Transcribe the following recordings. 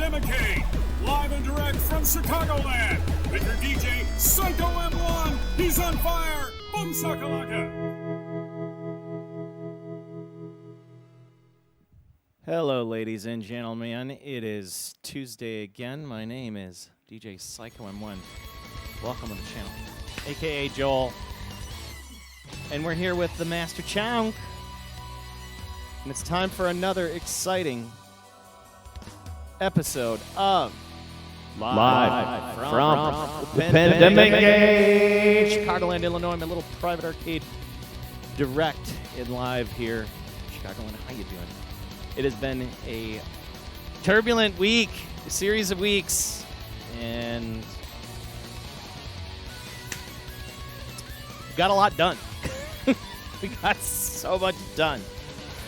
Pandemicade, live and direct from Chicagoland, with your DJ, Psycho M1. He's on fire. Boom shakalaka. Hello, ladies and gentlemen. It is Tuesday again. My name is DJ Psikyo M1. Welcome to the channel, a.k.a. Joel. And we're here with the Master Chunk. And it's time for another exciting episode of Live from the Pandemic. Chicagoland, Illinois, my little private arcade, direct and live here. Chicagoland, how you doing? It has been a turbulent week, a series of weeks, and got a lot done. We got so much done.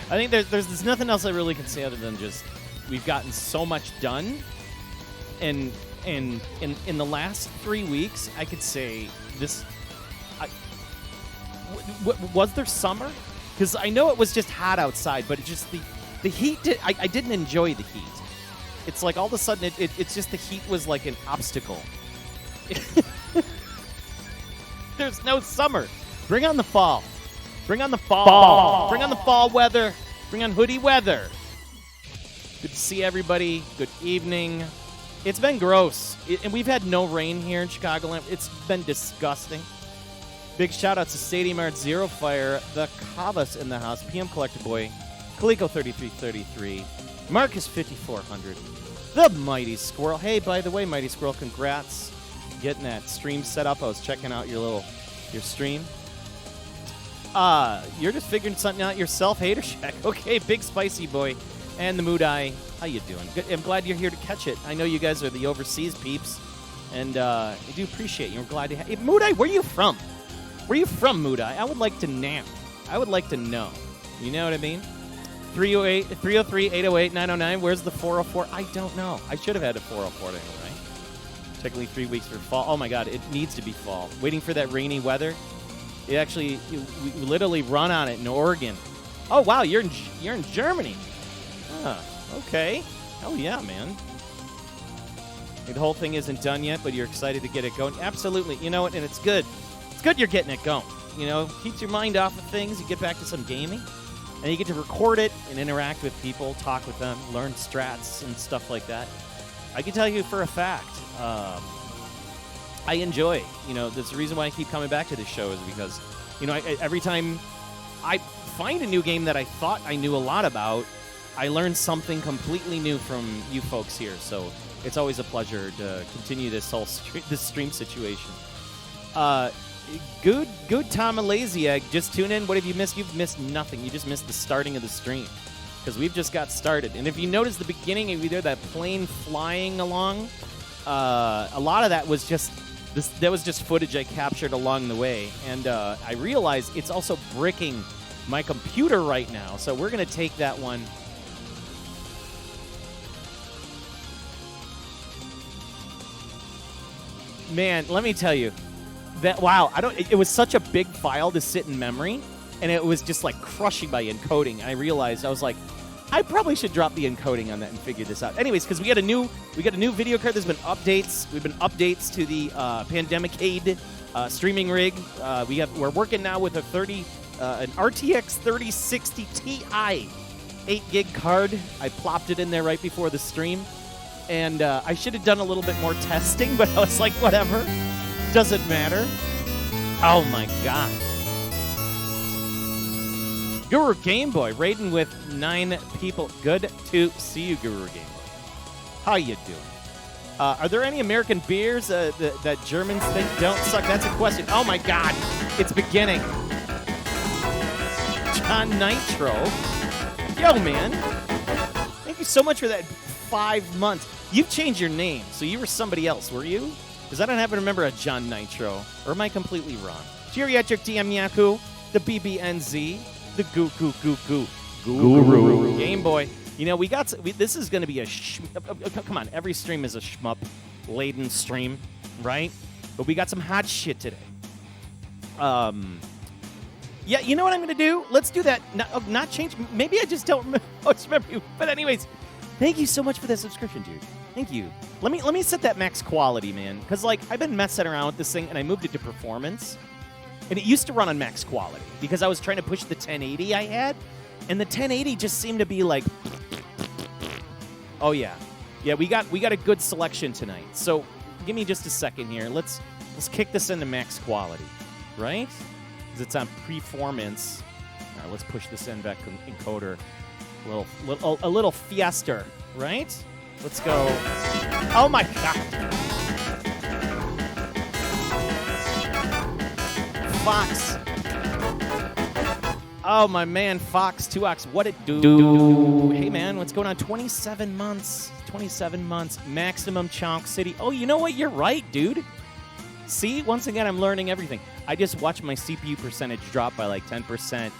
I think there's nothing else I really can say other than just we've gotten so much done. And in the last 3 weeks, I could say this. Was there summer? Because I know it was just hot outside, but it just the heat. I didn't enjoy the heat. It's like all of a sudden it's just the heat was like an obstacle. There's no summer. Bring on the fall. Bring on the fall. Bring on the fall weather. Bring on hoodie weather. Good to see everybody. Good evening. It's been gross. And we've had no rain here in Chicagoland. It's been disgusting. Big shout out to Stadium Art Zero Fire, the Kavas in the house, PM Collector Boy, Kaliko 3333, Marcus 5400, the Mighty Squirrel. Hey, by the way, Mighty Squirrel, congrats getting that stream set up. I was checking out your stream. You're just figuring something out yourself, Hater Shack. Okay, Big Spicy Boy and the Mood Eye. How you doing? Good. I'm glad you're here to catch it. I know you guys are the overseas peeps, and I do appreciate you. We're glad to have you. Mood Eye, where are you from? Where are you from, Mood Eye? I would like to know. I would like to know. You know what I mean? 303-808-909. Where's the 404? I don't know. I should have had a 404 anyway, right? Technically 3 weeks for fall. Oh, my God. It needs to be fall. Waiting for that rainy weather. We literally run on it in Oregon. Oh, wow. You're in Germany. Huh. Okay. Oh, yeah, man. The whole thing isn't done yet, but you're excited to get it going. Absolutely. You know what? And it's good. It's good you're getting it going. You know, keeps your mind off of things. You get back to some gaming, and you get to record it and interact with people, talk with them, learn strats and stuff like that. I can tell you for a fact, I enjoy, there's the reason why I keep coming back to this show is because, every time I find a new game that I thought I knew a lot about, I learn something completely new from you folks here. So it's always a pleasure to continue this whole this stream situation. Good Tom Alaziak, just tune in. What have you missed? You've missed nothing. You just missed the starting of the stream because we've just got started. And if you notice the beginning of either that plane flying along, a lot of that was just footage I captured along the way. And I realize it's also bricking my computer right now. So we're going to take that one. Man, let me tell you. It was such a big file to sit in memory, and it was just like crushing my encoding. And I realized I was like, I probably should drop the encoding on that and figure this out. Anyways, because we got a new video card. There's been updates. We've been updates to the Pandemicade streaming rig. We're working now with an RTX 3060 Ti 8GB card. I plopped it in there right before the stream, and I should have done a little bit more testing, but I was like, whatever. Doesn't matter. Oh my God. Guru Game Boy raiding with 9 people. Good to see you, Guru Game Boy. How you doing? Are there any American beers that Germans think don't suck? That's a question. Oh my God. It's beginning. John Nitro. Yo, man. Thank you so much for that 5 months. You've changed your name, so you were somebody else, were you? Because I don't happen to remember a John Nitro. Or am I completely wrong? Geriatric DM Yaku, the BBNZ, the Guru Game Boy. This is going to be come on, every stream is a shmup-laden stream, right? But we got some hot shit today. Yeah, you know what I'm going to do? Let's do that. Not change. Maybe I just don't remember you. But anyways, thank you so much for that subscription, dude. Thank you. Let me set that max quality, man. Because, like, I've been messing around with this thing, and I moved it to performance. And it used to run on max quality because I was trying to push the 1080 I had. And the 1080 just seemed to be like... Oh, yeah. Yeah, we got a good selection tonight. So give me just a second here. Let's kick this into max quality, right? Because it's on performance. All right, let's push this in back encoder. A little fiesta, right? Let's go. Oh my God. Fox. Oh my man, Fox 2Ox, what it do? Hey man, what's going on? 27 months. 27 months. Maximum Chonk City. Oh, you know what? You're right, dude. See, once again, I'm learning everything. I just watched my CPU percentage drop by like 10%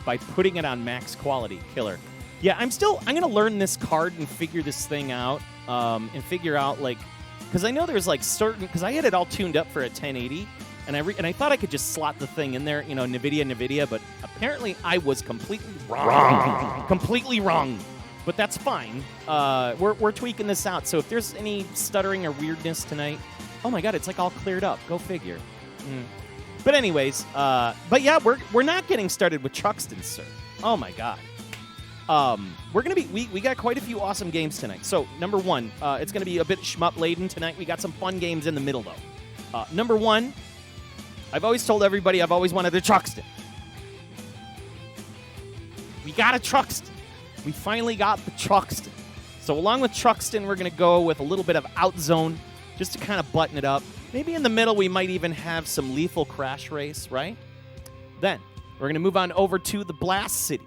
by putting it on max quality. Killer. Yeah, I'm going to learn this card and figure this thing out, and figure out, like, because I know there's, like, certain, because I had it all tuned up for a 1080, and I thought I could just slot the thing in there, you know, NVIDIA, but apparently I was completely wrong. Completely wrong. But that's fine. We're tweaking this out, so if there's any stuttering or weirdness tonight, oh my God, it's, like, all cleared up. Go figure. But anyways, but yeah, we're not getting started with Truxton, sir. Oh my God. We're gonna be we got quite a few awesome games tonight. So number one, it's gonna be a bit shmup laden tonight. We got some fun games in the middle though. Number one, I've always told everybody I've always wanted a Truxton. We got a Truxton. We finally got the Truxton. So along with Truxton, we're gonna go with a little bit of Outzone just to kind of button it up. Maybe in the middle we might even have some Lethal Crash Race, right? Then we're gonna move on over to the Blast City.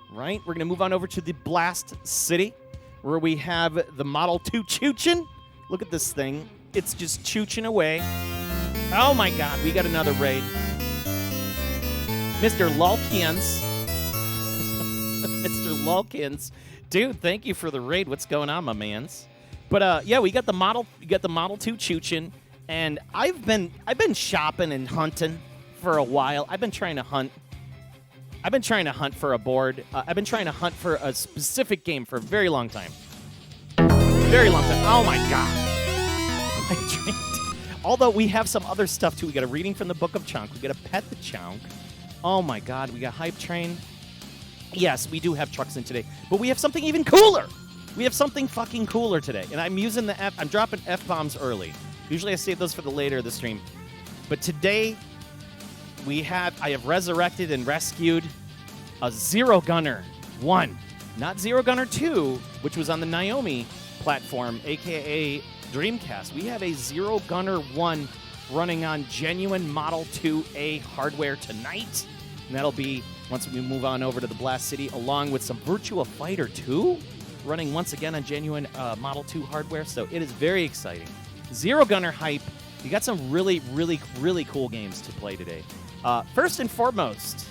Right? We're going to move on over to the Blast City, where we have the Model 2 choochin'. Look at this thing. It's just chooching away. Oh, my God. We got another raid. Mr. Lulkins. Mr. Lulkins. Dude, thank you for the raid. What's going on, my mans? But, yeah, we got the Model 2 choochin', and I've been shopping and hunting for a while. I've been trying to hunt for a board. I've been trying to hunt for a specific game for a very long time. Very long time. Oh, my God. Although we have some other stuff, too. We got a reading from the Book of Chonk. We got to pet the Chonk. Oh, my God. We got Hype Train. Yes, we do have Truxton today. But we have something even cooler. We have something fucking cooler today. And I'm using the F. I'm dropping F-bombs early. Usually I save those for the later of the stream. But today... I have resurrected and rescued a Zero Gunner 1. Not Zero Gunner 2, which was on the Naomi platform, a.k.a. Dreamcast. We have a Zero Gunner 1 running on genuine Model 2A hardware tonight. And that'll be once we move on over to the Blast City, along with some Virtua Fighter 2 running once again on genuine Model 2 hardware. So it is very exciting. Zero Gunner hype. You got some really, really, really cool games to play today. First and foremost,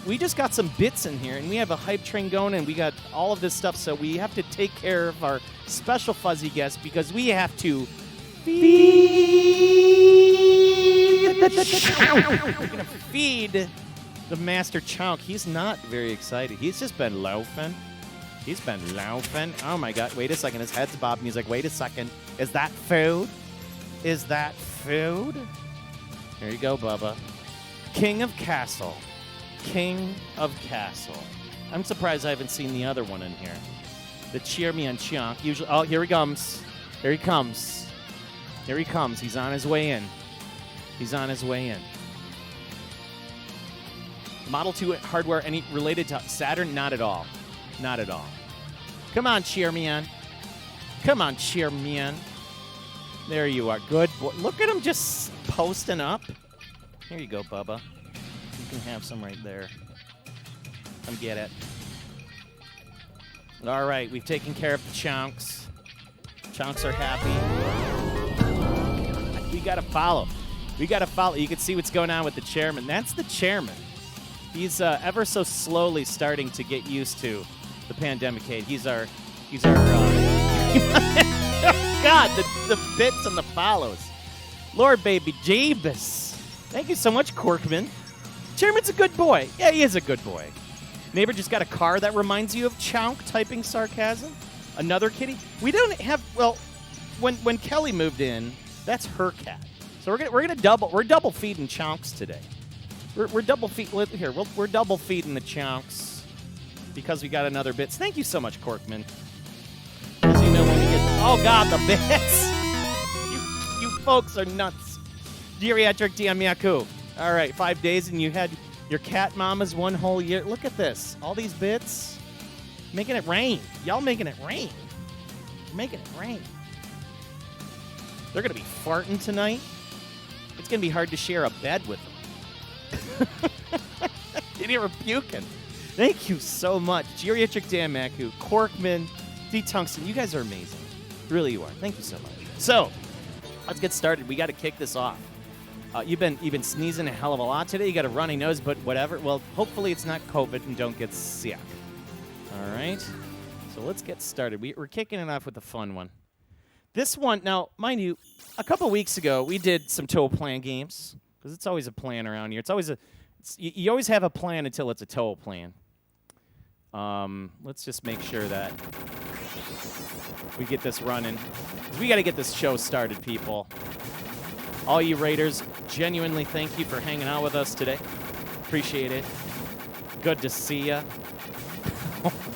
we just got some bits in here, and we have a hype train going, and we got all of this stuff, so we have to take care of our special fuzzy guest because we have to feed the Chonk. We're going to feed the Master Chonk. He's not very excited. He's just been loafing. He's been loafing. Oh, my God. Wait a second. His head's bobbing. He's like, wait a second. Is that food? Is that food? Here you go, Bubba. King of Castle. King of Castle. I'm surprised I haven't seen the other one in here. The Cheer Me on Chonk. Usually, oh, here he comes. Here he comes. Here he comes. He's on his way in. He's on his way in. Model 2 hardware any related to Saturn? Not at all. Not at all. Come on, Cheer Me on. Come on, Cheer Me on. There you are. Good boy. Look at him just posting up. Here you go, Bubba. You can have some right there. Come get it. All right, we've taken care of the Chonks. Chonks are happy. We got to follow. We got to follow. You can see what's going on with the chairman. That's the chairman. He's ever so slowly starting to get used to the pandemic. He's our God, the bits and the follows. Lord baby Jeebus. Thank you so much, Corkman. Chairman's a good boy. Yeah, he is a good boy. Neighbor just got a car that reminds you of Chonk typing sarcasm. Another kitty? We don't have. Well, when Kelly moved in, that's her cat. So we're double feeding chunks today. We're double feed here. We're double feeding the chunks because we got another bits. Thank you so much, Corkman. As you know, when we get God, the bits. You folks are nuts. Geriatric Diamiaku. All right, 5 days and you had your cat mamas 1 whole year. Look at this. All these bits. Making it rain. Y'all making it rain. Making it rain. They're going to be farting tonight. It's going to be hard to share a bed with them. Did you puking? Thank you so much. Geriatric Diamiaku, Corkman, D. Truxton. You guys are amazing. Really you are. Thank you so much. So, let's get started. We got to kick this off. You've been sneezing a hell of a lot today. You got a runny nose, but whatever. Well, hopefully it's not COVID and don't get sick. All right. So let's get started. We're kicking it off with a fun one. This one, now, mind you, a couple weeks ago we did some Toaplan games because it's always a plan around here. It's always you always have a plan until it's a Toaplan. Let's just make sure that we get this running. We got to get this show started, people. All you Raiders, genuinely thank you for hanging out with us today. Appreciate it. Good to see ya.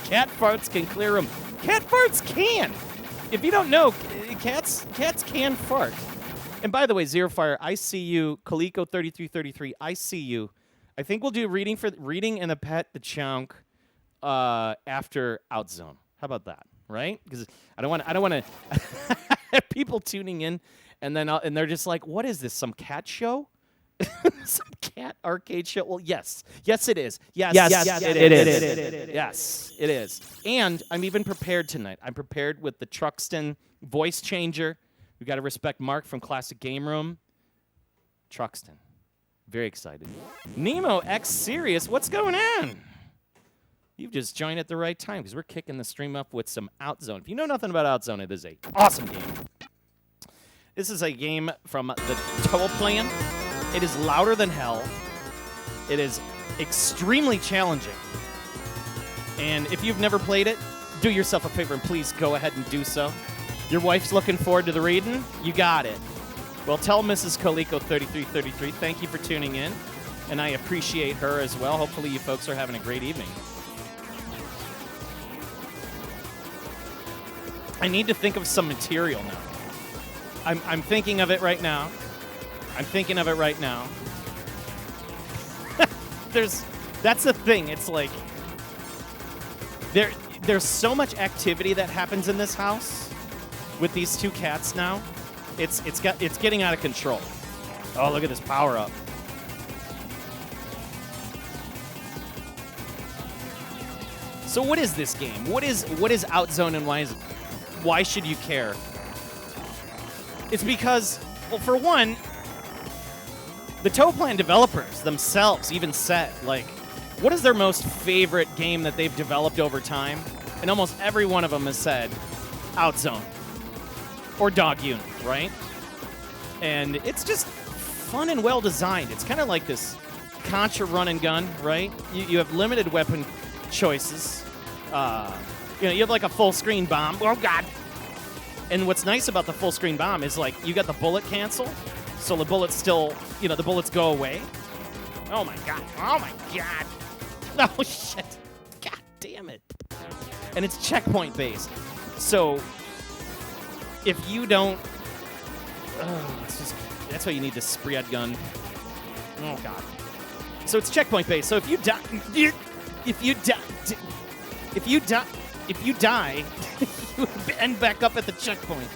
Cat farts can clear them. Cat farts can. If you don't know, cats can fart. And by the way, Zero Fire, I see you. Coleco 3333, I see you. I think we'll do reading and a pet the chunk after Outzone. How about that? Right? Because I don't want to have people tuning in. And then and they're just like, what is this, some cat show? Some cat arcade show? Well, yes. Yes, it is. Yes, it is. Yes, it is. And I'm even prepared tonight. I'm prepared with the Truxton voice changer. We got to respect Mark from Classic Game Room. Truxton. Very excited. Nemo X Serious, what's going on? You've just joined at the right time because we're kicking the stream up with some Outzone. If you know nothing about Outzone, it is an awesome game. This is a game from the Toaplan. It is louder than hell. It is extremely challenging. And if you've never played it, do yourself a favor and please go ahead and do so. Your wife's looking forward to the reading? You got it. Well, tell Mrs. Coleco 3333 thank you for tuning in. And I appreciate her as well. Hopefully you folks are having a great evening. I need to think of some material now. I'm thinking of it right now. That's the thing. It's like there's so much activity that happens in this house with these two cats now. It's getting out of control. Oh, look at this power up. So what is this game? What is Outzone and why should you care? It's because, well, for one, the Toaplan developers themselves even said, like, what is their most favorite game that they've developed over time? And almost every one of them has said Outzone or Dog Unit, right? And it's just fun and well designed. It's kind of like this Contra run and gun, right? You have limited weapon choices. You have like a full screen bomb. Oh, God. And what's nice about the full screen bomb is, like, you got the bullet cancel, so the bullets still, the bullets go away. Oh, my God. Oh, my God. Oh, shit. God damn it. And it's checkpoint based. So if you don't, that's why you need the spread gun. Oh, God. So it's checkpoint based. So if you die, you end back up at the checkpoint.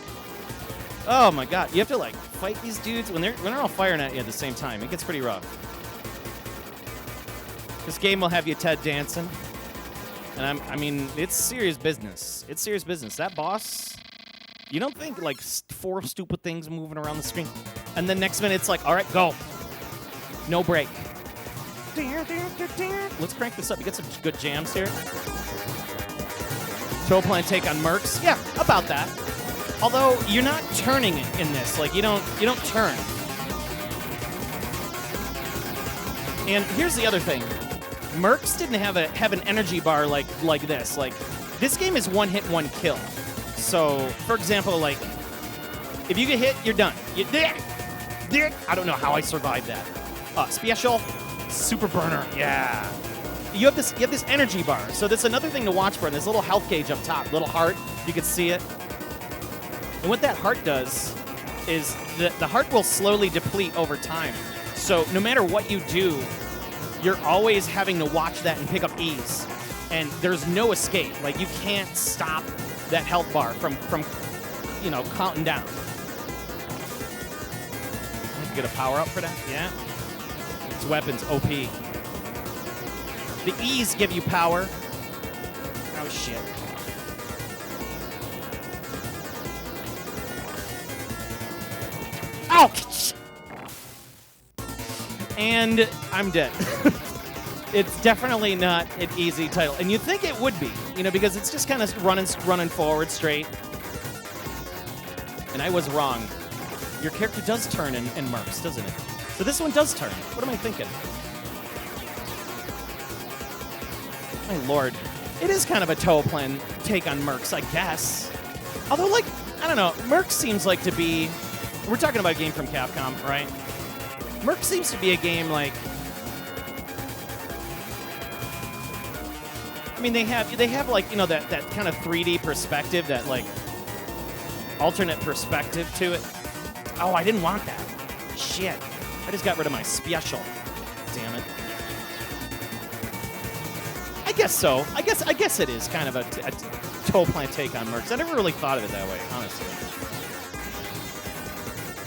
Oh my God! You have to like fight these dudes when they're all firing at you at the same time. It gets pretty rough. This game will have you Ted dancing, and I mean, it's serious business. It's serious business. That boss, you don't think like 4 stupid things moving around the screen, and then next minute it's like, all right, go, no break. Let's crank this up. You get some good jams here. Toaplan take on Mercs. Yeah, about that. Although you're not turning it in this. Like you don't turn. And here's the other thing. Mercs didn't have an energy bar like this. Like this game is one hit, one kill. So, for example, like, if you get hit, you're done. I don't know how I survived that. Special, super burner, yeah. You have this energy bar. So that's another thing to watch for. This little health gauge up top, little heart. You can see it. And what that heart does is the heart will slowly deplete over time. So no matter what you do, you're always having to watch that and pick up E's. And there's no escape. Like, you can't stop that health bar from counting down. Get a power up for that? Yeah. It's weapons, OP. The E's give you power. Oh, shit. Ouch! And I'm dead. It's definitely not an easy title. And you'd think it would be, because it's just kind of running forward straight. And I was wrong. Your character does turn in Mercs, doesn't it? So this one does turn. What am I thinking? My lord. It is kind of a Toaplan take on Mercs, I guess. Although, like, I don't know. Mercs seems like to be... We're talking about a game from Capcom, right? Mercs seems to be a game like... I mean, they have like, that kind of 3D perspective, that, like, alternate perspective to it. Oh, I didn't want that. Shit. I just got rid of my special. Damn it. I guess so. I guess it is kind of a Toaplan take on Mercs. I never really thought of it that way, honestly.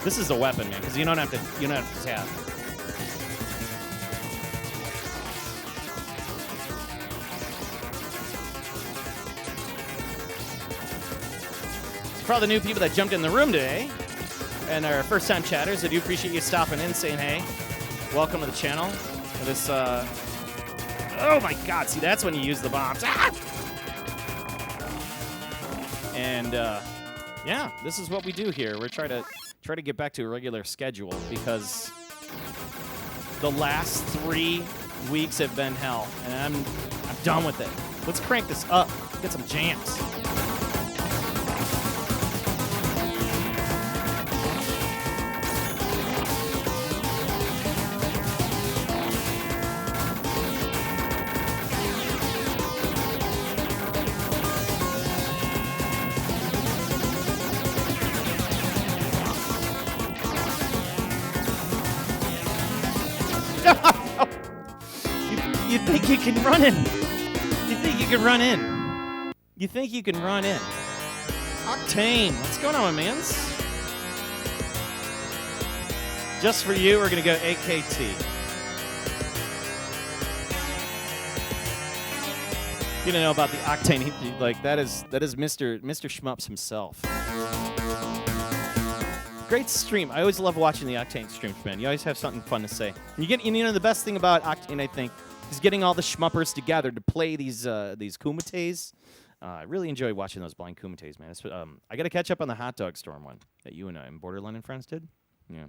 This is a weapon, man, because you don't have to tap. For all the new people that jumped in the room today, and our first-time chatters, I do appreciate you stopping in, saying hey. Welcome to the channel. This, oh my God! See, that's when you use the bombs. Ah! And yeah, this is what we do here. We're trying to get back to a regular schedule because the last 3 weeks have been hell, and I'm done with it. Let's crank this up. Get some jams. You think you can run in? You think you can run in? You think you can run in? Octane, what's going on, my mans? Just for you, we're gonna go AKT. You don't know about the Octane? That is Mr. Shmups himself. Great stream. I always love watching the Octane streams, man. You always have something fun to say. And the best thing about Octane, I think, is getting all the shmuppers together to play these kumites. I really enjoy watching those blind kumites, man. I got to catch up on the Hot Dog Storm one that you and Borderline and Friends did. Yeah.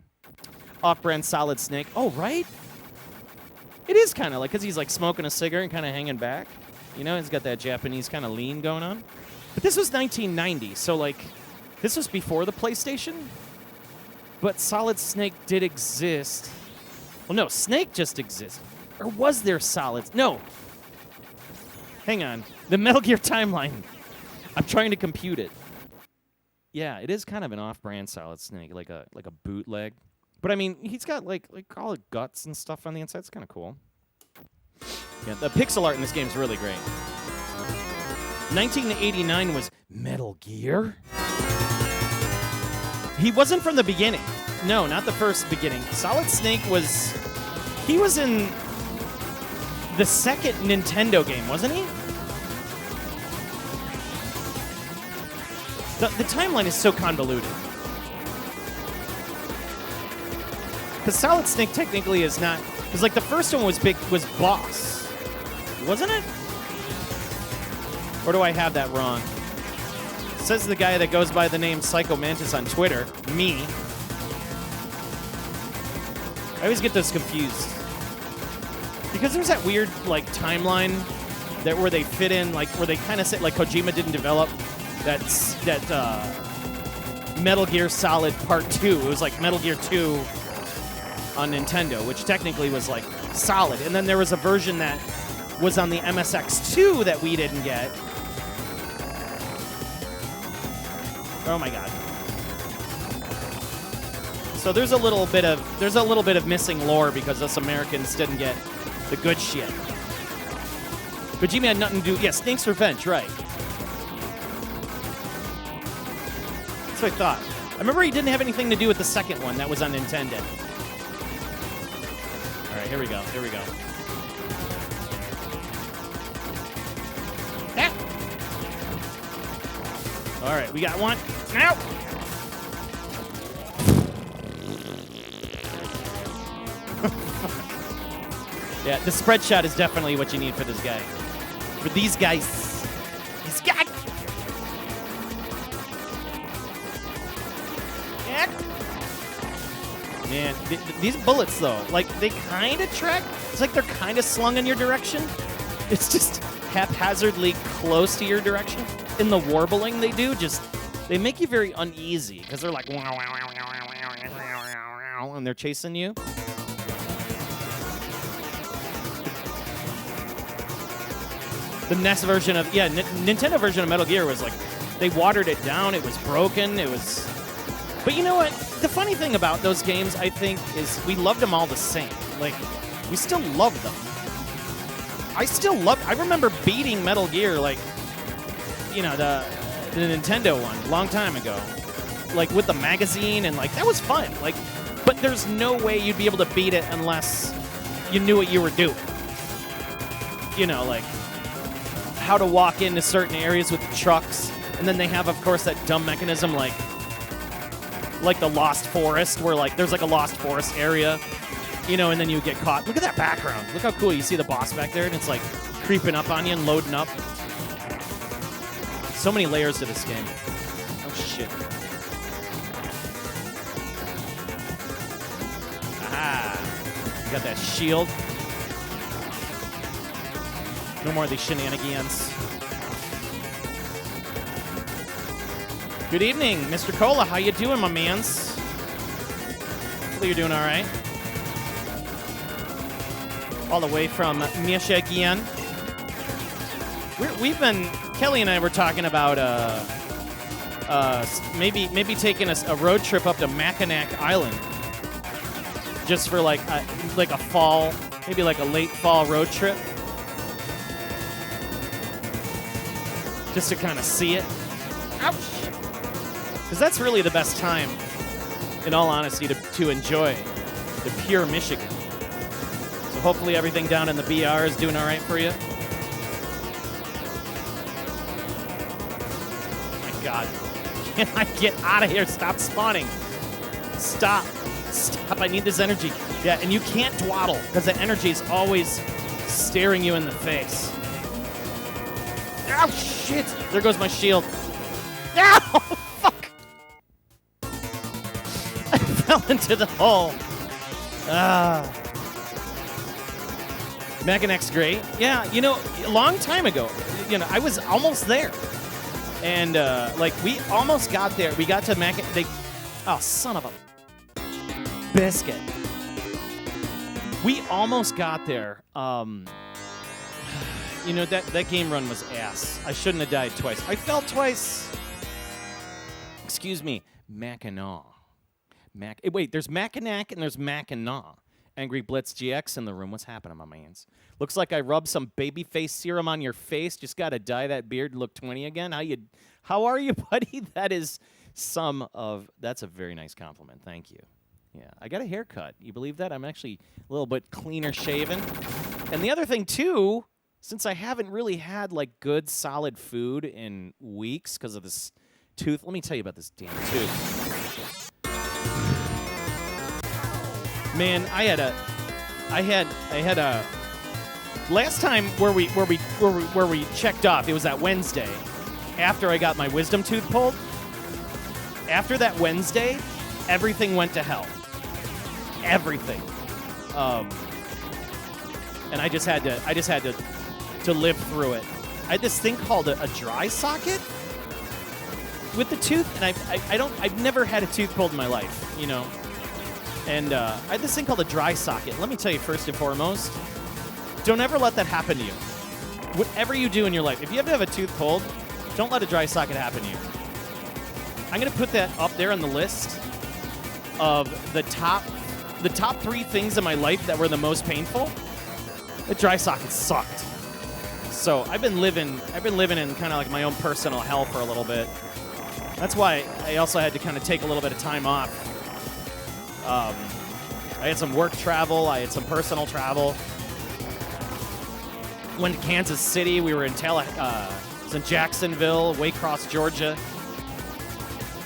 Off-brand Solid Snake. Oh, right? It is kind of like, because he's like smoking a cigarette and kind of hanging back. He's got that Japanese kind of lean going on. But this was 1990, so like, this was before the PlayStation. But Solid Snake did exist. Well, no, Snake just exists. Or was there Solids? No. Hang on. The Metal Gear timeline. I'm trying to compute it. Yeah, it is kind of an off-brand Solid Snake, like a bootleg. But I mean, he's got like all the guts and stuff on the inside. It's kind of cool. Yeah, the pixel art in this game is really great. 1989 was Metal Gear. He wasn't from the beginning. No, not the first beginning. Solid Snake was... He was in the second Nintendo game, wasn't he? The timeline is so convoluted. Because Solid Snake technically is not... Because like the first one was Boss. Wasn't it? Or do I have that wrong? Says the guy that goes by the name Psycho Mantis on Twitter. Me. I always get those confused. Because there's that weird, like, timeline where they fit in, like where they kind of say like Kojima didn't develop that Metal Gear Solid Part 2. It was like Metal Gear 2 on Nintendo, which technically was like solid. And then there was a version that was on the MSX2 that we didn't get. Oh my god. So there's a little bit of missing lore because us Americans didn't get the good shit. Kojima had nothing to do. Yeah, Snake's Revenge, right. That's what I thought. I remember he didn't have anything to do with the second one that was on Nintendo. All right, here we go. Here we go. Ah. All right, we got one. Now. Yeah, the spread shot is definitely what you need for this guy. For these guys. These guys. Man, these bullets, though, like, they kind of track. It's like they're kind of slung in your direction. It's just haphazardly close to your direction. In the warbling they do, they make you very uneasy because they're like, and they're chasing you. The NES version of, Nintendo version of Metal Gear was like, they watered it down. It was broken. It was... But you know what? The funny thing about those games, I think, is we loved them all the same. Like, we still love them. I remember beating Metal Gear, like, you know, the Nintendo one, a long time ago. Like, with the magazine, and, like, that was fun. Like, but there's no way you'd be able to beat it unless you knew what you were doing. You know, like, how to walk into certain areas with the trucks. And then they have, of course, that dumb mechanism, like the Lost Forest, where like there's like a Lost Forest area, you know, and then you get caught. Look at that background. Look how cool. You see the boss back there, and it's like creeping up on you and loading up. So many layers to this game. Oh, shit. Aha. You got that shield. No more of these shenanigans. Good evening, Mr. Cola. How you doing, my mans? Hopefully you're doing all right. All the way from Michigan. We've been, Kelly and I were talking about maybe taking a road trip up to Mackinac Island, just for like a fall, maybe like a late fall road trip, just to kind of see it. Ouch! Because that's really the best time, in all honesty, to enjoy the pure Michigan. So hopefully everything down in the BR is doing all right for you. Oh my God. Can I get out of here? Stop spawning. Stop. Stop. I need this energy. Yeah, and you can't dwaddle because the energy is always staring you in the face. Oh, shit. There goes my shield. Ow! Fell into the hole. Mackinac's great. Yeah, you know, a long time ago, you know, I was almost there. And, like, we almost got there. We got to Mackinac. Oh, son of a biscuit. We almost got there. You know, that game run was ass. I shouldn't have died twice. I fell twice. Excuse me. Mackinac. Wait, there's Mackinac and there's Mackinac. Angry Blitz GX in the room. What's happening, my mans? Looks like I rubbed some baby face serum on your face. Just got to dye that beard and look 20 again. How are you, buddy? That's a very nice compliment. Thank you. Yeah, I got a haircut. You believe that? I'm actually a little bit cleaner shaven. And the other thing, too, since I haven't really had, like, good, solid food in weeks because of this tooth. Let me tell you about this damn tooth. Man, I had a last time where we checked off. It was that Wednesday after I got my wisdom tooth pulled. After that Wednesday, everything went to hell. Everything. And I just had to to live through it. I had this thing called a dry socket with the tooth, and I've never had a tooth pulled in my life, you know. And I had this thing called a dry socket. Let me tell you first and foremost, don't ever let that happen to you. Whatever you do in your life, if you have to have a tooth pulled, don't let a dry socket happen to you. I'm going to put that up there on the list of the top 3 things in my life that were the most painful. The dry socket sucked. So I've been living in kind of like my own personal hell for a little bit. That's why I also had to kind of take a little bit of time off. I had some work travel. I had some personal travel. Went to Kansas City. We were in in Jacksonville, Waycross, Georgia.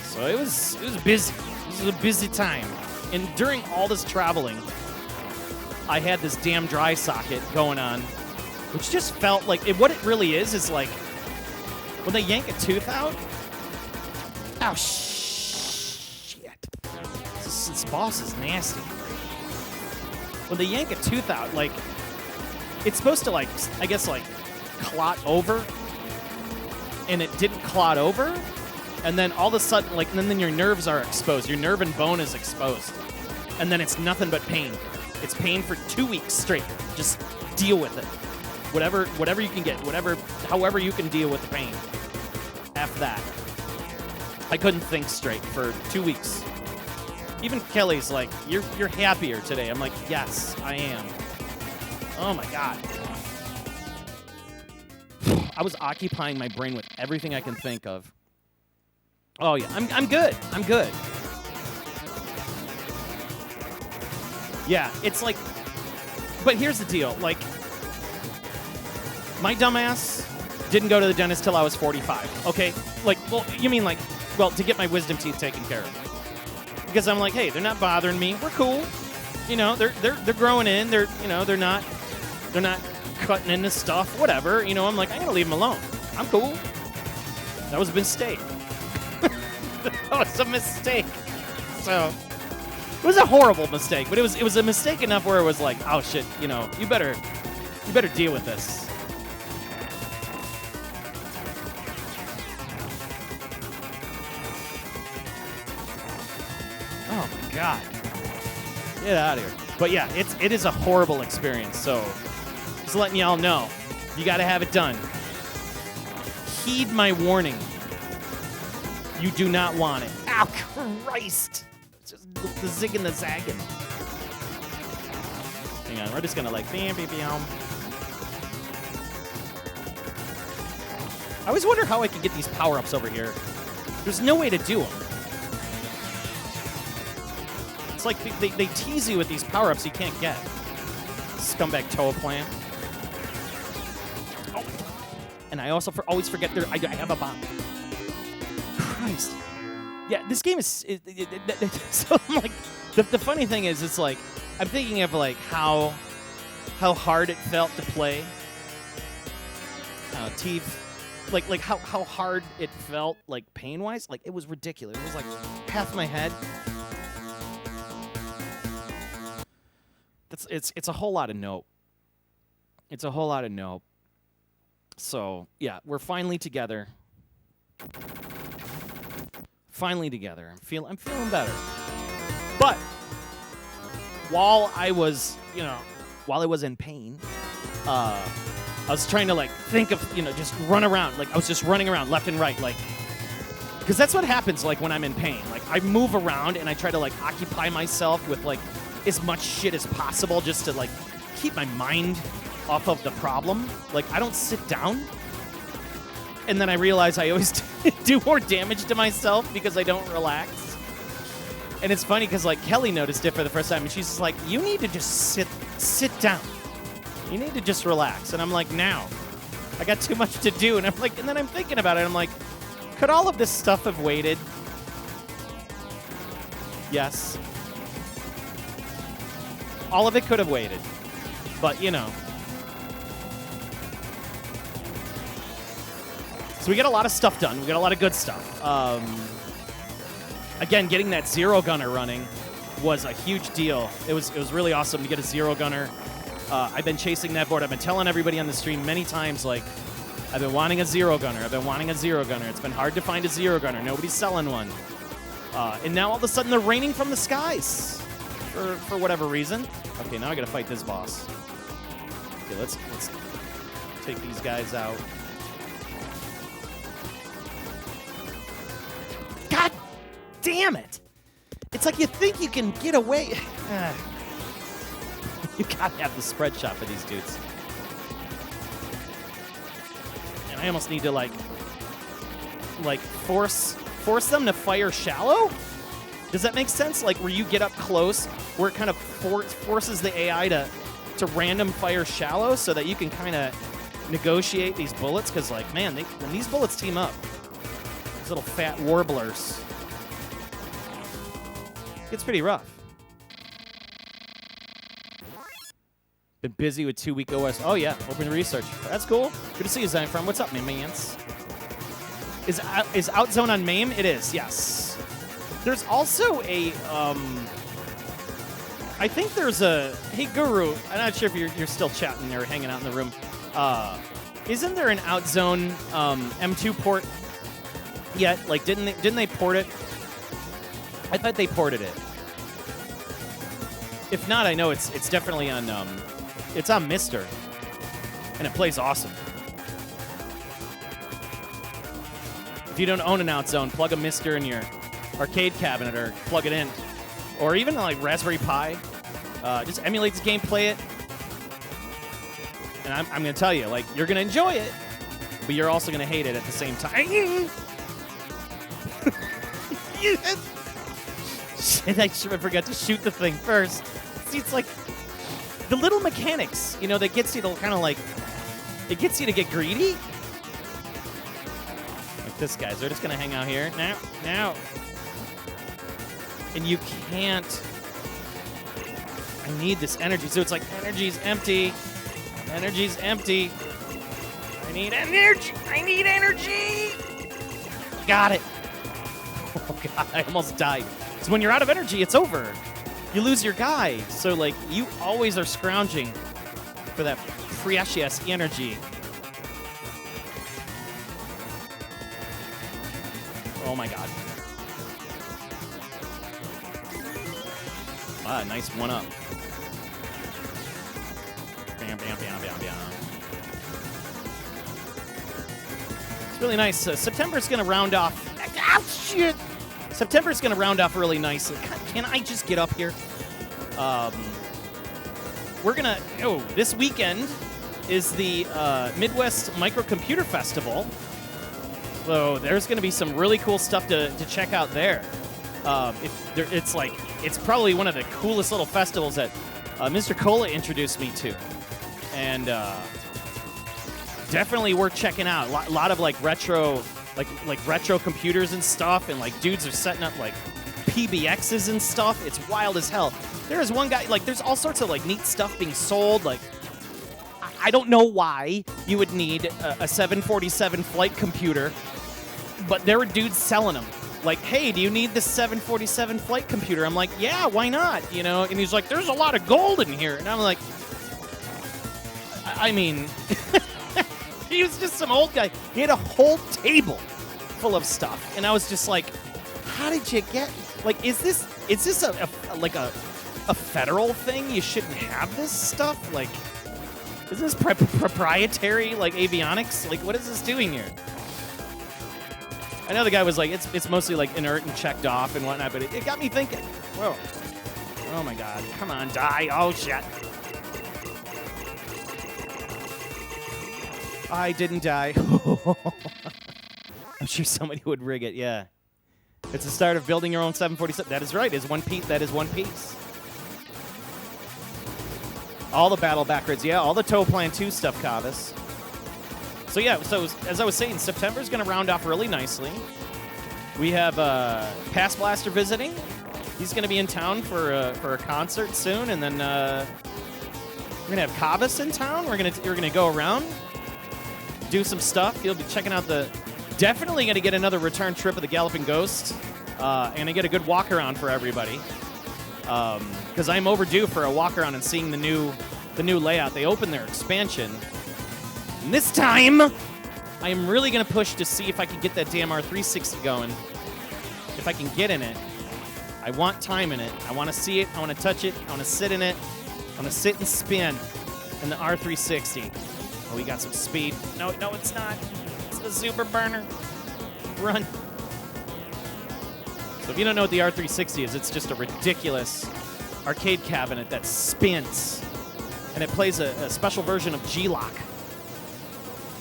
So it was busy. This was a busy time. And during all this traveling, I had this damn dry socket going on, which just felt like what it really is like when they yank a tooth out. Oh, shit. This boss is nasty. When they yank a tooth out, like, it's supposed to, like, I guess, like, clot over, and it didn't clot over, and then all of a sudden, like, and then your nerves are exposed. Your nerve and bone is exposed, and then it's nothing but pain. It's pain for 2 weeks straight. Just deal with it. Whatever you can get, however you can deal with the pain. F that. I couldn't think straight for 2 weeks. Even Kelly's like, you're happier today. I'm like, yes, I am. Oh my God. I was occupying my brain with everything I can think of. Oh yeah, I'm good. I'm good. Yeah, it's like, but here's the deal. Like, my dumbass didn't go to the dentist till I was 45. Okay, like, well, you mean like, well, to get my wisdom teeth taken care of. Because I'm like, hey, they're not bothering me. We're cool. You know, they're growing in. They're not cutting into stuff. Whatever. You know, I'm like, I'm gonna leave them alone. I'm cool. That was a mistake. That was a mistake. So it was a horrible mistake, but it was a mistake enough where it was like, oh shit, you know, you better deal with this. Oh my God. Get out of here. But yeah, it is a horrible experience. So just letting y'all know, you got to have it done. Heed my warning. You do not want it. Ow, Christ. It's just the zig and the zagging. Hang on, we're just going to like, bam, bam, bam. I always wonder how I could get these power-ups over here. There's no way to do them. It's like they tease you with these power-ups you can't get. Scumbag Toaplan. Oh. And I also always forget I have a bomb. Christ. Yeah, this game is... so, like, the funny thing is, it's like, I'm thinking of, like, how hard it felt to play. Teeth. Like how hard it felt, like, pain-wise. Like, it was ridiculous. It was, like, half my head. It's a whole lot of nope. It's a whole lot of nope. So, yeah, we're finally together. Finally together. I'm feeling better. But while I was in pain, I was trying to, like, think of, just run around. Like, I was just running around left and right, like, because that's what happens, like, when I'm in pain. Like, I move around and I try to, like, occupy myself with, like, as much shit as possible just to, like, keep my mind off of the problem. Like, I don't sit down. And then I realize I always do more damage to myself because I don't relax. And it's funny because, like, Kelly noticed it for the first time, and she's just like, you need to just sit down. You need to just relax. And I'm like, now. I got too much to do. And I'm like, and then I'm thinking about it. I'm like, could all of this stuff have waited? Yes. All of it could have waited. But, So we got a lot of stuff done. We got a lot of good stuff. Again, getting that zero gunner running was a huge deal. It was really awesome to get a zero gunner. I've been chasing that board. I've been telling everybody on the stream many times, like, I've been wanting a zero gunner. I've been wanting a zero gunner. It's been hard to find a zero gunner. Nobody's selling one. And now all of a sudden they're raining from the skies for whatever reason. Okay, now I gotta fight this boss. Okay, let's take these guys out. God damn it! It's like you think you can get away. You gotta have the spread shot for these dudes. And I almost need to like force them to fire shallow? Does that make sense? Like where you get up close, where it kind of forces the AI to random fire shallow so that you can kind of negotiate these bullets? Because like, man, when these bullets team up, these little fat warblers, it gets pretty rough. Been busy with 2-week OS. Oh yeah, open research. That's cool. Good to see you, Zyfrom. What's up, my mans? Is Outzone on MAME? It is, yes. There's also a, I think there's a, hey Guru, I'm not sure if you're still chatting or hanging out in the room. Isn't there an Outzone M2 port yet? Like, didn't they port it? I thought they ported it. If not, I know it's definitely on, it's on Mister, and it plays awesome. If you don't own an Outzone, plug a Mister in your arcade cabinet or plug it in. Or even like Raspberry Pi. Just emulate the game, play it. And I'm going to tell you, like, you're going to enjoy it, but you're also going to hate it at the same time. Shit, I forgot to shoot the thing first. See, it's like the little mechanics, you know, that gets you to kind of like, it gets you to get greedy. Like this guys, they're just going to hang out here. Now. And you can't. I need this energy. So it's like, energy's empty. Energy's empty. I need energy. I need energy. Got it. Oh, God, I almost died. So when you're out of energy, it's over. You lose your guy. So, like, you always are scrounging for that precious energy. Oh, my God. Ah, nice one-up. Bam, bam, bam, bam, bam. It's really nice. September's going to round off. Oh, shit! September's going to round off really nicely. Can I just get up here? We're going to... Oh, this weekend is the Midwest Microcomputer Festival. So there's going to be some really cool stuff to check out there. It's probably one of the coolest little festivals that Mr. Cola introduced me to. And definitely worth checking out. A lot of like retro... Like retro computers and stuff, and like dudes are setting up like PBXs and stuff. It's wild as hell. There is one guy, like there's all sorts of like neat stuff being sold. Like I don't know why you would need a 747 flight computer, but there were dudes selling them. Like, hey, do you need this 747 flight computer? I'm like, yeah, why not? You know, and he's like, there's a lot of gold in here, and I'm like, I mean. He was just some old guy. He had a whole table full of stuff, and I was just like, "How did you get? Like, is this a federal thing? You shouldn't have this stuff. Like, is this proprietary like avionics? Like, what is this doing here?" I know the guy was like, "It's mostly like inert and checked off and whatnot," but it got me thinking. Whoa! Oh my God! Come on, die! Oh shit! I didn't die. I'm sure somebody would rig it, yeah. It's the start of building your own 747. That is right. It's one piece. That is one piece. All the battle backwards, yeah. All the Toaplan 2 stuff, Kavis. So yeah, so as I was saying, September's going to round off really nicely. We have Past Blaster visiting. He's going to be in town for a concert soon, and then we're going to have Kavis in town. We're going to go around, do some stuff. You'll be checking out definitely going to get another return trip of the Galloping Ghost, and I get a good walk around for everybody, because I'm overdue for a walk around and seeing the new the new layout. They opened their expansion. And this time, I am really going to push to see if I can get that damn R360 going. If I can get in it. I want time in it. I want to see it. I want to touch it. I want to sit in it. I want to sit and spin in the R360. Oh, we got some speed. No, it's not. It's the Super Burner. Run. So if you don't know what the R360 is, it's just a ridiculous arcade cabinet that spins. And it plays a special version of G-Lock.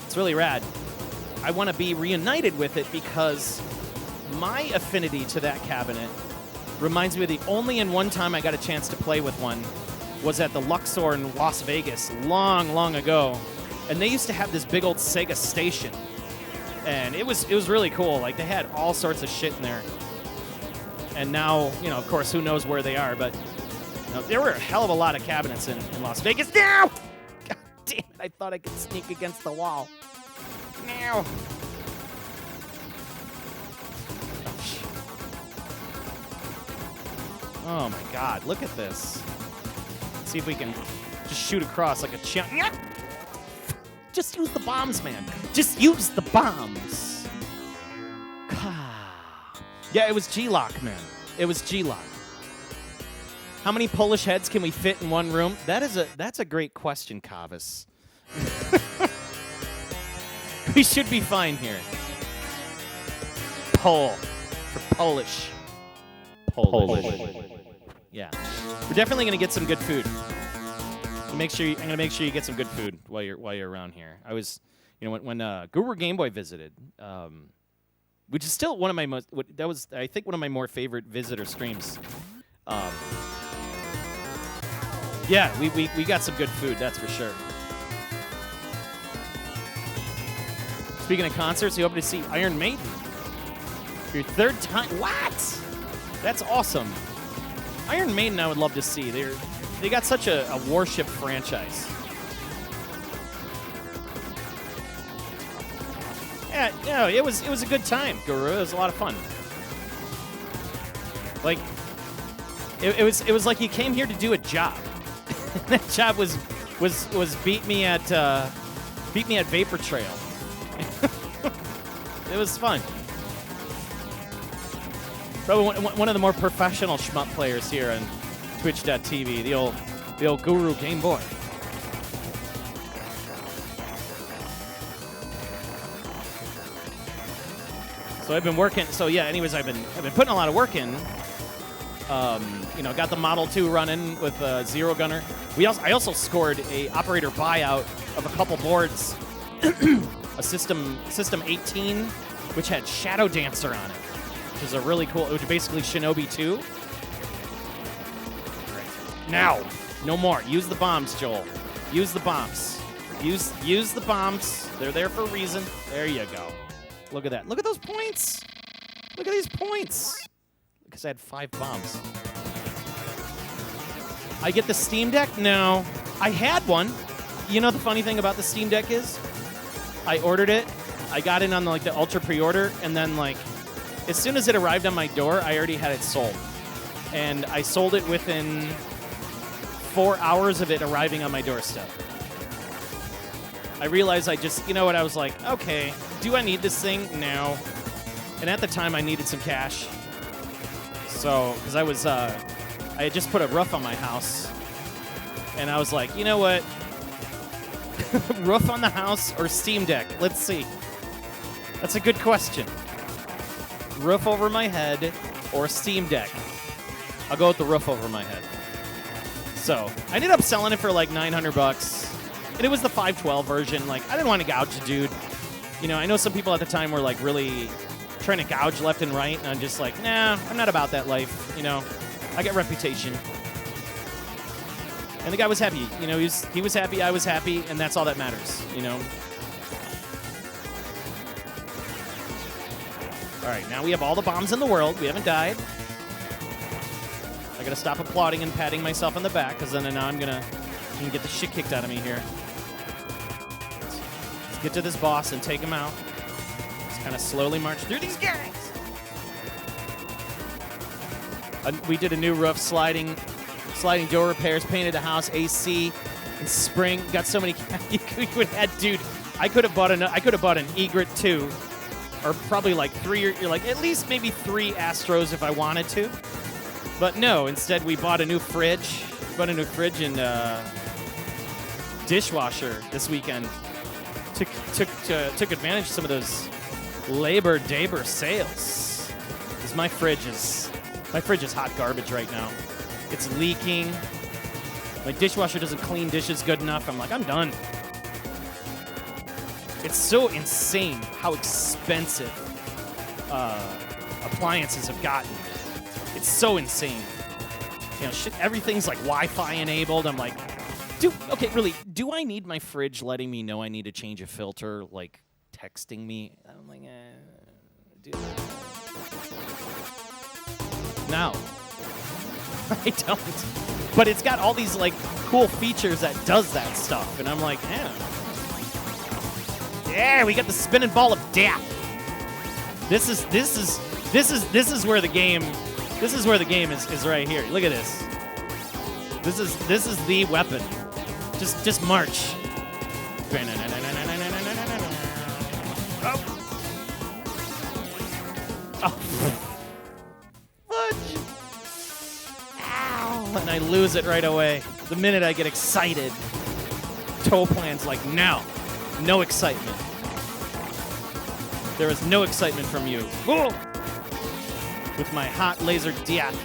It's really rad. I want to be reunited with it because my affinity to that cabinet reminds me of the only and one time I got a chance to play with one was at the Luxor in Las Vegas long, long ago. And they used to have this big old SEGA station. And it was really cool. Like, they had all sorts of shit in there. And now, you know, of course, who knows where they are. But you know, there were a hell of a lot of cabinets in Las Vegas. Now! God damn it, I thought I could sneak against the wall. Now! Oh my God, look at this. Let's see if we can just shoot across like a champ. Just use the bombs, man. Just use the bombs. Yeah, it was G-Lock, man. It was G-Lock. How many Polish heads can we fit in one room? That's a great question, Kavis. We should be fine here. Pol for Polish. Polish. Yeah, we're definitely gonna get some good food. I'm gonna make sure you get some good food while you're around here. I was, you know, when Guru Game Boy visited, which is still one of my most. I think one of my more favorite visitor streams. Yeah, we got some good food, that's for sure. Speaking of concerts, you hope to see Iron Maiden for your third time. What? That's awesome. Iron Maiden, I would love to see. They got such a warship franchise. Yeah, you know, it was a good time, Guru. It was a lot of fun. Like, it was like you came here to do a job. That job was beat me at Vapor Trail. It was fun. Probably one of the more professional shmup players here on Twitch.tv, the old Guru Game Boy. So I've been working. So yeah. Anyways, I've been putting a lot of work in. You know, got the Model 2 running with Zero Gunner. I also scored a operator buyout of a couple boards, a System 18, which had Shadow Dancer on it. Which is a really cool, it was basically Shinobi 2. Right. Now, no more. Use the bombs, Joel. Use the bombs. Use the bombs. They're there for a reason. There you go. Look at that. Look at those points. Look at these points. Because I had 5 bombs. I get the Steam Deck? No. I had one. You know the funny thing about the Steam Deck is? I ordered it. I got in on the Ultra pre-order, and then as soon as it arrived on my door, I already had it sold. And I sold it within 4 hours of it arriving on my doorstep. I realized you know what, I was like, okay, do I need this thing? No. And at the time, I needed some cash. So, because I had just put a roof on my house. And I was like, you know what? Roof on the house or Steam Deck? Let's see. That's a good question. Roof over my head or Steam Deck? I'll go with the roof over my head. So I ended up selling it for like $900, and it was the 512 version. Like, I didn't want to gouge the dude. You know, I know some people at the time were like really trying to gouge left and right, and I'm just like, nah, I'm not about that life. You know, I get reputation. And the guy was happy. You know, he was happy, I was happy, and that's all that matters. You know. All right, now we have all the bombs in the world. We haven't died. I gotta stop applauding and patting myself on the back, because then now I'm gonna get the shit kicked out of me here. Let's get to this boss and take him out. Let's kind of slowly march through these guys. We did a new roof, sliding door repairs, painted the house, AC, In spring, got so many. You could have, dude. I could have bought an Egret 2, or probably like 3. Or like at least maybe 3 Astros if I wanted to. But no, instead we bought a new fridge. Bought a new fridge and dishwasher this weekend. Took advantage of some of those Labor Daber sales. Because my fridge is hot garbage right now. It's leaking. My dishwasher doesn't clean dishes good enough. I'm like, I'm done. It's so insane how expensive appliances have gotten. It's so insane. You know, shit, everything's like Wi-Fi enabled. I'm like, okay, really, do I need my fridge letting me know I need to change a filter, like texting me? I'm like, dude. No. I don't. But it's got all these like cool features that does that stuff, and I'm like, yeah, we got the spinning ball of death. This is where the game is right here. Look at this. This is the weapon. Just march. Oh. Fudge. Ow. And I lose it right away. The minute I get excited, Toaplan's like, no excitement. There is no excitement from you. Whoa. With my hot laser death.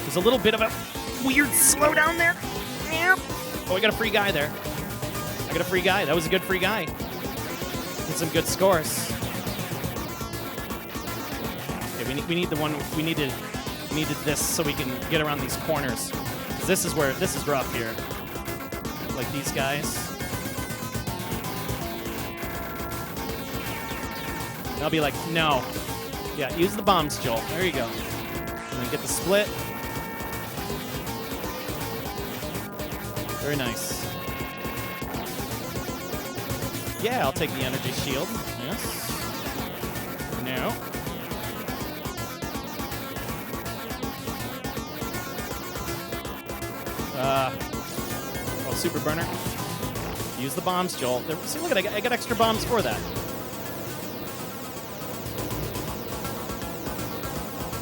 There's a little bit of a weird slowdown there. Oh, I got a free guy there. I got a free guy. That was a good free guy. Get some good scores. Okay, we need the one. We needed this so we can get around these corners. This is rough here. Like these guys. I'll be like, no. Yeah, use the bombs, Joel. There you go. And then get the split. Very nice. Yeah, I'll take the energy shield. Yes. No. Oh, super burner. Use the bombs, Joel. See, look at I got extra bombs for that.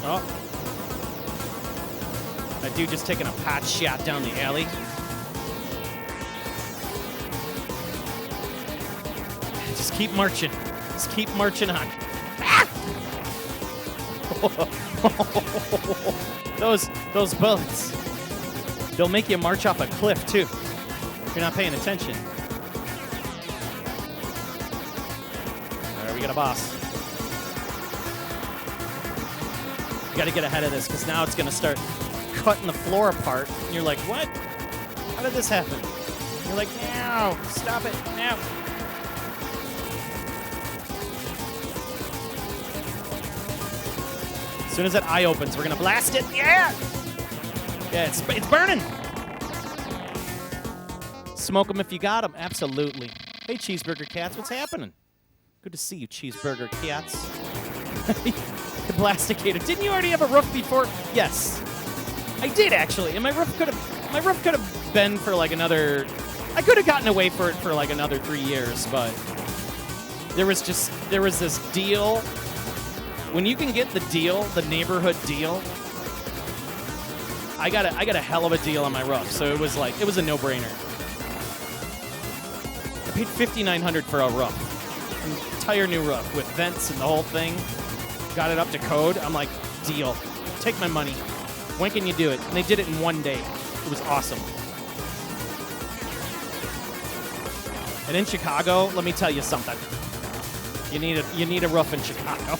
Oh. That dude just taking a pot shot down the alley. Just keep marching. Just keep marching on. Ah! Those bullets. They'll make you march off a cliff, too, if you're not paying attention. All right, we got a boss. You got to get ahead of this, because now it's going to start cutting the floor apart. And you're like, what? How did this happen? You're like, no, stop it, now. As soon as that eye opens, we're going to blast it. Yeah! Yeah, it's burning. Smoke them if you got them. Absolutely. Hey, Cheeseburger Cats, what's happening? Good to see you, Cheeseburger Cats. The Blasticator. Didn't you already have a roof before? Yes. I did, actually. And my roof could have been for like another... I could have gotten away for it for like another 3 years, but there was this deal. When you can get the deal, the neighborhood deal, I got a hell of a deal on my roof. So it was a no-brainer. I paid $5,900 for a roof, an entire new roof with vents and the whole thing. Got it up to code. I'm like, deal. Take my money. When can you do it? And they did it in 1 day. It was awesome. And in Chicago, let me tell you something. You need a roof in Chicago.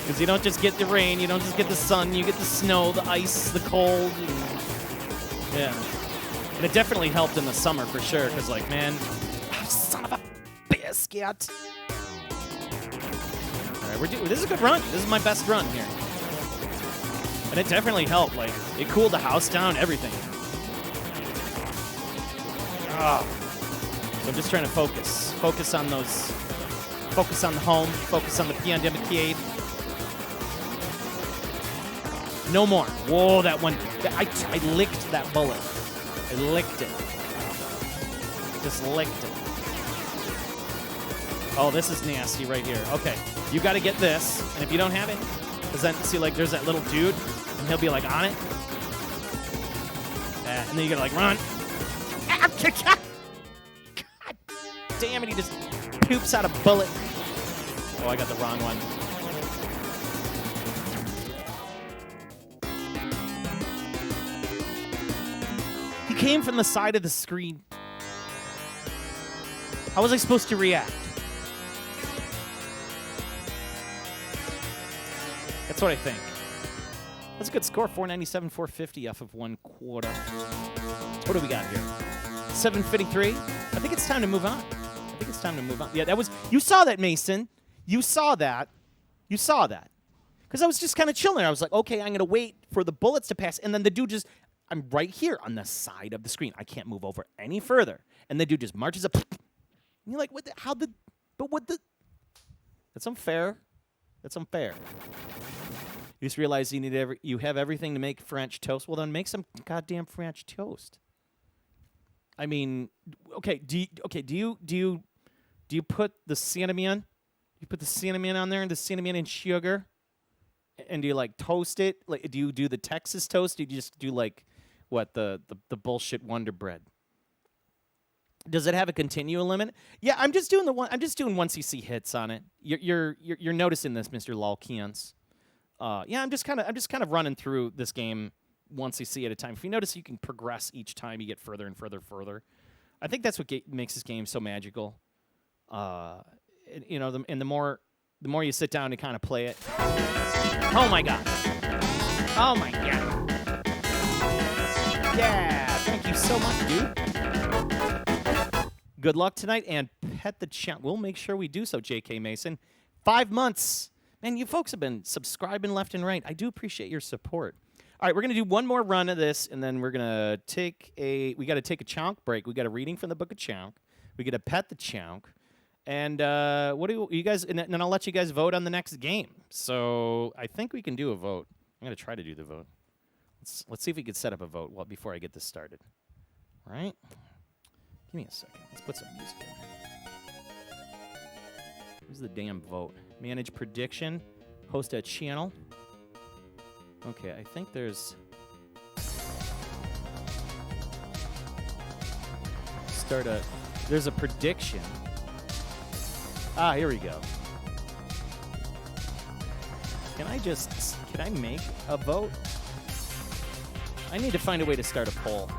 Because you don't just get the rain, you don't just get the sun, you get the snow, the ice, the cold. Yeah. And it definitely helped in the summer for sure, because like, man, son of a biscuit. All right, this is a good run. This is my best run here. And it definitely helped. Like, it cooled the house down, everything. Oh. So I'm just trying to focus. Focus on those. Focus on the home. Focus on the Pandemicade. No more. Whoa, that one. I licked that bullet. I licked it. Just licked it. Oh, this is nasty right here. Okay, you got to get this. And if you don't have it, because then, see, like, there's that little dude, and he'll be, like, on it. And then you got to, like, run. God damn it, he just poops out a bullet. Oh, I got the wrong one. He came from the side of the screen. How was I supposed to react? That's what I think. That's a good score. 497, 450 off of 1 quarter. What do we got here? 753. I think it's time to move on. Yeah, that was... You saw that, Mason. You saw that. Because I was just kind of chilling. I was like, okay, I'm going to wait for the bullets to pass. And then the dude just... I'm right here on the side of the screen. I can't move over any further. And the dude just marches up. And you're like, what the... How the... But what the... That's unfair. You just realize you have everything to make French toast. Well, then make some goddamn French toast. I mean, okay. Do you put the cinnamon? You put the cinnamon on there, and the cinnamon and sugar, and do you like toast it? Like, do you do the Texas toast? Do you just do like what the bullshit Wonder Bread? Does it have a continual limit? Yeah, I'm just doing 1cc hits on it. You're noticing this, Mr. Lolkians. Yeah, I'm just kind of running through this game 1cc at a time. If you notice, you can progress each time you get further and further. I think that's what makes this game so magical. You know, the more you sit down to kind of play it. Oh my god! Yeah, thank you so much, dude. Good luck tonight, and pet the chat. We'll make sure we do so, J.K. Mason. 5 months. Man, you folks have been subscribing left and right. I do appreciate your support. All right, we're going to do one more run of this, and then we're going to we got to take a chunk break. We got a reading from the Book of Chunk. We got to pet the chunk. And what do you guys, and then I'll let you guys vote on the next game. So I think we can do a vote. I'm going to try to do the vote. Let's see if we can set up a vote before I get this started. All right? Give me a second. Let's put some music in. Here's the damn vote. Manage prediction. Host a channel. Okay, I think there's... There's a prediction. Ah, here we go. Can I make a vote? I need to find a way to start a poll.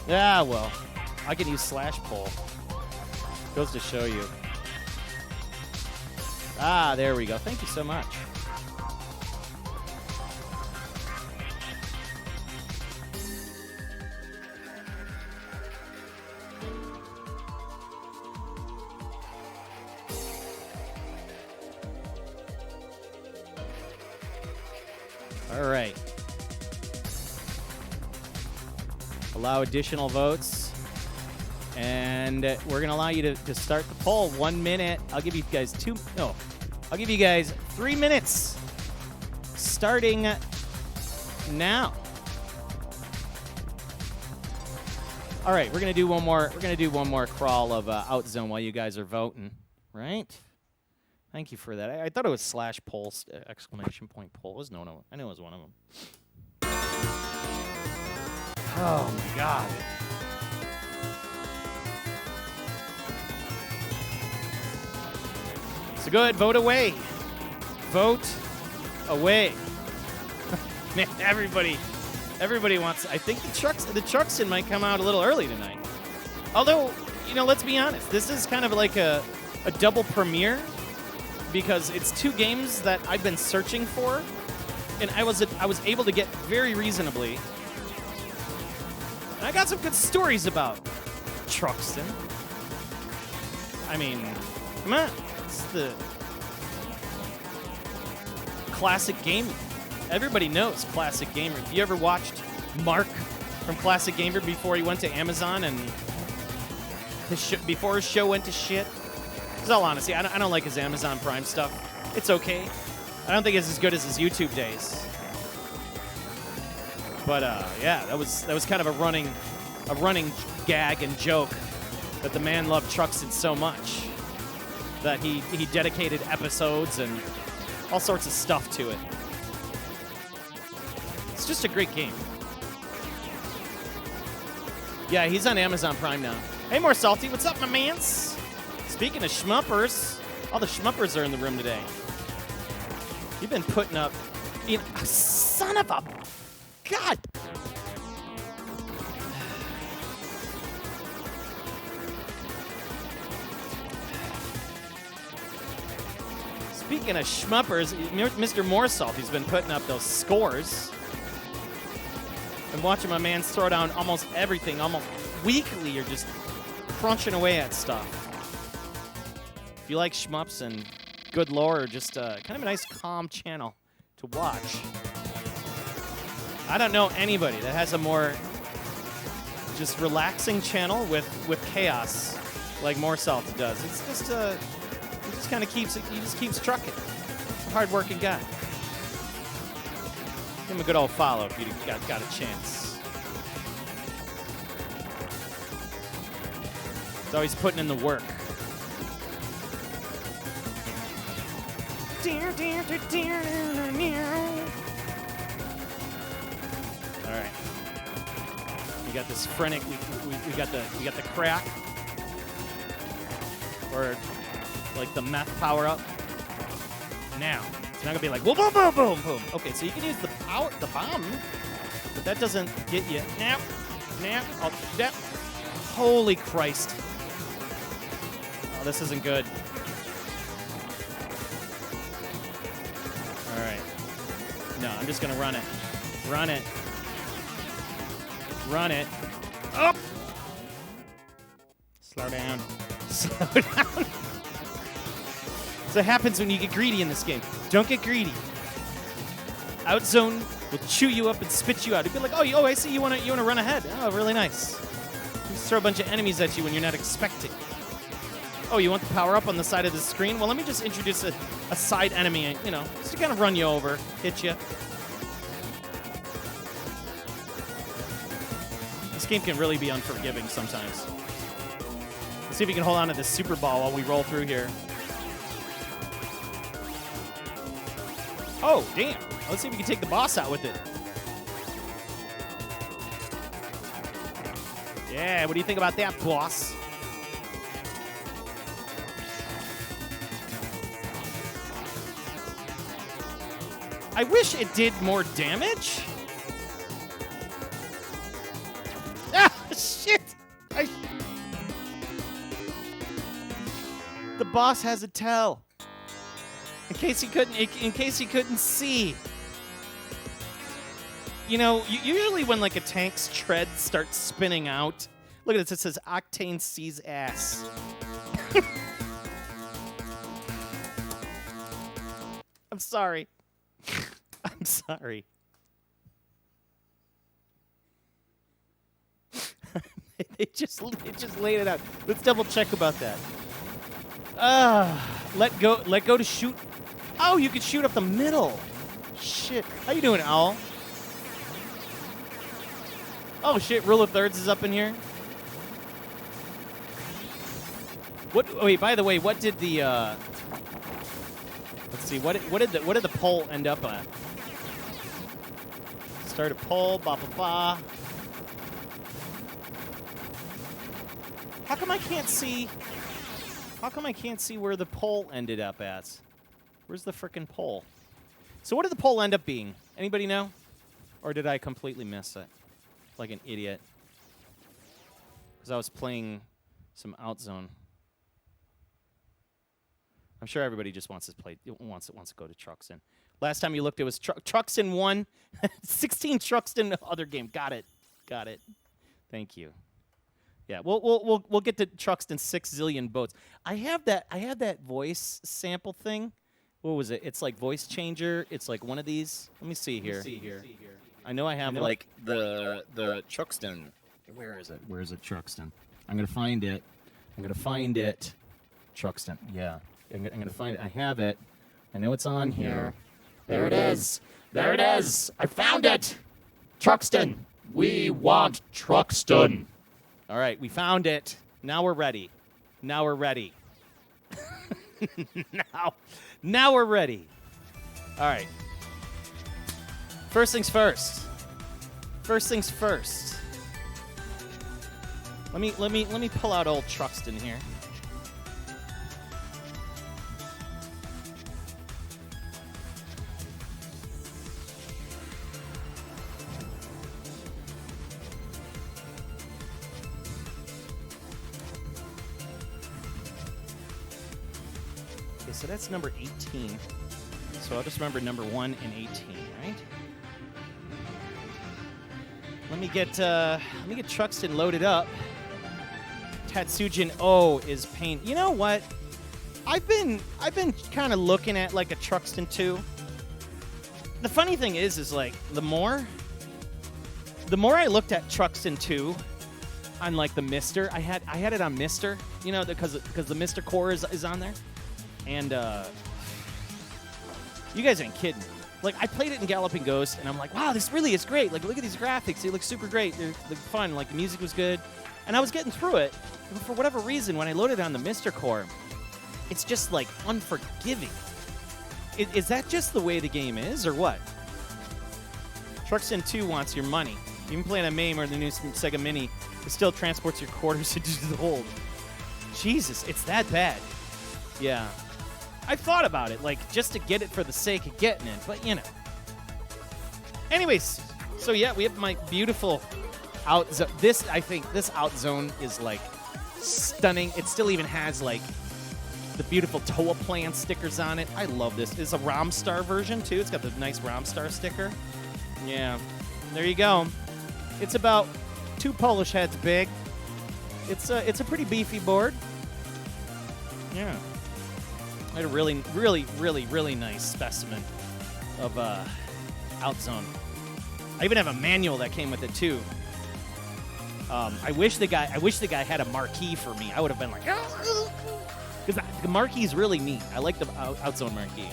Yeah, well, I can use /poll. Goes to show you. Ah, there we go. Thank you so much. All right. Allow additional votes. And we're going to allow you to start the poll. 1 minute. I'll give you guys 3 minutes. Starting now. All right, we're going to do one more. We're going to do one more crawl of Outzone while you guys are voting, right? Thank you for that. I thought it was /poll, exclamation point poll. It was no. I knew it was one of them. Oh my god. So good, vote away. Vote away. Man, everybody wants. I think the Truxton might come out a little early tonight. Although, you know, let's be honest. This is kind of like a double premiere because it's 2 games that I've been searching for, and I was able to get very reasonably. And I got some good stories about Truxton. I mean, come on. It's the Classic Gamer. Everybody knows Classic Gamer. If you ever watched Mark from Classic Gamer before he went to Amazon and before his show went to shit, Because all honesty, I don't like his Amazon Prime stuff. It's okay. I don't think it's as good as his YouTube days. But yeah, that was kind of a running gag and joke that the man loved Truxton so much that he dedicated episodes and all sorts of stuff to it. It's just a great game. Yeah, he's on Amazon Prime now. Hey, more salty. What's up, my mans? Speaking of schmuppers, all the schmuppers are in the room today. You've been putting up, son of a God. Speaking of schmuppers, Mr. Morsalt, he's been putting up those scores. I'm watching my man throw down almost everything, almost weekly. You're just crunching away at stuff. If you like shmups and good lore, or just kind of a nice, calm channel to watch. I don't know anybody that has a more just relaxing channel with chaos like Morsalt does. It's just he just kind of keeps it. He just keeps trucking. Hard-working guy. Give him a good old follow if you got a chance. He's always putting in the work. All right. We got this frenetic. We got the crack, or like the meth power up. Now it's not gonna be like boom, boom, boom, boom, boom. Okay, so you can use the bomb, but that doesn't get you. Now, oh, that. Holy Christ! Oh, this isn't good. All right. No, I'm just gonna run it. Run it. Run it. Up. Slow down. Slow down. So it happens when you get greedy in this game. Don't get greedy. Outzone will chew you up and spit you out. It'll be like, oh, I see you wanna run ahead. Oh, really nice. Just throw a bunch of enemies at you when you're not expecting. Oh, you want the power up on the side of the screen? Well, let me just introduce a side enemy, just to kind of run you over, hit you. This game can really be unforgiving sometimes. Let's see if we can hold on to this super ball while we roll through here. Oh, damn. Let's see if we can take the boss out with it. Yeah, what do you think about that, boss? I wish it did more damage. Ah, shit. The boss has a tell. In case he couldn't see. Usually when like a tank's tread starts spinning out, look at this. It says Octane sees ass. I'm sorry. I'm sorry. It just laid it out. Let's double check about that. Let go to shoot. Oh, you can shoot up the middle. Shit. How you doing, Owl? Oh shit, rule of thirds is up in here. What? Oh, wait. By the way, what did the? Let's see. What did the poll end up at? Start a poll. Ba ba ba. How come I can't see? How come I can't see where the poll ended up at? Where's the frickin' poll? So what did the poll end up being? Anybody know? Or did I completely miss it? Like an idiot. Because I was playing some Outzone. I'm sure everybody just wants to go to Truxton. Last time you looked, it was Truxton 1. 16 Truxton other game. Got it. Thank you. Yeah, we'll get to Truxton 6 zillion boats. I have that voice sample thing. What was it? It's like voice changer. It's like one of these. Let me see here. I know I have like the Truxton. Where is it? Truxton? I'm gonna find it. Truxton. Yeah. I'm going to find it. I have it. I know it's on here. There it is. There it is. I found it. Truxton. We want Truxton. All right, we found it. Now we're ready. Now we're ready. Now we're ready. All right. First things first. First things first. Let me pull out old Truxton here. Okay, so that's number 18. So I'll just remember number 1 and 18, right? Let me get Truxton loaded up. Tatsujin O is pain. You know what? I've been kind of looking at like a Truxton 2. The funny thing is like the more I looked at Truxton 2 on like the Mister, I had it on Mister, you know, because the Mister core is on there, and you guys ain't kidding. Like, I played it in Galloping Ghost, and I'm like, wow, this really is great. Like, look at these graphics. They look super great. They're fun. Like, the music was good. And I was getting through it. But for whatever reason, when I loaded on the Mister Core, it's just, like, unforgiving. Is that just the way the game is, or what? Truxton 2 wants your money. Even playing on MAME or the new SEGA Mini, it still transports your quarters into the hold. Jesus, it's that bad. Yeah. I thought about it, like, just to get it for the sake of getting it, but, you know. Anyways, so, yeah, we have my beautiful Outzone. This Outzone is, like, stunning. It still even has, like, the beautiful Toaplan stickers on it. I love this. It's a Romstar version, too. It's got the nice Romstar sticker. Yeah. There you go. It's about 2 Polish heads big. It's a pretty beefy board. Yeah. I had a really, really, really, really nice specimen of Outzone. I even have a manual that came with it too. I wish the guy had a marquee for me. I would have been like, because the marquee is really neat. I like the Outzone marquee.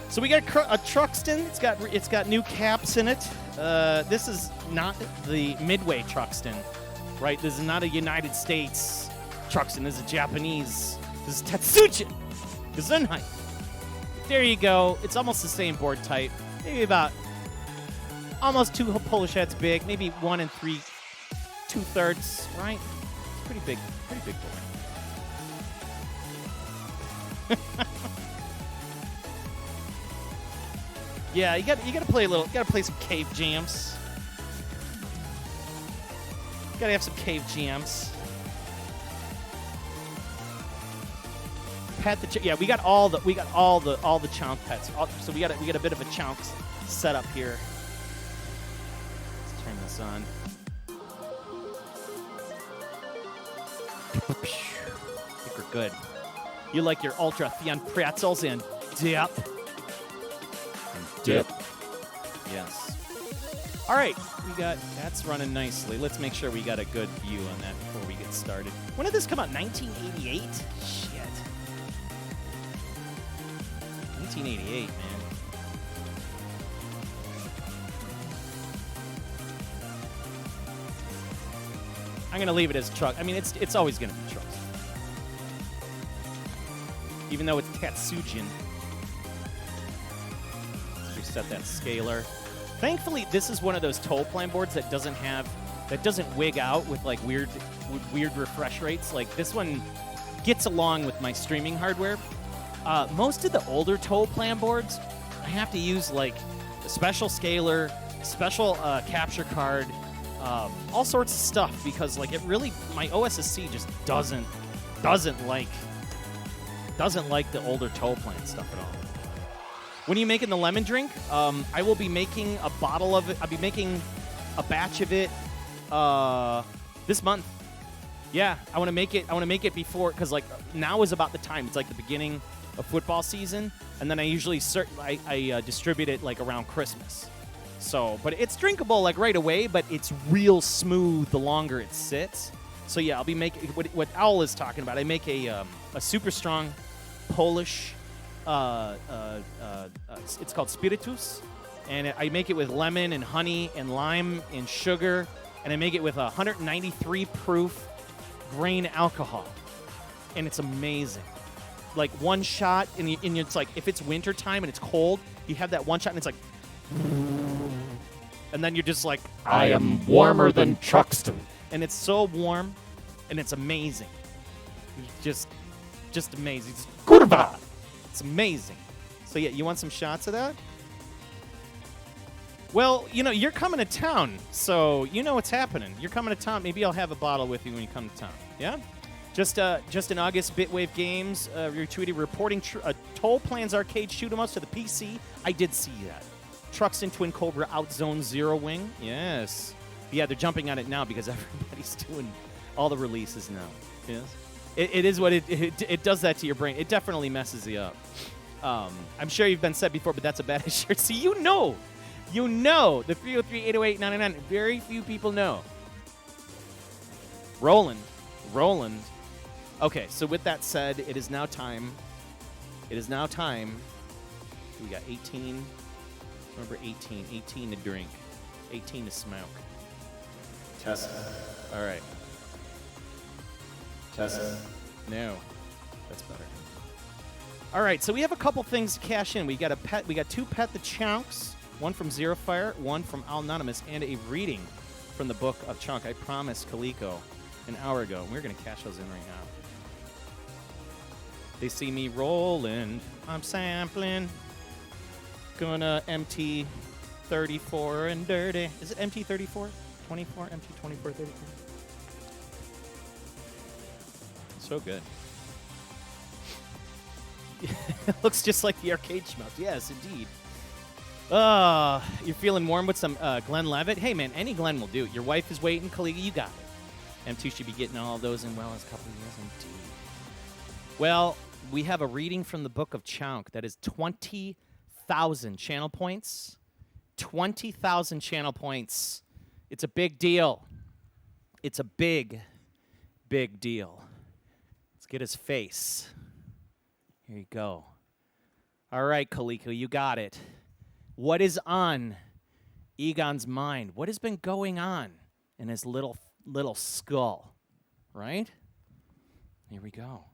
So we got a Truxton. It's got new caps in it. This is not the Midway Truxton, right? This is not a United States Truxton. This is a Japanese. This is Tatsujin. Gesundheit. There you go. It's almost the same board type. Maybe about almost 2 Polish heads big. Maybe 1 and 3/2, right? It's pretty big board. Yeah, you got to play some cave jams. Got to have some cave jams. Pet the yeah, we got all the chomp pets. So we got a bit of a chomp set up here. Let's turn this on. I think we're good. You like your ultra Theon pretzels and dip. Dip. Yes. All right, that's running nicely. Let's make sure we got a good view on that before we get started. When did this come out? 1988? Shit. 1988, man. I'm gonna leave it as Truck. I mean, it's always gonna be Trucks, even though it's Tatsujin. Let's reset that scalar. Thankfully, this is one of those Toaplan boards that doesn't wig out with like weird refresh rates. Like this one gets along with my streaming hardware. Most of the older Toaplan boards, I have to use like a special scaler, special capture card, all sorts of stuff because like my OSSC just doesn't like the older Toaplan stuff at all. When are you making the lemon drink? I will be making a bottle of it. I'll be making a batch of it this month. Yeah, I want to make it before, because like now is about the time. It's like the beginning of football season, and then I usually I distribute it like around Christmas. So, but it's drinkable like right away, but it's real smooth the longer it sits. So yeah, I'll be making what Owl is talking about. I make a super strong Polish. It's called spiritus, and I make it with lemon and honey and lime and sugar, and I make it with 193 proof grain alcohol, and it's amazing. Like one shot, and it's like if it's winter time and it's cold, you have that one shot, and it's like, and then you're just like, I am warmer than Truxton. and it's so warm, and it's amazing. It's just amazing. It's Kurva! It's amazing. So yeah, you want some shots of that? Well, you're coming to town, so you know what's happening. You're coming to town. Maybe I'll have a bottle with you when you come to town. Yeah? Just in August, Bitwave Games retweeted reporting Toaplan's arcade shoot-em-ups to the PC. I did see that. Truxton Twin Cobra Outzone Zero Wing. Yes. Yeah, they're jumping on it now because everybody's doing all the releases now. Yes. It is what it does that to your brain. It definitely messes you up. I'm sure you've been said before, but that's a bad shirt. See, you know the 303-808-999. Very few people know. Roland. Okay, so with that said, it is now time. We got 18. Remember 18. 18 to drink. 18 to smoke. Test. All right. Test. No. That's better. All right, so we have a couple things to cash in. We got two Pet the Chunks, one from Zero Fire, one from Anonymous, and a reading from the Book of Chunk. I promised Kaliko an hour ago, and we're going to cash those in right now. They see me rolling. I'm sampling. Gonna MT 34 and dirty. Is it MT 34? 24? MT 24, 34? So good. It looks just like the arcade schmuck. Yes, indeed. You're feeling warm with some Glenn Levitt? Hey, man, any Glenn will do. Your wife is waiting. Kalika, you got it. M2 should be getting all those in well as a couple of years, indeed. Well, we have a reading from the Book of Chunk that is 20,000 channel points. 20,000 channel points. It's a big deal. It's a big, big deal. Let's get his face. Here you go. All right, Kaliko, you got it. What is on Egon's mind? What has been going on in his little skull? Right? Here we go.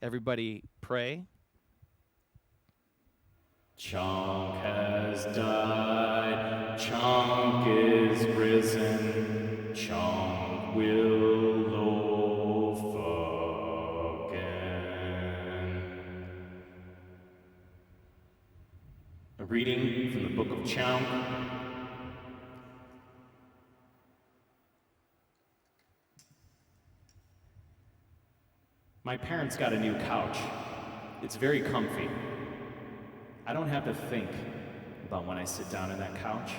Everybody pray. Chunk has died. Chunk is risen. Chunk will loaf again. A reading from the Book of Chunk. My parents got a new couch. It's very comfy. I don't have to think about when I sit down on that couch.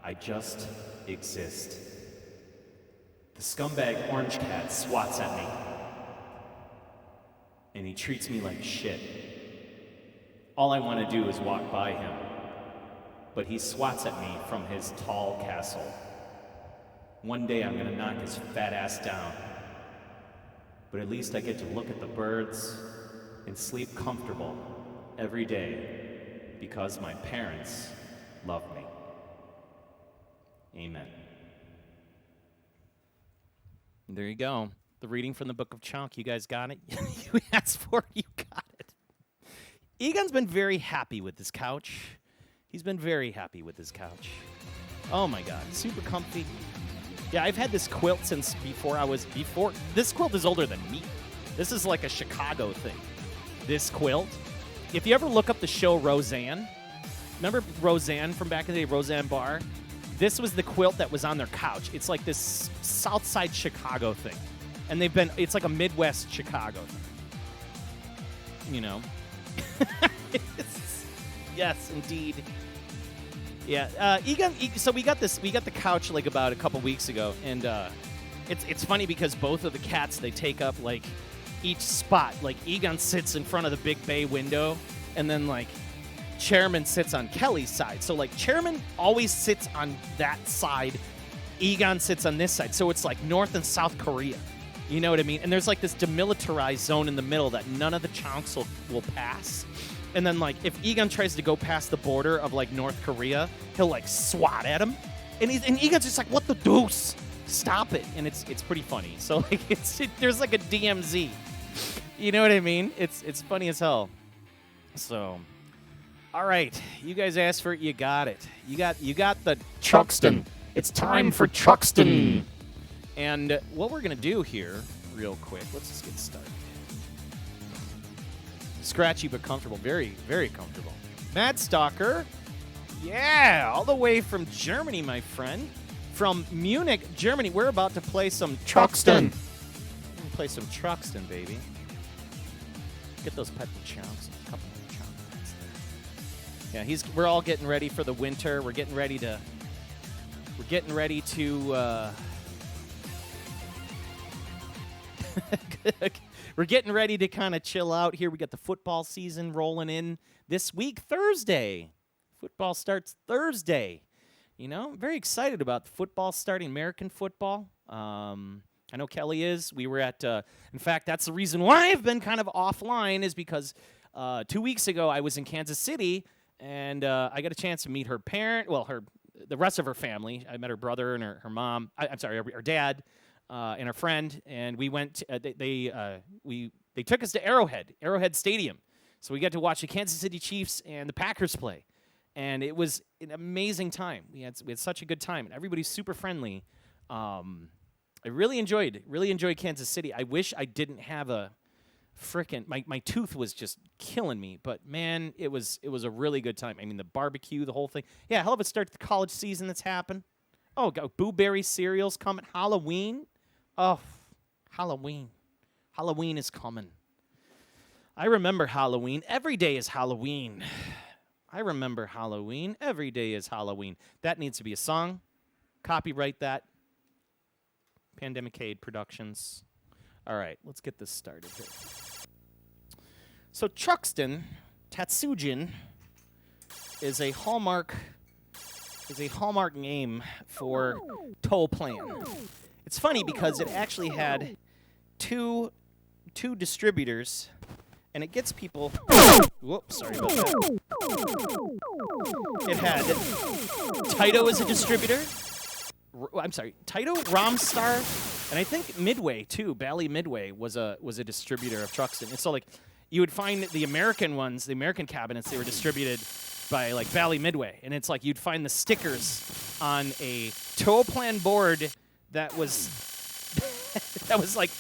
I just exist. The scumbag orange cat swats at me. And he treats me like shit. All I want to do is walk by him. But he swats at me from his tall castle. One day I'm gonna knock his fat ass down. But at least I get to look at the birds and sleep comfortable every day because my parents love me. Amen. There you go. The reading from the Book of Chunk. You guys got it? You asked for it, you got it. Egon's been very happy with this couch. He's been very happy with this couch. Oh my God, super comfy. Yeah, I've had this quilt since before. This quilt is older than me. This is like a Chicago thing. This quilt. If you ever look up the show Roseanne, remember Roseanne from back in the day, Roseanne Barr? This was the quilt that was on their couch. It's like this South Side Chicago thing. And it's like a Midwest Chicago thing. You know? Yes, indeed. Yeah, Egon. So we got the couch like about a couple weeks ago, and it's funny because both of the cats, they take up like each spot. Like Egon sits in front of the big bay window, and then like Chairman sits on Kelly's side. So like Chairman always sits on that side Egon sits on this side. So it's like North and South Korea. You know what I mean? And there's like this demilitarized zone in the middle that none of the chunks will pass. And then like if Egon tries to go past the border of like North Korea, he'll like swat at him. And Egon's just like, what the deuce? Stop it. And it's pretty funny. So like there's like a DMZ. You know what I mean? It's funny as hell. So all right, you guys asked for it, you got it. You got the Truxton. It's time for Truxton. And what we're going to do here, real quick, let's just get started. Scratchy but comfortable. Very, very comfortable. Mad Stalker. Yeah, all the way from Germany, my friend. From Munich, Germany. We're about to play some Truxton. Play some Truxton, baby. Get those pepper chunks. A couple of chunks. Yeah, we're all getting ready for the winter. We're getting ready to we're getting ready to kind of chill out here. We got the football season rolling in this week, Thursday. Football starts Thursday. You know, I'm very excited about the football starting, American football. I know Kelly is. We were at, in fact, that's the reason why I've been kind of offline is because 2 weeks ago I was in Kansas City and I got a chance to meet her parent, the rest of her family. I met her brother and her mom. I'm sorry, her dad and her friend. And we went. They took us to Arrowhead Stadium. So we got to watch the Kansas City Chiefs and the Packers play, and it was an amazing time. We had such a good time, and everybody's super friendly. I really enjoyed Kansas City. I wish I didn't have a frickin' my tooth was just killing me, but man, it was a really good time. I mean, the barbecue, the whole thing. Yeah, hell of a start to the college season that's happened. Oh, got Blueberry cereals coming. Halloween. Oh, Halloween. Halloween is coming. I remember Halloween. Every day is Halloween. I remember Halloween. Every day is Halloween. That needs to be a song. Copyright that. Pandemicade Productions. All right, let's get this started here. So Truxton, Tatsujin, is a hallmark name for Toaplan. It's funny because it actually had two distributors, and it gets people. Whoops, sorry about that. It had Taito as a distributor. I'm sorry, Taito, Romstar, and I think Midway too. Bally Midway was a distributor of Truxton. And so like you would find the American ones, the American cabinets, they were distributed by like Bally Midway, and it's like you'd find the stickers on a Toaplan board that was like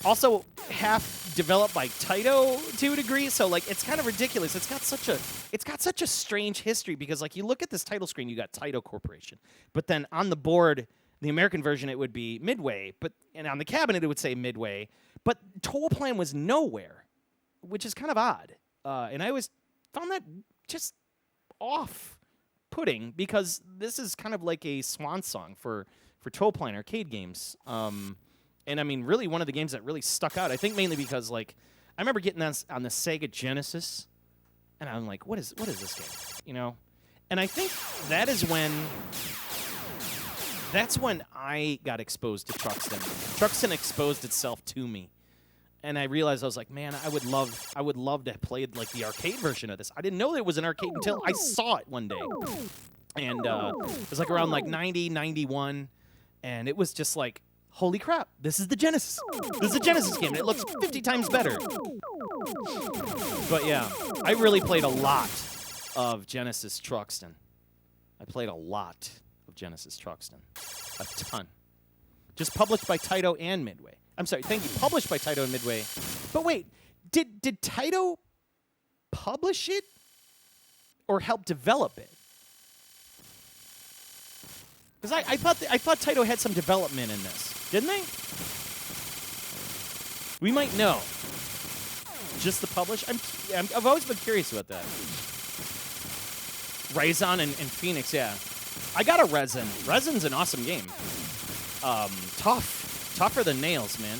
also half developed by Taito to a degree. So like it's kind of ridiculous. It's got such a strange history because like you look at this title screen, you got Taito Corporation, but then on the board, the American version it would be Midway, and on the cabinet it would say Midway, but Toaplan was nowhere, which is kind of odd. And I always found that just off-putting because this is kind of like a swan song for Toaplan arcade games. And I mean, really, one of the games that really stuck out, I think mainly because, like, I remember getting this on the Sega Genesis, and I'm like, what is this game? You know? And I think that's when I got exposed to Truxton. Truxton exposed itself to me. And I realized I was like, man, I would love to have played, like, the arcade version of this. I didn't know there was an arcade until I saw it one day. And it was, like, around, like, 90, 91, and it was just like, holy crap, this is the Genesis. This is a Genesis game, and it looks 50 times better. But yeah, I really played a lot of Genesis Truxton. I played a lot of Genesis Truxton. A ton. Just published by Taito and Midway. I'm sorry, thank you. Published by Taito and Midway. But wait, did Taito publish it or help develop it? Because I thought Taito had some development in this. Didn't they? We might know. Just the publish? I've always been curious about that. Raison and Phoenix, yeah. I got a Resin. Resin's an awesome game. Tougher than nails, man.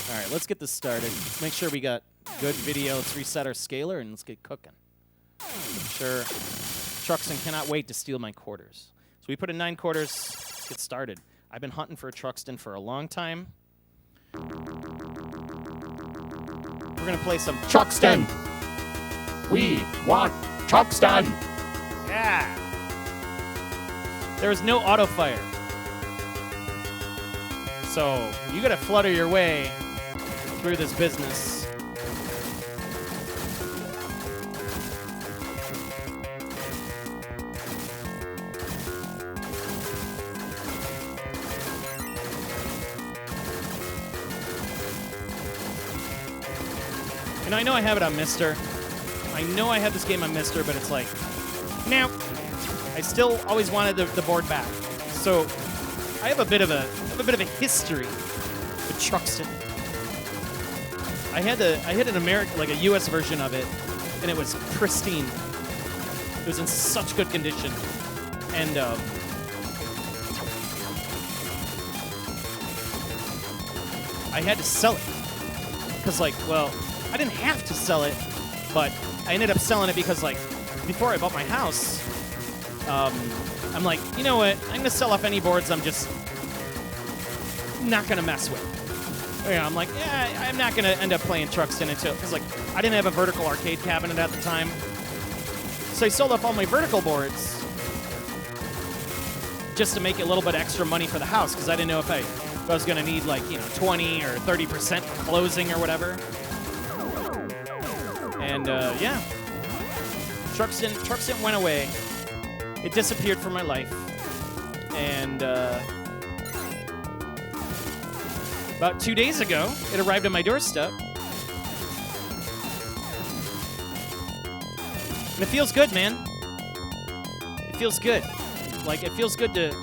All right, let's get this started. Let's make sure we got good video. Let's reset our scaler and let's get cooking. I'm sure Truxton cannot wait to steal my quarters. So we put in 9 quarters. let's get started. I've been hunting for a Truxton for a long time. We're gonna play some Truxton! We want Truxton! Yeah! There is no auto fire. So you gotta flutter your way through this business. And I know I have it on Mister. I know I have this game on Mister, but it's like, no. I still always wanted the board back. So I have a bit of a history with Truxton. I had an American, like a US version of it, and it was pristine. It was in such good condition. And I had to sell it. Because like, well, I didn't have to sell it, but I ended up selling it because, like, before I bought my house, I'm like, you know what? I'm going to sell off any boards I'm just not going to mess with. You know, I'm like, yeah, I'm not going to end up playing Truxton until, because, like, I didn't have a vertical arcade cabinet at the time. So I sold off all my vertical boards just to make a little bit extra money for the house, because I didn't know if I was going to need, like, you know, 20 or 30% for closing or whatever. And, yeah. Truxton went away. It disappeared from my life. And, about 2 days ago, it arrived on my doorstep. And it feels good, man. It feels good. Like, it feels good to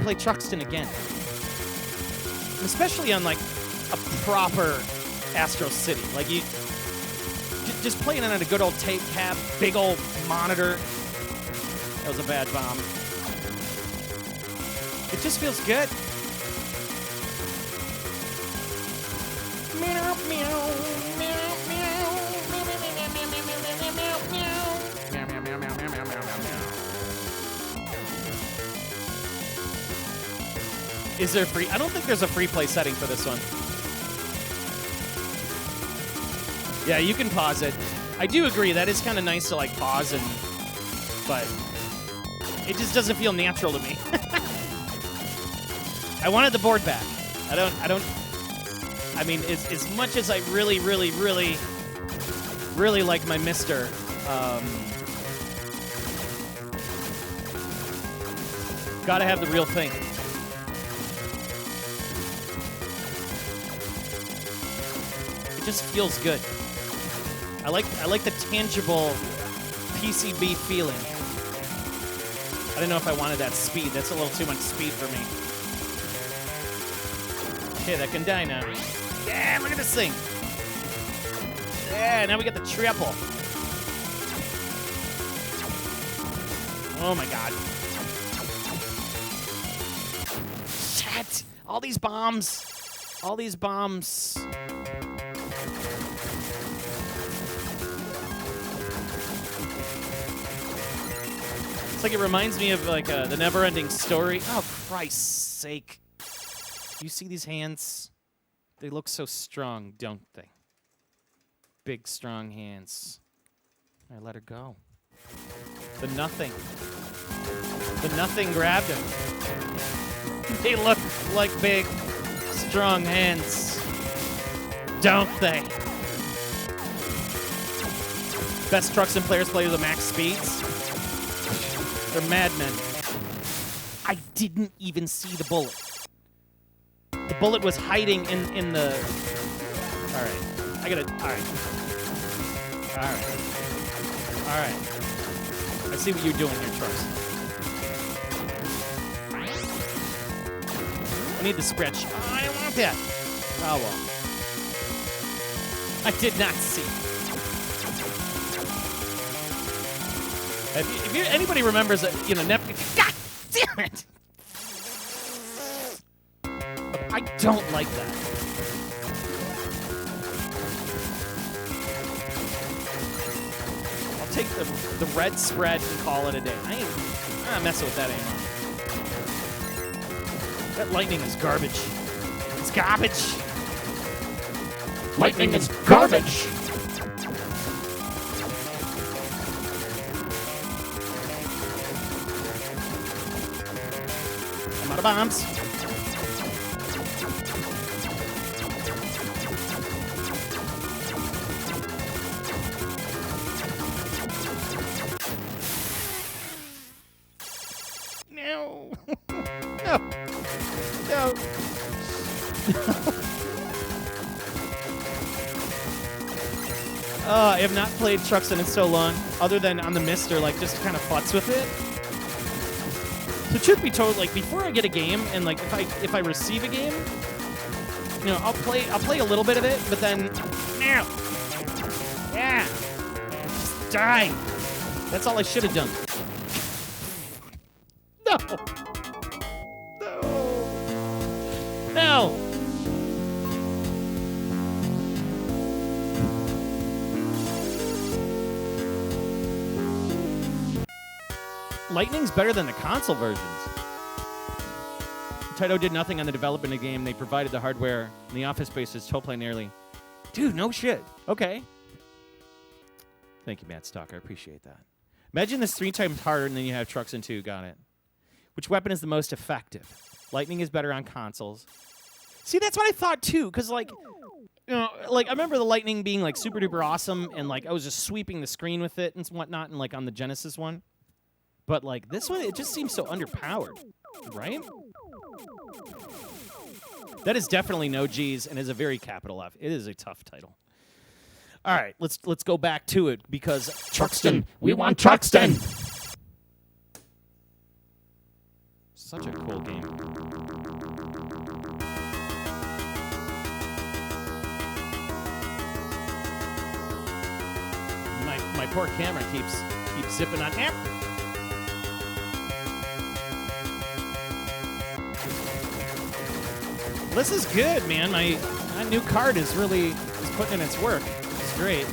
play Truxton again. And especially on, like, a proper Astro City. Like, you just playing it on a good old tape cab, big old monitor. That was a bad bomb. It just feels good. Meow, meow, meow, meow, meow, meow, meow, meow, meow, meow. Is there free? I don't think there's a free play setting for this one. Yeah, you can pause it. I do agree that is kind of nice to like pause but it just doesn't feel natural to me. I wanted the board back. I mean, as much as I really like my Mister, gotta have the real thing. It just feels good. I like the tangible PCB feeling. I don't know if I wanted that speed. That's a little too much speed for me. Okay, that can die now. Yeah, look at this thing. Yeah, now we got the triple. Oh my god. Shit! All these bombs. All these bombs. It's like it reminds me of like the Never-Ending Story. Oh, Christ's sake. You see these hands? They look so strong, don't they? Big, strong hands. I let her go. The Nothing. The Nothing grabbed him. They look like big, strong hands, don't they? Best Truxton players play with the max speeds. They're madmen. I didn't even see the bullet. The bullet was hiding in the... All right. I gotta... All right. All right. All right. I see what you're doing here, Truxton. I need the spreadsheet. Oh, I don't want that. Oh, well. I did not see. If anybody remembers, you know, God damn it! I don't like that. I'll take the red spread and call it a day. I'm not messing with that anymore. That lightning is garbage. It's garbage. Lightning is garbage. I'm out of bombs. No. No. No. I have not played Truxton in so long, other than on the mist or like just kind of futz with it. So truth be told, like before I get a game and like if I receive a game, you know, I'll play a little bit of it, but then now, yeah, just die. That's all I should have done. No. No. No. Lightning's better than the console versions. Taito did nothing on the development of the game. They provided the hardware and the office spaces. Toaplan nearly. Dude, no shit. Okay. Thank you, Matt Stock. I appreciate that. Imagine this 3 times harder, and then you have Truxton 2. Got it. Which weapon is the most effective? Lightning is better on consoles. See, that's what I thought, too, because, like, you know, like, I remember the Lightning being, like, super-duper awesome, and, like, I was just sweeping the screen with it and whatnot, and, like, on the Genesis one. But, like, this one, it just seems so underpowered, right? That is definitely no G's and is a very capital F. It is a tough title. All right, let's go back to it, because Truxton, we want Truxton. Such a cool game. My poor camera keeps zipping on. This is good, man. My new card is putting in its work. It's great.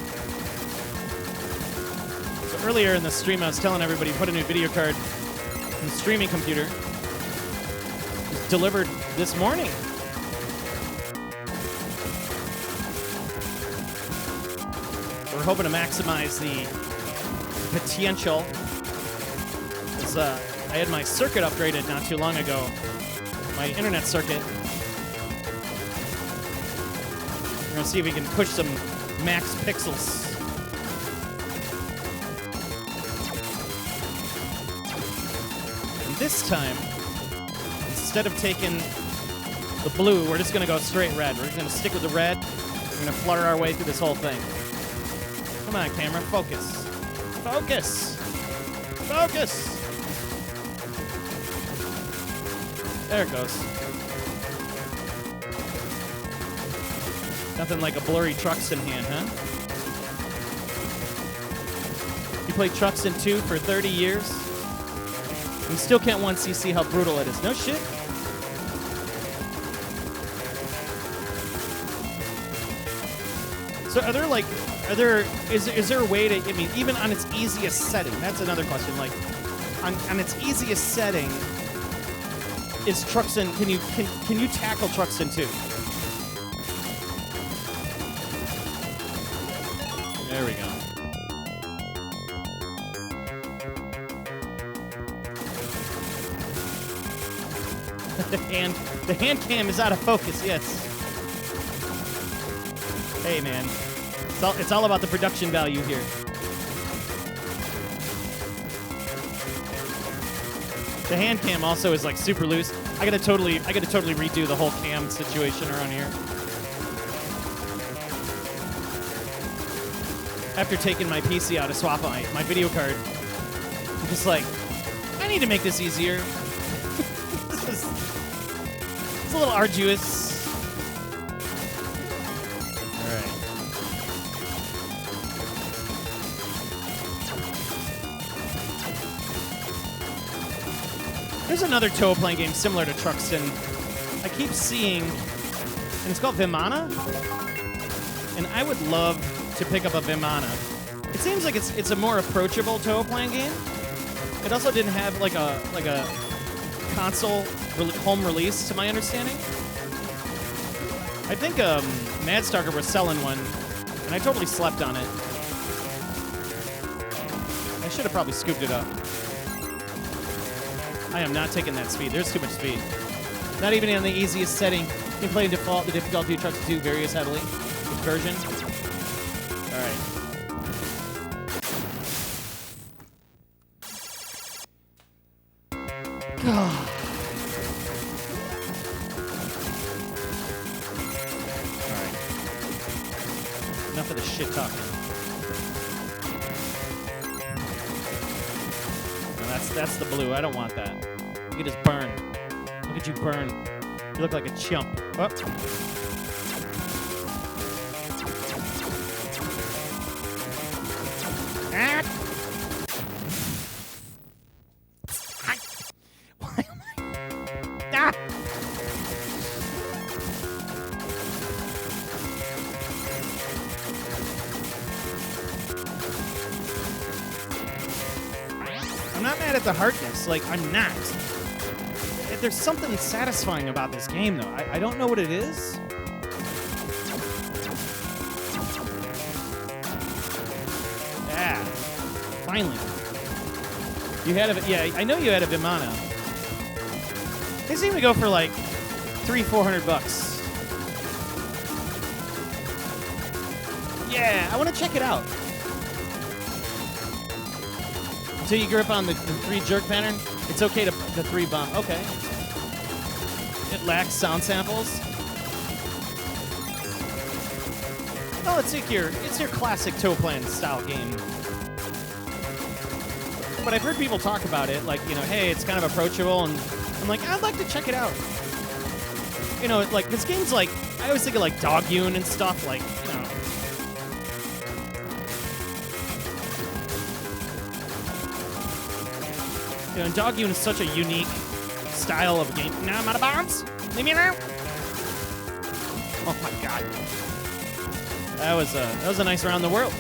So earlier in the stream, I was telling everybody put a new video card in the streaming computer. It was delivered this morning. We're hoping to maximize the potential. I had my circuit upgraded not too long ago. My internet circuit. We're going to see if we can push some max pixels. And this time, instead of taking the blue, we're just going to go straight red. We're going to stick with the red. We're going to flutter our way through this whole thing. Come on, camera. Focus. Focus. Focus. There it goes. Nothing like a blurry Truxton hand, huh? You played Truxton 2 for 30 years? And still can't once see how brutal it is. No shit. So is there a way to, I mean, even on its easiest setting, that's another question, like, on its easiest setting, is Truxton, can you tackle Truxton 2? There we go. The hand cam is out of focus, yes. Hey, man. It's all about the production value here. The hand cam also is like super loose. I gotta totally redo the whole cam situation around here. After taking my PC out to swap my video card, I'm just like, I need to make this easier. It's a little arduous. All right. There's another Toaplan game similar to Truxton. I keep seeing, and it's called Vimana. And I would love to pick up a Vimana. It seems like it's a more approachable Toaplan game. It also didn't have like a console home release, to my understanding. I think Mad Stalker was selling one, and I totally slept on it. I should have probably scooped it up. I am not taking that speed. There's too much speed. Not even in the easiest setting. You can play in default. The difficulty of Truxton 2 varies heavily. Which version? All right. Alright. Enough of the shit talking. No, that's the blue. I don't want that. You can just burn. Look at you burn. You look like a chump. Oh. Ah. Why am I? Ah. I'm not mad at the hardness. Like, I'm not. There's something satisfying about this game, though. I don't know what it is. Yeah. Finally. You had a... Yeah, I know you had a Vimana. They seem to go for like $300-400 bucks. Yeah, I want to check it out. Until you grip on the 3 jerk pattern, it's okay to the 3 bomb. Okay. It lacks sound samples. Well, it's like your classic Toaplan style game. But I've heard people talk about it, like, you know, hey, it's kind of approachable, and I'm like, I'd like to check it out. You know, like, this game's like, I always think of like Dogyun and stuff, like, you know. You know, and Dogyun is such a unique style of game. Now I'm out of bounds. Leave me alone. Oh my god. That was a nice round the world.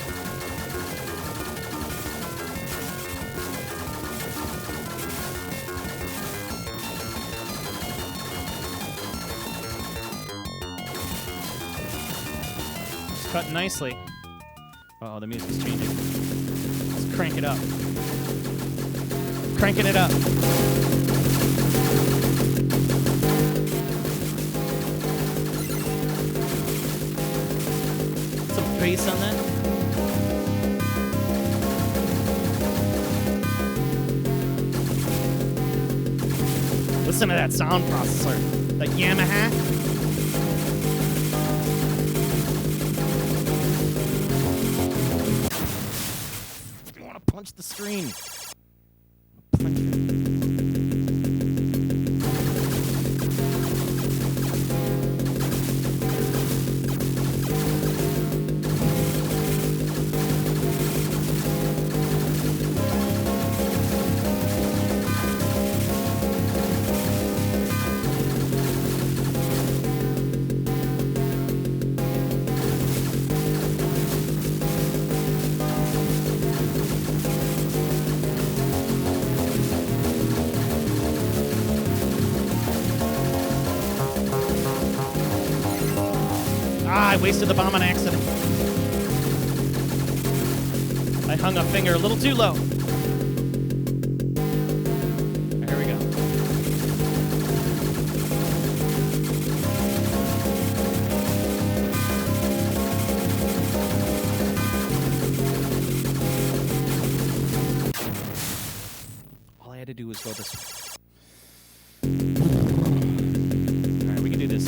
It's cut nicely. Uh oh, the music's changing. Let's crank it up. Cranking it up. Some bass on that. Listen to that sound processor. That Yamaha. I want to punch the screen. I wasted the bomb on accident. I hung a finger a little too low. Here we go. All I had to do was go this way. All right, we can do this.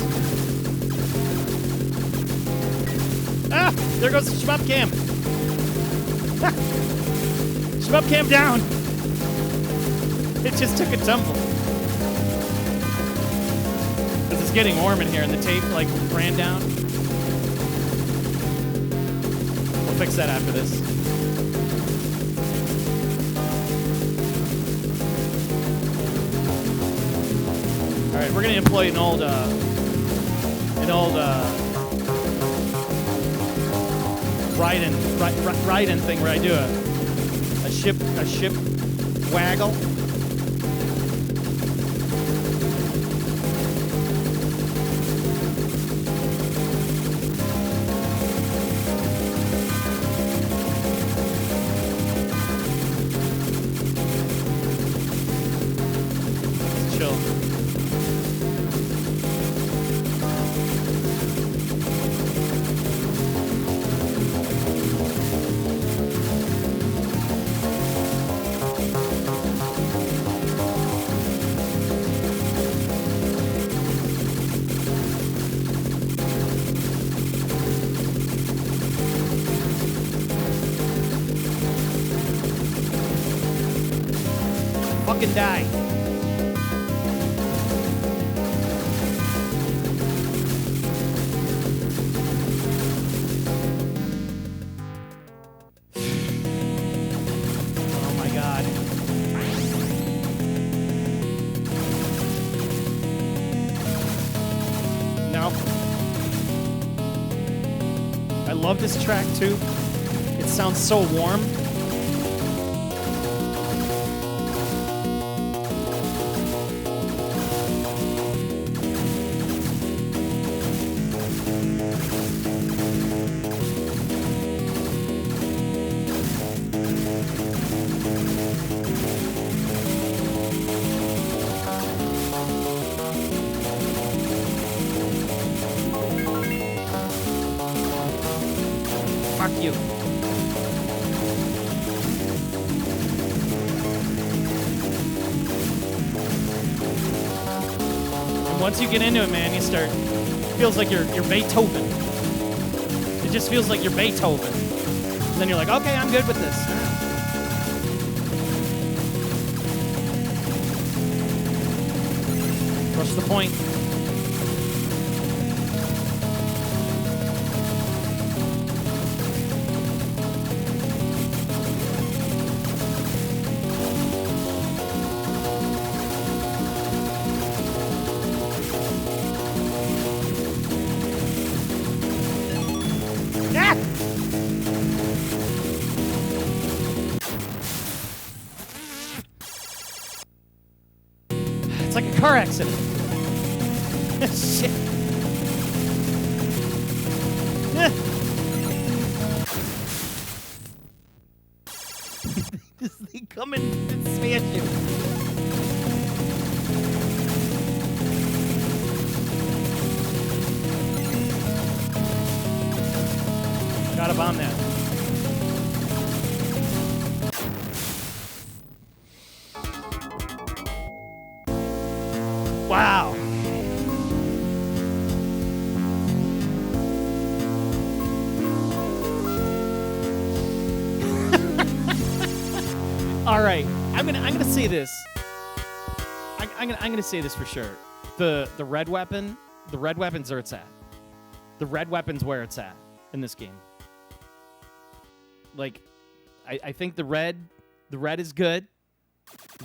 Ah! There goes the shmup cam. Ah, shmup cam down. It just took a tumble. Because it's getting warm in here and the tape like ran down. We'll fix that after this. All right, we're gonna employ an old ride-in thing where I do a ship waggle. fucking die. Oh my god. No. I love this track too. It sounds so warm. Fuck you. And once you get into it, man, you start. It feels like you're Beethoven. It just feels like you're Beethoven. And then you're like, okay, I'm good with this. Rush the point. It's like a car accident. Shit. They come and smash you. Gotta bomb that. Wow. All right, I'm gonna say this. I'm gonna say this for sure. The red weapon's where it's at. The red weapon's where it's at in this game. Like, I think the red is good.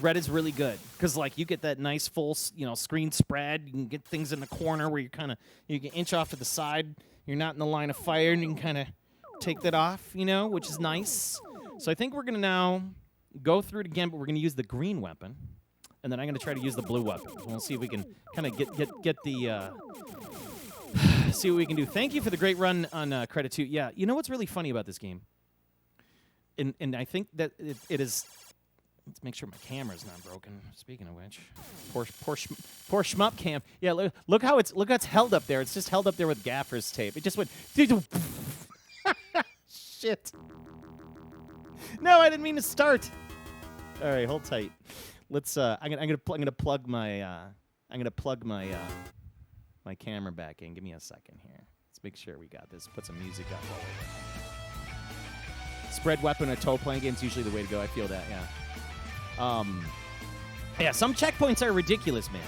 Red is really good because, like, you get that nice full, screen spread. You can get things in the corner where you can inch off to the side. You're not in the line of fire, and you can kind of take that off, which is nice. So I think we're gonna now go through it again, but we're gonna use the green weapon, and then I'm gonna try to use the blue weapon. We'll see if we can kind of get the see what we can do. Thank you for the great run on Credit 2. Yeah, you know what's really funny about this game, and I think that it is. Let's make sure my camera's not broken. Speaking of which, poor shmup cam. Yeah, look how it's held up there. It's just held up there with gaffer's tape. It just went. Shit. No, I didn't mean to start. All right, hold tight. Let's. I'm gonna plug my my camera back in. Give me a second here. Let's make sure we got this. Put some music up while we're spread weapon in a Toaplan game's usually the way to go. I feel that. Yeah. Yeah, some checkpoints are ridiculous, man.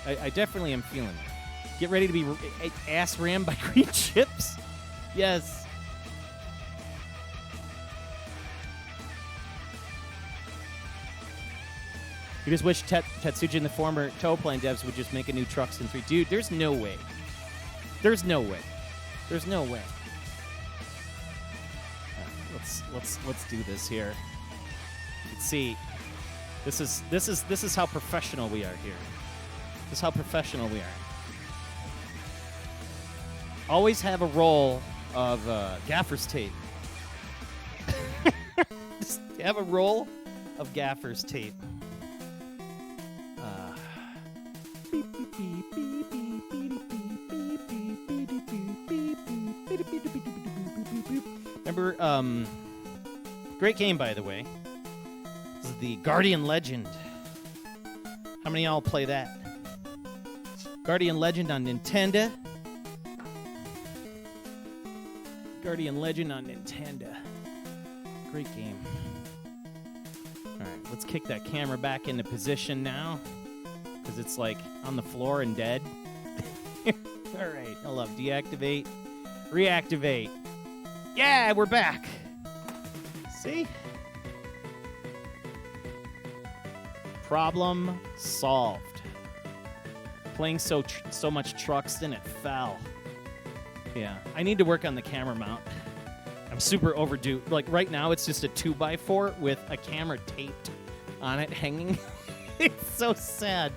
I definitely am feeling it. Get ready to be ass rammed by green chips? Yes. You just wish Tetsuji and the former Toaplan devs would just make a new Truxton 3. Dude, there's no way. There's no way. There's no way. Let's do this here. Let's see. This is how professional we are here. This is how professional we are. Always have a roll of gaffer's tape. Just have a roll of gaffer's tape. Remember, great game, by the way. This is the Guardian Legend. How many of y'all play that? Guardian Legend on Nintendo. Guardian Legend on Nintendo. Great game. All right. let's kick that camera back into position now, because it's like on the floor and dead. All right, hold up. Deactivate, reactivate. Yeah, we're back. See? Problem solved. Playing so much Truxton, it fell. Yeah, I need to work on the camera mount. I'm super overdue. Like right now, it's just a 2x4 with a camera taped on it, hanging. It's so sad.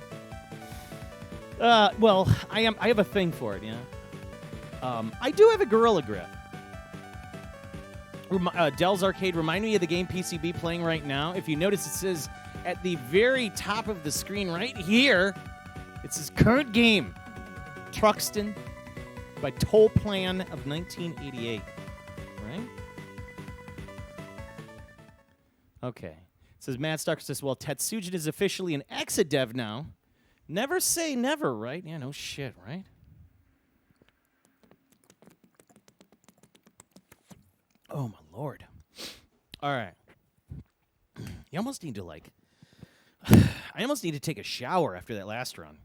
Well, I have a thing for it. Yeah. I do have a Gorilla Grip. Dell's Arcade, remind me of the game PCB playing right now. If you notice, it says at the very top of the screen right here, it says current game, Truxton by Toaplan of 1988. Right? Okay. It says Matt Stark says, well, Tetsujin is officially an Exadev now. Never say never, right? Yeah, no shit, right? Oh, my Lord. All right. You almost need to, like... I almost need to take a shower after that last run.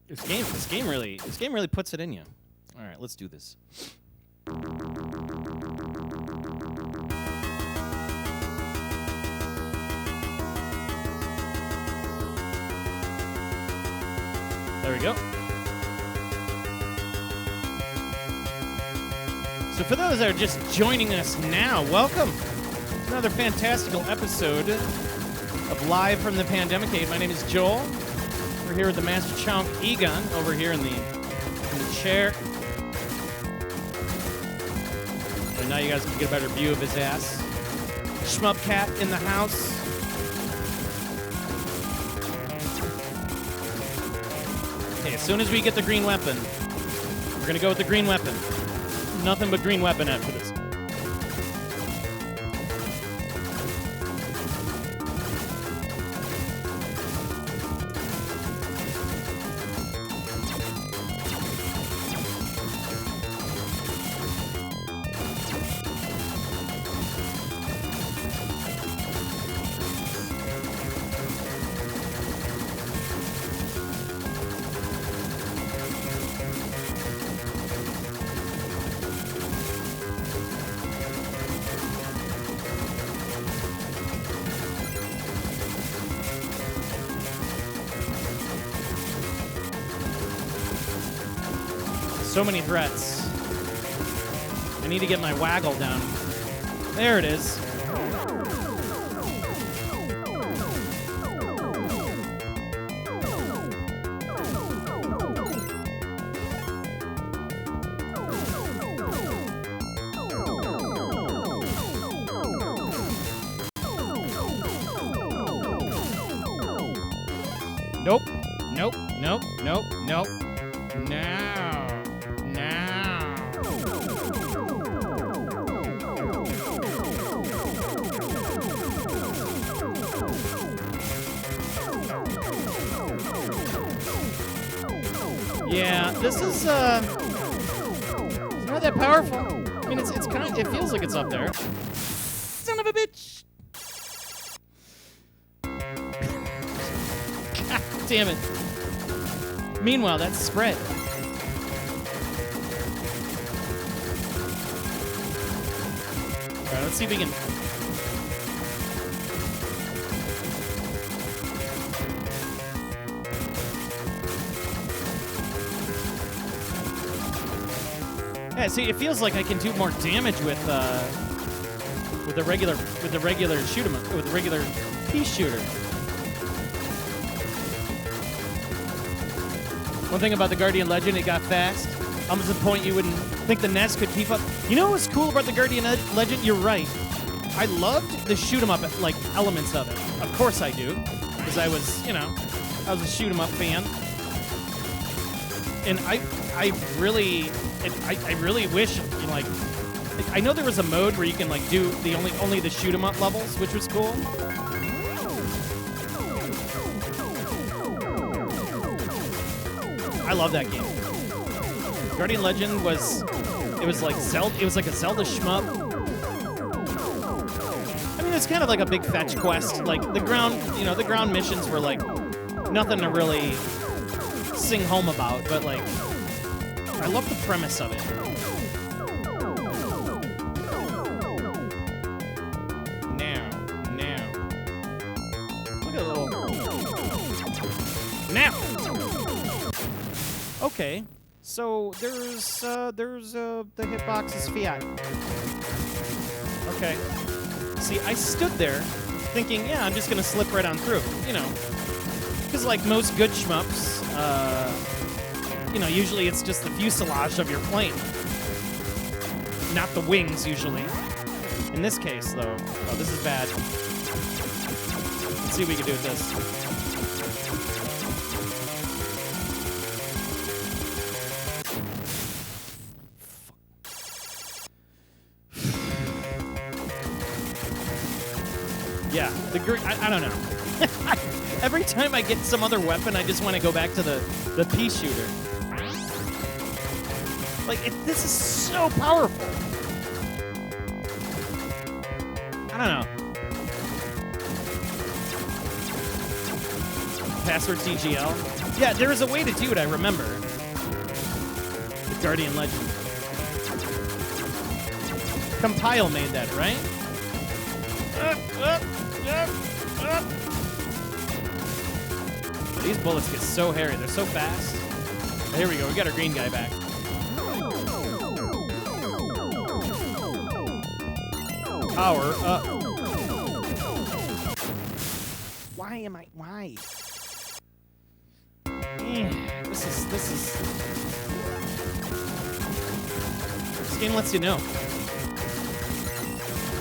This game really puts it in you. All right, let's do this. There we go. So for those that are just joining us now, welcome to another fantastical episode of Live from the Pandemic Cave. My name is Joel. We're here with the Master Chunk Egon over here in the chair. And now you guys can get a better view of his ass. Shmup Cat in the house. Okay, as soon as we get the green weapon, we're going to go with the green weapon. Nothing but green weapon after this. So many threats. I need to get my waggle down. There it is. Nope. Nope. Nope. Nope. Nope. No. Yeah, this is it's not that powerful. I mean, it's kind of, it feels like it's up there. Son of a bitch! God damn it! Meanwhile, that's spread. All right, let's see if we can. Yeah, see, it feels like I can do more damage with the regular shoot 'em up, with the regular pea shooter. One thing about the Guardian Legend, it got fast. Almost to the point you wouldn't think the NES could keep up. You know what's cool about the Guardian Legend? You're right. I loved the shoot 'em up like elements of it. Of course I do, because I was a shoot 'em up fan, and I really wish, I know there was a mode where you can do the only the shoot 'em up levels, which was cool. I love that game. Guardian Legend was It was like Zelda. It was like a Zelda shmup. I mean, it's kind of like a big fetch quest. Like the ground, the ground missions were like nothing to really sing home about. But like, I love the premise of it. Now. Okay, so there's the hitbox is Fiat. Okay. See, I stood there thinking, yeah, I'm just gonna slip right on through, because like most good shmups, usually it's just the fuselage of your plane, not the wings usually. In this case, though, oh, this is bad. Let's see what we can do with this. Yeah, I don't know. Every time I get some other weapon, I just want to go back to the pea shooter. Like, this is so powerful. I don't know. Password CGL? Yeah, there was a way to do it, I remember. The Guardian Legend. Compile made that, right? These bullets get so hairy. They're so fast. Oh, here we go. We got our green guy back. Power up. Why? This game lets you know.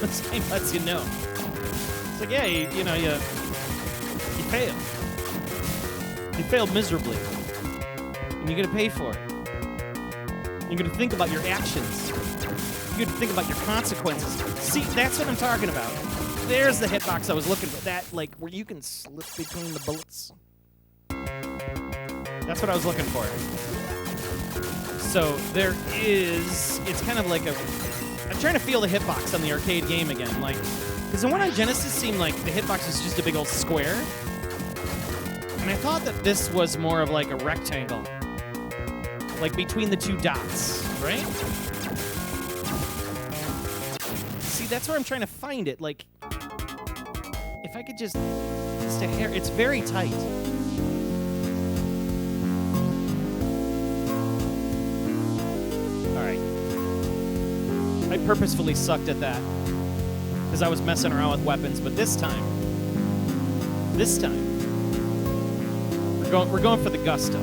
This game lets you know. It's like, yeah, you failed. You failed miserably. And you're going to pay for it. You're going to think about your actions. You're going to think about your consequences. See, that's what I'm talking about. There's the hitbox I was looking for. That, like, where you can slip between the bullets. That's what I was looking for. So there is... It's kind of like a... I'm trying to feel the hitbox on the arcade game again. Like... Because the one on Genesis seemed like the hitbox was just a big old square. And I thought that this was more of like a rectangle. Like between the two dots, right? See, that's where I'm trying to find it. Like, if I could just a hair, it's very tight. All right. I purposefully sucked at that. Because I was messing around with weapons, but this time, we're going for the gusto.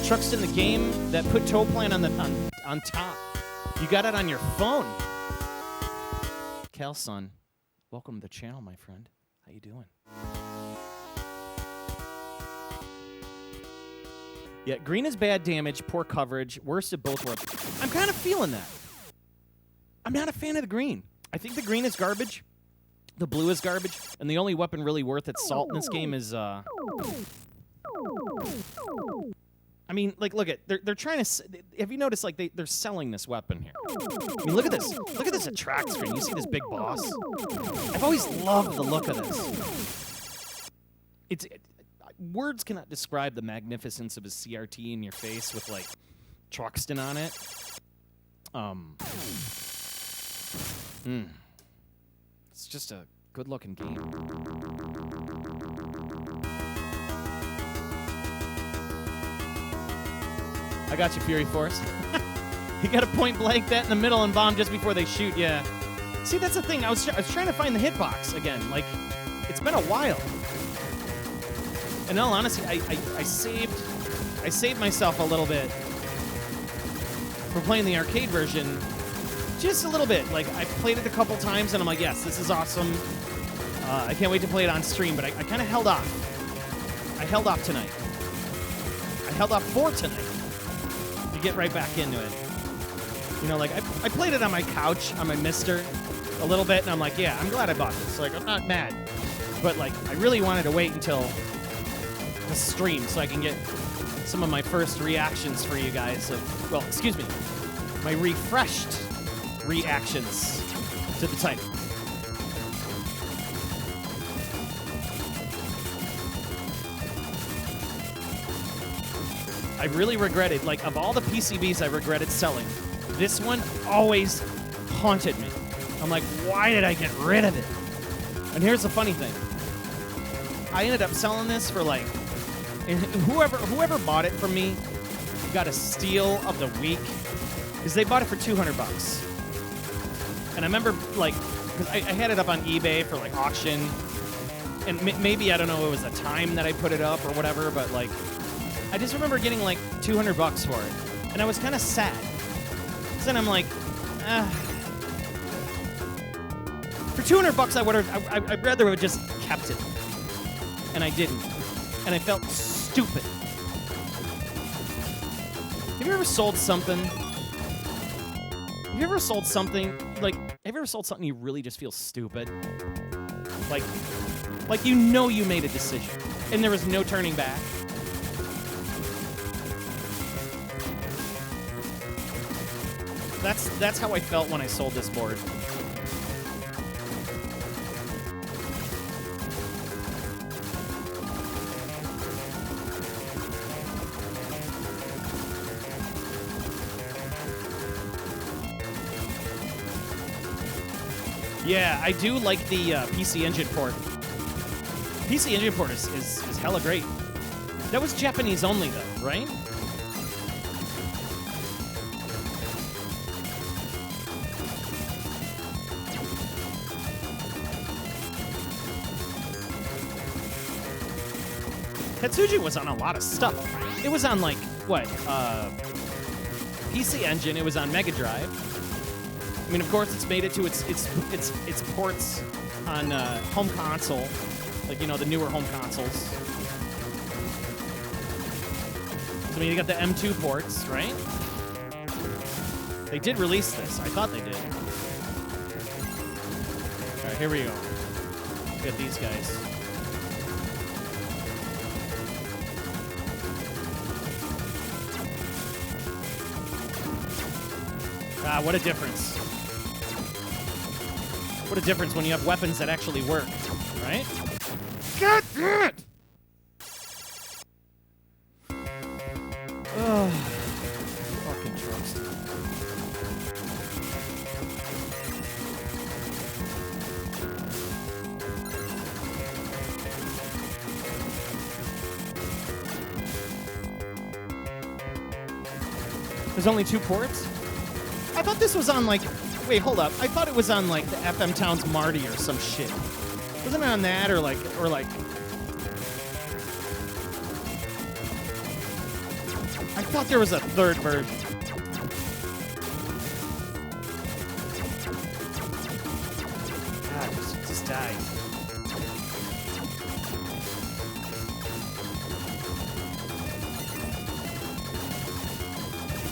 Truxton, the game that put Toaplan on top. You got it on your phone. Calson, welcome to the channel, my friend. How you doing? Yeah, green is bad damage, poor coverage, worst of both worlds. I'm kind of feeling that. I'm not a fan of the green. I think the green is garbage. The blue is garbage. And the only weapon really worth its salt in this game is, I mean, like, look at, they're trying to, have you noticed, like, they're selling this weapon here? I mean, look at this. Look at this attract screen. You see this big boss? I've always loved the look of this. Words cannot describe the magnificence of a CRT in your face with, like, Truxton on it. It's just a good-looking game. I got you, Fury Force. You got to point blank that in the middle and bomb just before they shoot. Yeah. See, that's the thing. I was trying to find the hitbox again. Like, it's been a while. In all honesty, I saved myself a little bit for playing the arcade version. Just a little bit. Like, I played it a couple times, and I'm like, yes, this is awesome. I can't wait to play it on stream, but I kind of held off. I held off tonight. I held off for tonight to get right back into it. You know, like, I played it on my couch, on my Mister, a little bit, and I'm like, yeah, I'm glad I bought this. Like, I'm not mad. But, like, I really wanted to wait until the stream so I can get some of my first reactions for you guys of, well, excuse me, my refreshed reactions to the title. I really regretted, like, of all the PCBs I regretted selling, this one always haunted me. I'm like, why did I get rid of it? And here's the funny thing. I ended up selling this for, like, and whoever bought it from me got a steal of the week, because they bought it for $200. And I remember, like, because I had it up on eBay for, like, auction, and maybe, I don't know, it was the time that I put it up or whatever, but, like, I just remember getting like $200 for it, and I was kind of sad. So then I'm like, for $200, I'd rather have just kept it, and I didn't, and I felt stupid. Have you ever sold something? Have you ever sold something you really just feel stupid? Like you know you made a decision, and there was no turning back. That's how I felt when I sold this board. Yeah, I do like the PC Engine port. PC Engine port is hella great. That was Japanese only though, right? Tetsuji was on a lot of stuff. It was on, like, what, PC Engine, it was on Mega Drive. I mean, of course, it's made it to its ports on home console, like, you know, the newer home consoles. So, I mean, you got the M2 ports, right? They did release this. I thought they did. All right, here we go. Look at these guys. Ah, what a difference. What a difference when you have weapons that actually work, right? God damn it! Oh, fucking Truxton. There's only 2 ports? I thought this was on, like... Wait, hold up. I thought it was on, like, the FM Towns Marty or some shit. Wasn't it on that, or, like... I thought there was a 3rd version. God, just died.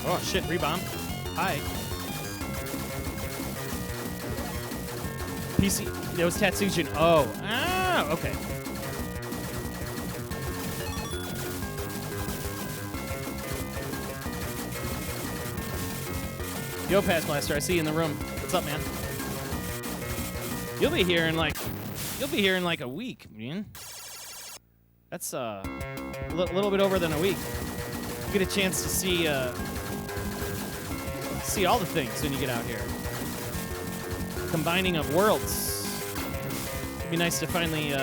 Oh, shit, rebound. Hi. PC, it was Tatsujin. Oh, okay. Yo, Pass Blaster, I see you in the room. What's up, man? You'll be here in like a week, man. That's a little bit over than a week. You get a chance to see all the things when you get out here. Combining of worlds. It'd be nice to finally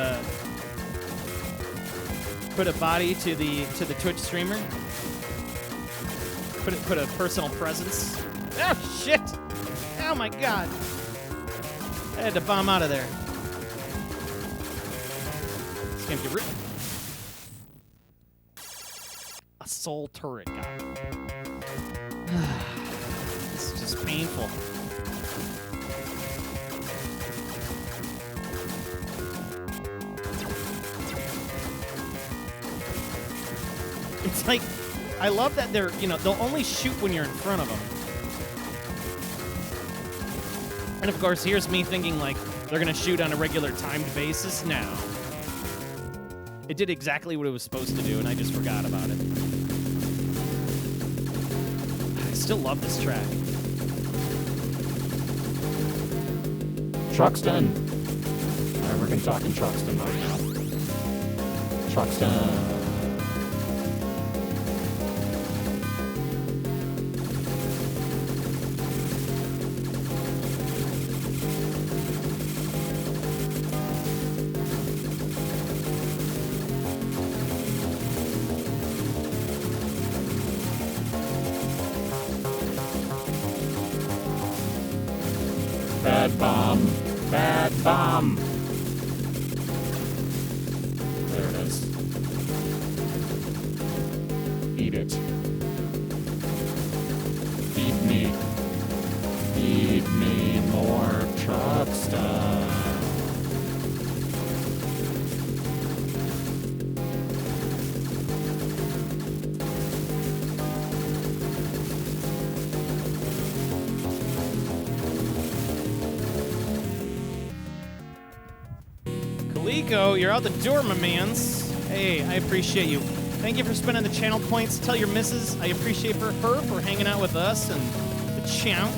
put a body to the Twitch streamer. Put a personal presence. Oh shit! Oh my god! I had to bomb out of there. This game get ripped. A soul turret guy. This is just painful. It's like, I love that they'll only shoot when you're in front of them. And of course, here's me thinking like, they're gonna shoot on a regular timed basis. No. It did exactly what it was supposed to do, and I just forgot about it. still love this track. Truxton. Alright, we're gonna talk in Truxton right now. Truxton. Bad bomb. Bad bomb. There it is. Eat it. Feed me. Feed me more Truxton. Psikyo, you're out the door, my mans. Hey, I appreciate you. Thank you for spending the channel points. Tell your missus I appreciate her for hanging out with us and the chunk.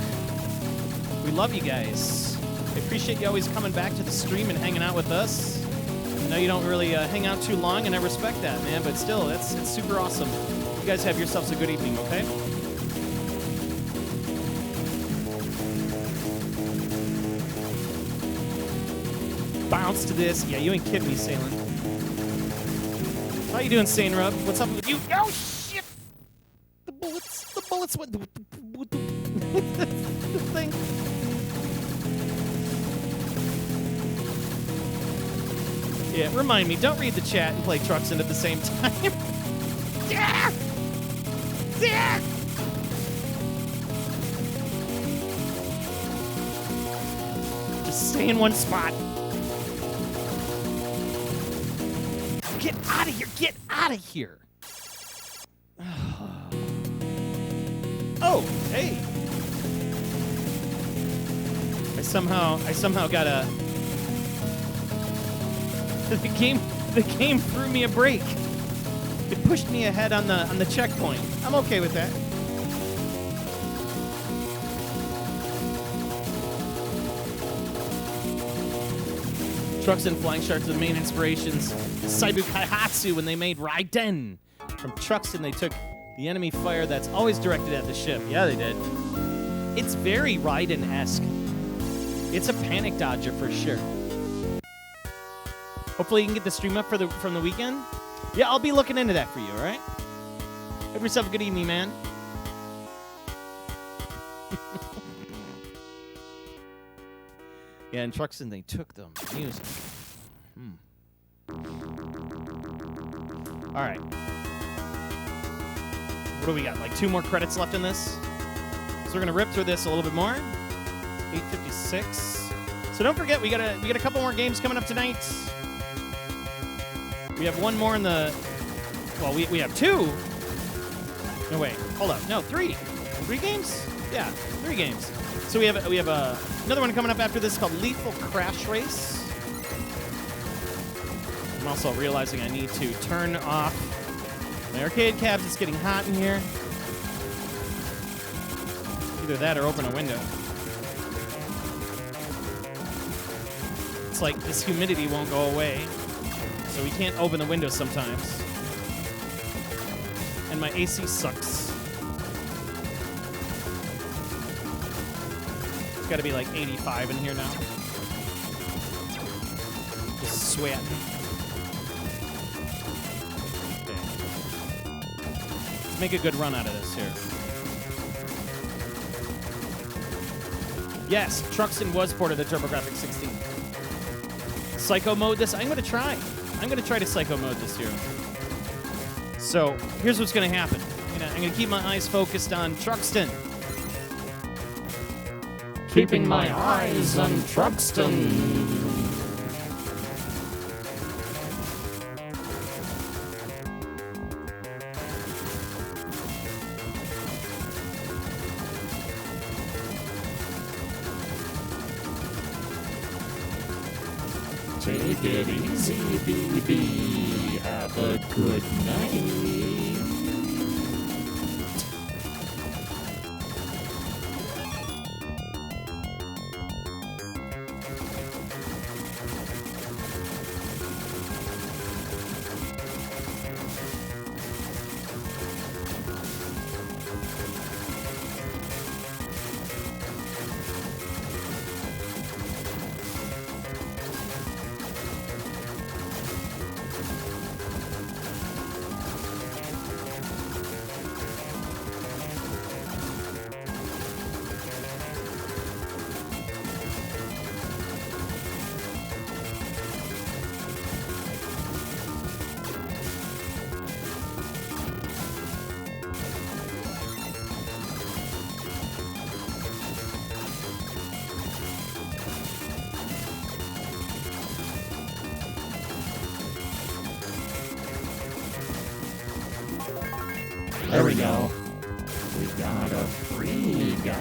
We love you guys. I appreciate you always coming back to the stream and hanging out with us. I know you don't really hang out too long, and I respect that, man, but still, it's super awesome. You guys have yourselves a good evening, okay? Bounce to this. Yeah, you ain't kidding me, Salem. How you doing, Sane Rub? What's up with you? Oh, shit! The bullets went... the thing. Yeah, remind me, don't read the chat and play Truxton at the same time. Yeah! Yeah! Just stay in one spot. Get out of here! Get out of here! Oh, hey! I somehow got a... The game threw me a break. It pushed me ahead on the checkpoint. I'm okay with that. Truxton Flying Sharks are the main inspirations. Saibu Kaihatsu when they made Raiden. From Truxton, they took the enemy fire that's always directed at the ship. Yeah, they did. It's very Raiden-esque. It's a panic dodger for sure. Hopefully you can get the stream up from the weekend. Yeah, I'll be looking into that for you, all right? Have yourself a good evening, man. Yeah, in Truxton, they took the music. All right. What do we got? Like 2 more credits left in this? So we're gonna rip through this a little bit more. 8:56. So don't forget, we got a couple more games coming up tonight. We have one more in the. Well, we have 2. No wait, hold up. No, 3. 3 games? Yeah, 3 games. So we have another one coming up after this called Lethal Crash Race. I'm also realizing I need to turn off my arcade cabs. It's getting hot in here. Either that or open a window. It's like this humidity won't go away, so we can't open the window sometimes. And my AC sucks. It's got to be like 85 in here now. Just sweating. Okay. Let's make a good run out of this here. Yes, Truxton was ported to TurboGrafx 16. Psycho mode this? I'm going to try. I'm going to try to psycho mode this here. So, here's what's going to happen. I'm going to keep my eyes focused on Truxton. Keeping my eyes on Truxton. Take it easy, baby. Have a good night. There we go. We got a free guy.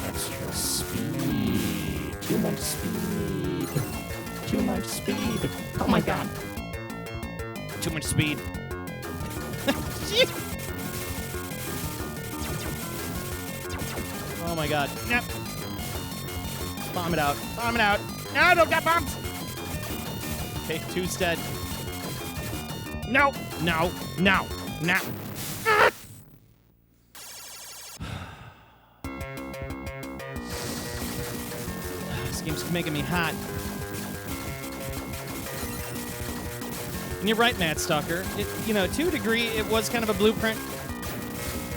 Extra speed. Too much speed. Too much speed. Oh my god. Too much speed. Oh my god. Yep. Bomb it out. Bomb it out. No, don't get bombed. Okay, 2's dead. No. No. No. No. This game's making me hot. And you're right, Matt Stalker. To a degree, it was kind of a blueprint.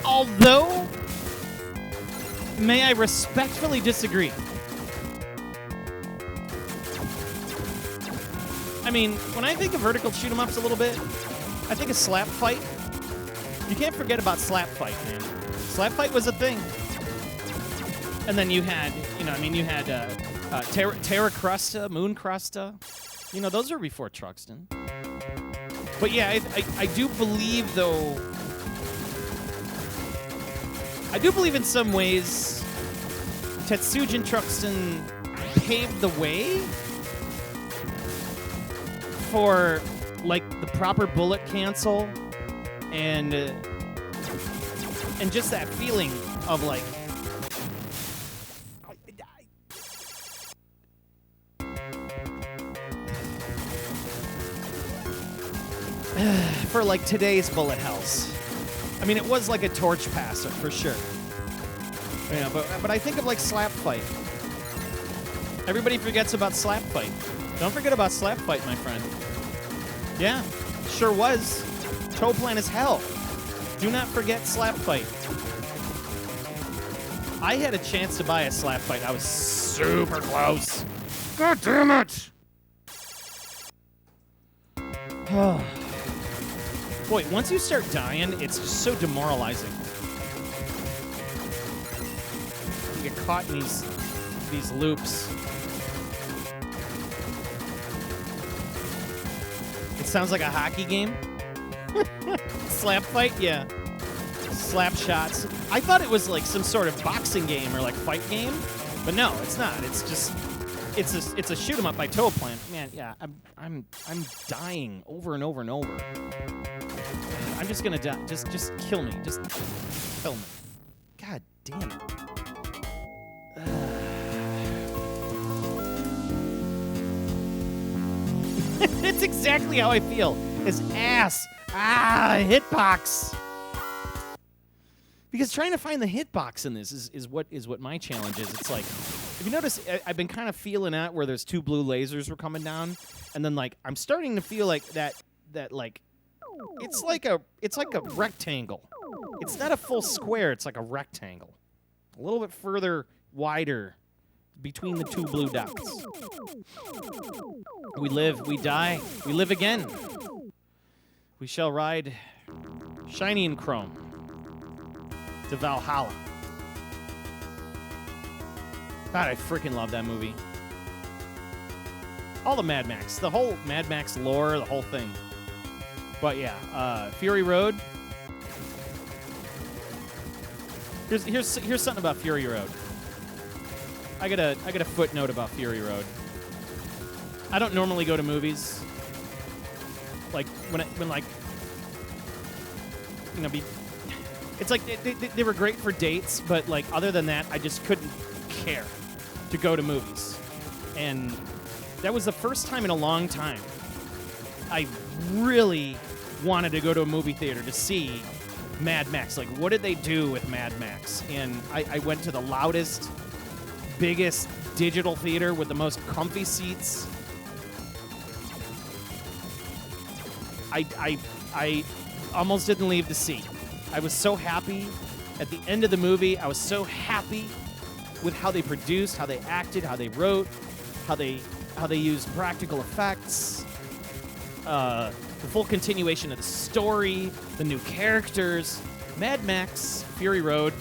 Although, may I respectfully disagree. I mean, when I think of vertical shoot-'em-ups a little bit, I think of Slap Fight. You can't forget about Slap Fight, man. Slap Fight was a thing. And then you had, Terra Crusta, Moon Crusta. Those were before Truxton. But yeah, I do believe, though, in some ways Tetsujin Truxton paved the way for, like, the proper bullet cancel and just that feeling of, like, for, like, today's bullet hells. I mean, it was like a torch passer, for sure. Yeah, but I think of, like, Slap Fight. Everybody forgets about Slap Fight. Don't forget about Slap Fight, my friend. Yeah, sure was. Toaplan as hell. Do not forget Slap Fight. I had a chance to buy a Slap Fight. I was super close. God damn it! Boy, once you start dying, it's just so demoralizing. You get caught in these loops. It sounds like a hockey game. Slap Fight, yeah. Slap shots. I thought it was like some sort of boxing game or like fight game, but no, it's not. It's just it's a shoot 'em up by Toaplan. Man, yeah, I'm dying over and over and over. I'm just gonna die. Just kill me. Just kill me. God damn it. It's exactly how I feel. Is ass. Hitbox. Because trying to find the hitbox in this is what my challenge is. It's like, if you notice, I've been kind of feeling out where there's two blue lasers were coming down, and then like I'm starting to feel like that like it's like a rectangle. It's not a full square. It's like a rectangle, a little bit further wider between the two blue dots. We live, we die, we live again. We shall ride shiny and chrome to Valhalla. God, I freaking love that movie. All the Mad Max, the whole Mad Max lore, the whole thing. But yeah, Fury Road. Here's something about Fury Road. I got a footnote about Fury Road. I don't normally go to movies. Like when like it's like they were great for dates, but like other than that, I just couldn't care to go to movies. And that was the first time in a long time I really wanted to go to a movie theater to see Mad Max. Like, what did they do with Mad Max? And I went to the loudest, biggest digital theater with the most comfy seats. I almost didn't leave the seat. I was so happy at the end of the movie. I was so happy with how they produced, how they acted, how they wrote, how they used practical effects. the full continuation of the story, the new characters. Mad Max Fury Road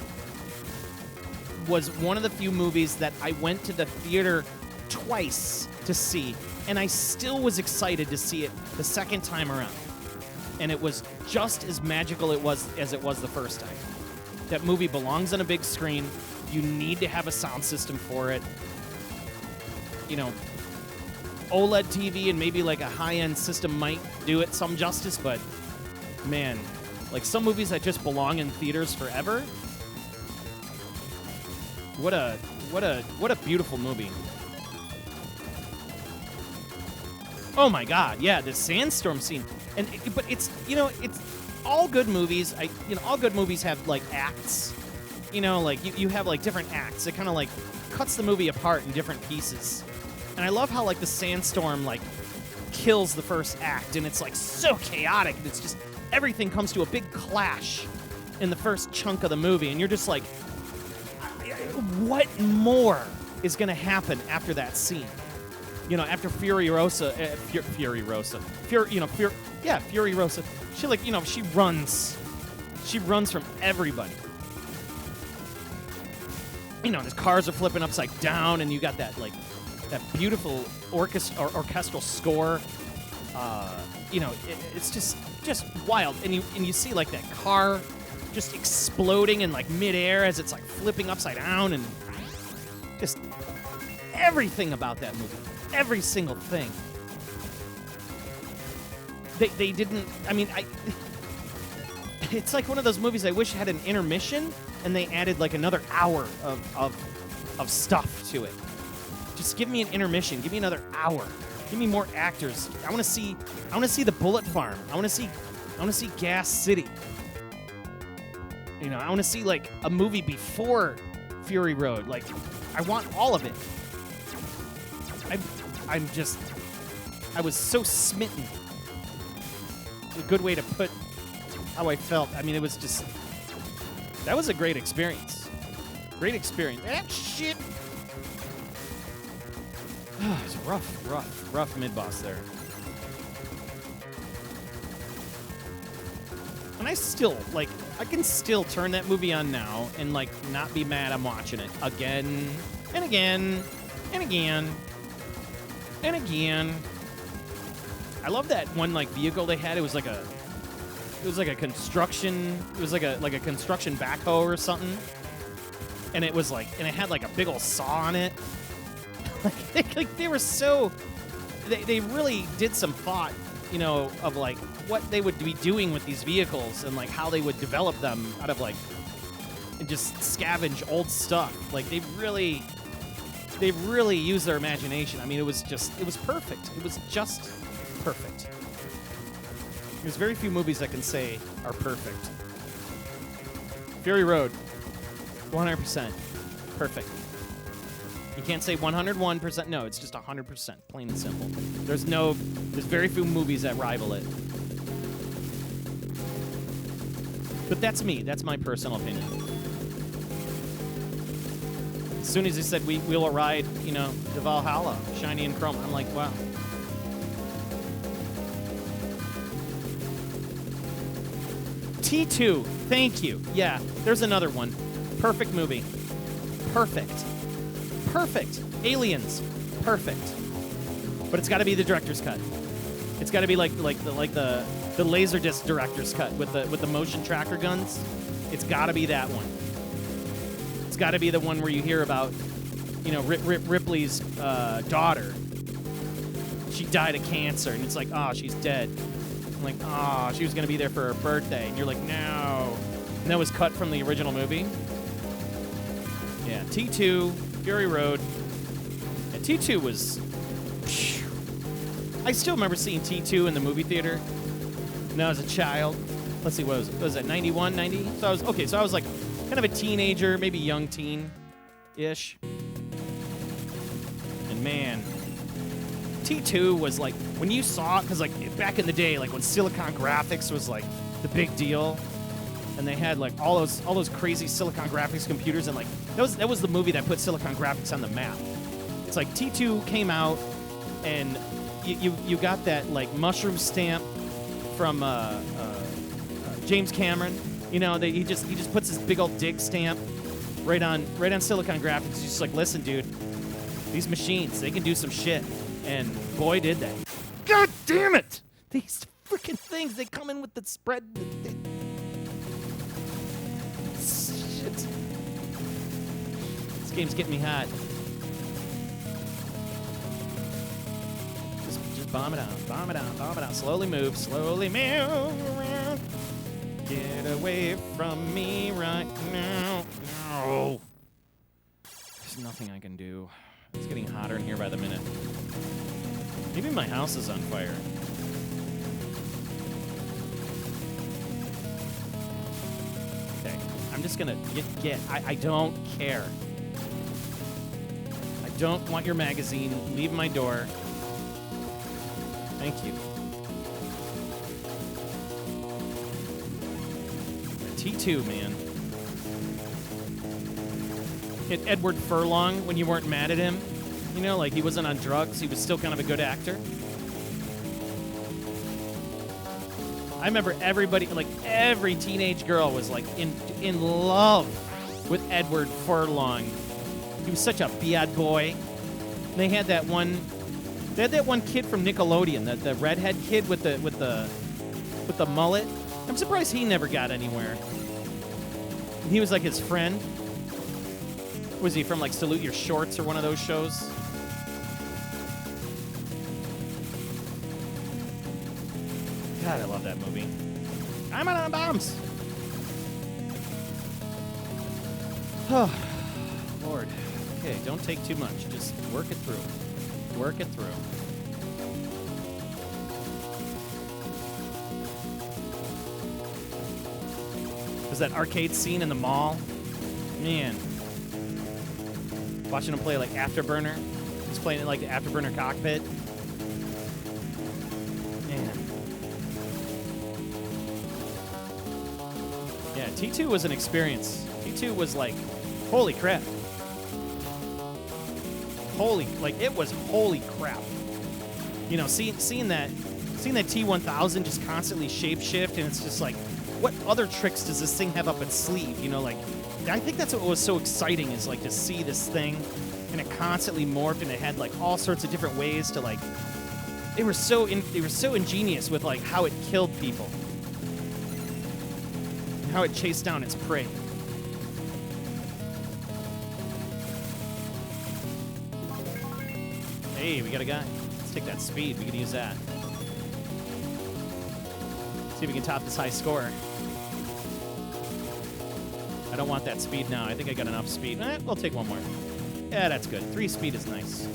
was one of the few movies that I went to the theater twice to see, and I still was excited to see it the second time around. And it was just as magical as it was the first time. That movie belongs on a big screen. You need to have a sound system for it. You know, OLED TV and maybe like a high-end system might do it some justice, but man, like some movies that just belong in theaters forever. What a beautiful movie. Oh my God, yeah, the sandstorm scene. But it's, you know, it's all good movies. All good movies have like acts. You know, like you have like different acts. It kind of like cuts the movie apart in different pieces. And I love how like the sandstorm like kills the first act, and it's like so chaotic, and it's just everything comes to a big clash in the first chunk of the movie, and you're just like, what more is going to happen after that scene? You know, after Fury Rosa. Fury Rosa. She like, you know, she runs from everybody. You know, the cars are flipping upside down, and you got that like that beautiful orchestral score. You know, it's just wild, and you see like that car just exploding in like midair as it's like flipping upside down, and just everything about that movie, every single thing. They didn't. I mean, it's like one of those movies I wish had an intermission, and they added like another hour of stuff to it. Just give me an intermission. Give me another hour. Give me more actors. I want to see the Bullet Farm. I want to see Gas City. You know, I want to see like a movie before Fury Road. Like, I want all of it. I was so smitten. A good way to put how I felt. I mean, it was just, that was a great experience. Great experience. That shit. It's rough mid-boss there. And I still, like, I can still turn that movie on now and, like, not be mad I'm watching it again and again and again and again. I love that one, like, vehicle they had. It was like a construction, it was like a construction backhoe or something. And it was like, and it had like a big old saw on it. Like they were so, they really did some thought, you know, of like what they would be doing with these vehicles and like how they would develop them out of like, and just scavenge old stuff. Like they really used their imagination. I mean, it was perfect. It was just perfect. There's very few movies I can say are perfect. Fury Road, 100%. Perfect. You can't say 101%. No, it's just 100%. Plain and simple. There's very few movies that rival it. But that's me. That's my personal opinion. As soon as he said we'll ride, you know, the Valhalla, shiny and chrome, I'm like, wow. T2, thank you. Yeah, there's another one. Perfect movie. Perfect. Aliens. Perfect. But it's got to be the director's cut. It's got to be like the Laserdisc director's cut with the motion tracker guns. It's got to be that one. It's got to be the one where you hear about, you know, Ripley's daughter. She died of cancer, and it's like, oh, she's dead. I'm like, oh, she was going to be there for her birthday. And you're like, no. And that was cut from the original movie. Yeah, T2, Fury Road. Yeah, T2 was... Phew. I still remember seeing T2 in the movie theater when I was a child. Let's see, what was it? Was that 91, 90? So I was like kind of a teenager, maybe young teen-ish. And man, T2 was like, when you saw it, because like back in the day, like when Silicon Graphics was like the big deal, and they had like all those crazy Silicon Graphics computers, and like that was the movie that put Silicon Graphics on the map. It's like T2 came out, and you got that like mushroom stamp from James Cameron. You know, that he just puts his big old dig stamp right on Silicon Graphics. He's just like, listen, dude, these machines, they can do some shit, and boy, did they! God damn it! These freaking things, they come in with the spread. Shit. This game's getting me hot. Just bomb it out, bomb it out, bomb it out. Slowly move around. Get away from me right now. No. There's nothing I can do. It's getting hotter in here by the minute. Maybe my house is on fire. Okay, I'm just gonna get. I don't care. I don't want your magazine. Leave my door. Thank you. T2, man. Hit Edward Furlong when you weren't mad at him. You know, like he wasn't on drugs. He was still kind of a good actor. I remember everybody, like every teenage girl was like in love with Edward Furlong. He was such a bad boy. And they had that one kid from Nickelodeon, the redhead kid with the mullet. I'm surprised he never got anywhere. He was like his friend. Was he from like Salute Your Shorts or one of those shows? God, I love that movie. I'm on bombs. Oh, Lord. Okay, don't take too much. Just work it through. Work it through. Was that arcade scene in the mall? Man. Watching him play like Afterburner. He's playing it like the Afterburner cockpit. Man. Yeah, T2 was an experience. T2 was like, holy crap. It was holy crap. You know, seeing that T1000 just constantly shapeshift, and it's just like, what other tricks does this thing have up its sleeve? You know, like, I think that's what was so exciting, is like to see this thing, and it constantly morphed, and it had like all sorts of different ways to like. They were so ingenious with like how it killed people, and how it chased down its prey. Hey, we got a guy. Let's take that speed. We could use that. See if we can top this high score. I don't want that speed now. I think I got enough speed. We'll take one more. Yeah, that's good. 3 speed is nice.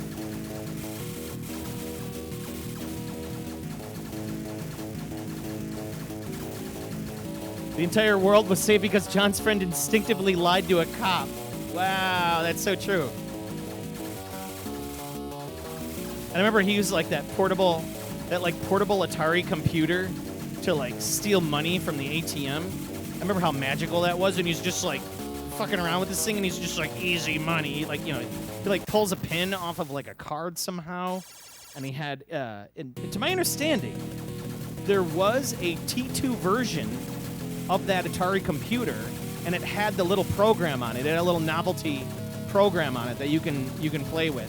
The entire world was saved because John's friend instinctively lied to a cop. Wow, that's so true. I remember he used like that portable Atari computer to like steal money from the ATM. I remember how magical that was, and he's just like fucking around with this thing, and he's just like, easy money. Like, you know, he like pulls a pin off of like a card somehow, and he had, and to my understanding, there was a T2 version of that Atari computer, and it had the little program on it. It had a little novelty program on it that you can play with.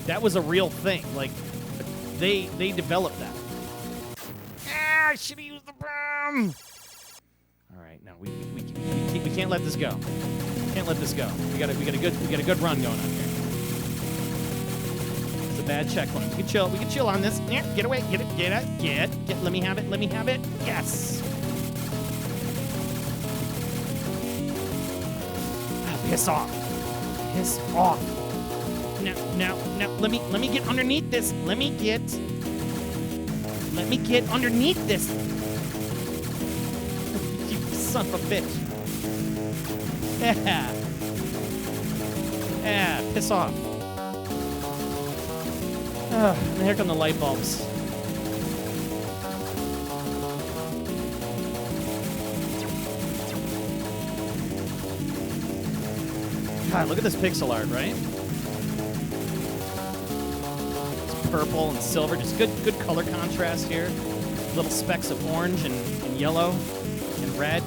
That was a real thing. Like, they developed that. I should have used the bomb. All right, no, we can't let this go. Can't let this go. We got a good run going on here. It's a bad checkpoint. We can chill on this. Yeah, get away. Get it. Let me have it. Yes. Piss off. Now, let me get underneath this. Let me get underneath this. You son of a bitch. Yeah, piss off. And here come the light bulbs. God, look at this pixel art, right? purple and silver. Just good color contrast here. Little specks of orange and yellow and red.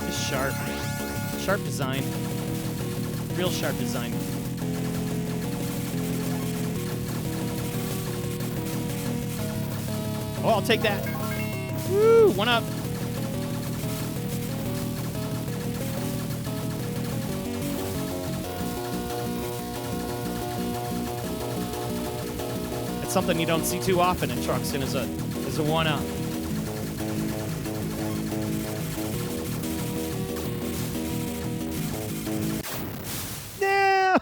Just sharp. Sharp design. Real sharp design. Oh, I'll take that. Woo, one up. It's something you don't see too often in Truxton is a one up. No!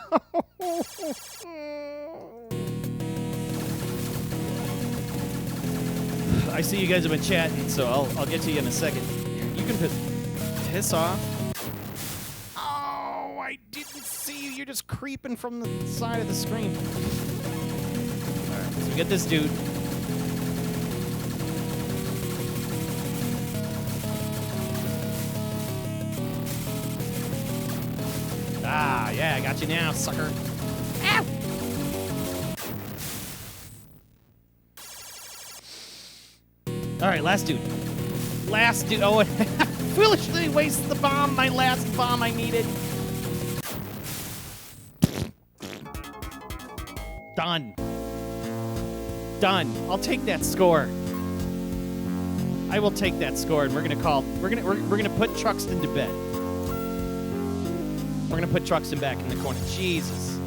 I see you guys have been chatting, so I'll get to you in a second. You can piss off. Oh, I didn't see you. You're just creeping from the side of the screen. All right, so we get this dude. Ah, yeah, I got you now, sucker. Ow! All right, last dude. Last dude. Oh, foolishly wasted the bomb. My last bomb I needed. Done. Done. I'll take that score. I will take that score, and we're gonna put Truxton to bed. We're gonna put Truxton back in the corner. Jesus.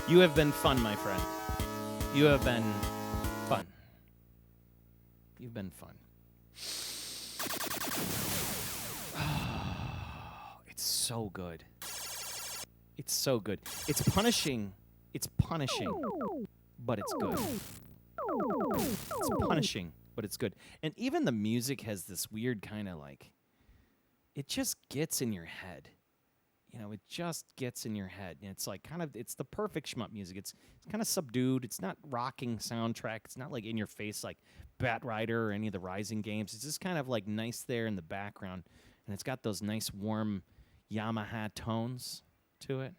You have been fun, my friend. You have been fun. You've been fun. Oh, it's so good. It's so good. It's punishing. It's punishing, but it's good. It's punishing, but it's good. And even the music has this weird kind of like, it just gets in your head. You know, it just gets in your head. And it's like it's the perfect shmup music. It's kind of subdued. It's not rocking soundtrack. It's not like in your face like Bat Rider or any of the Rising games. It's just kind of like nice there in the background. And it's got those nice warm Yamaha tones to it.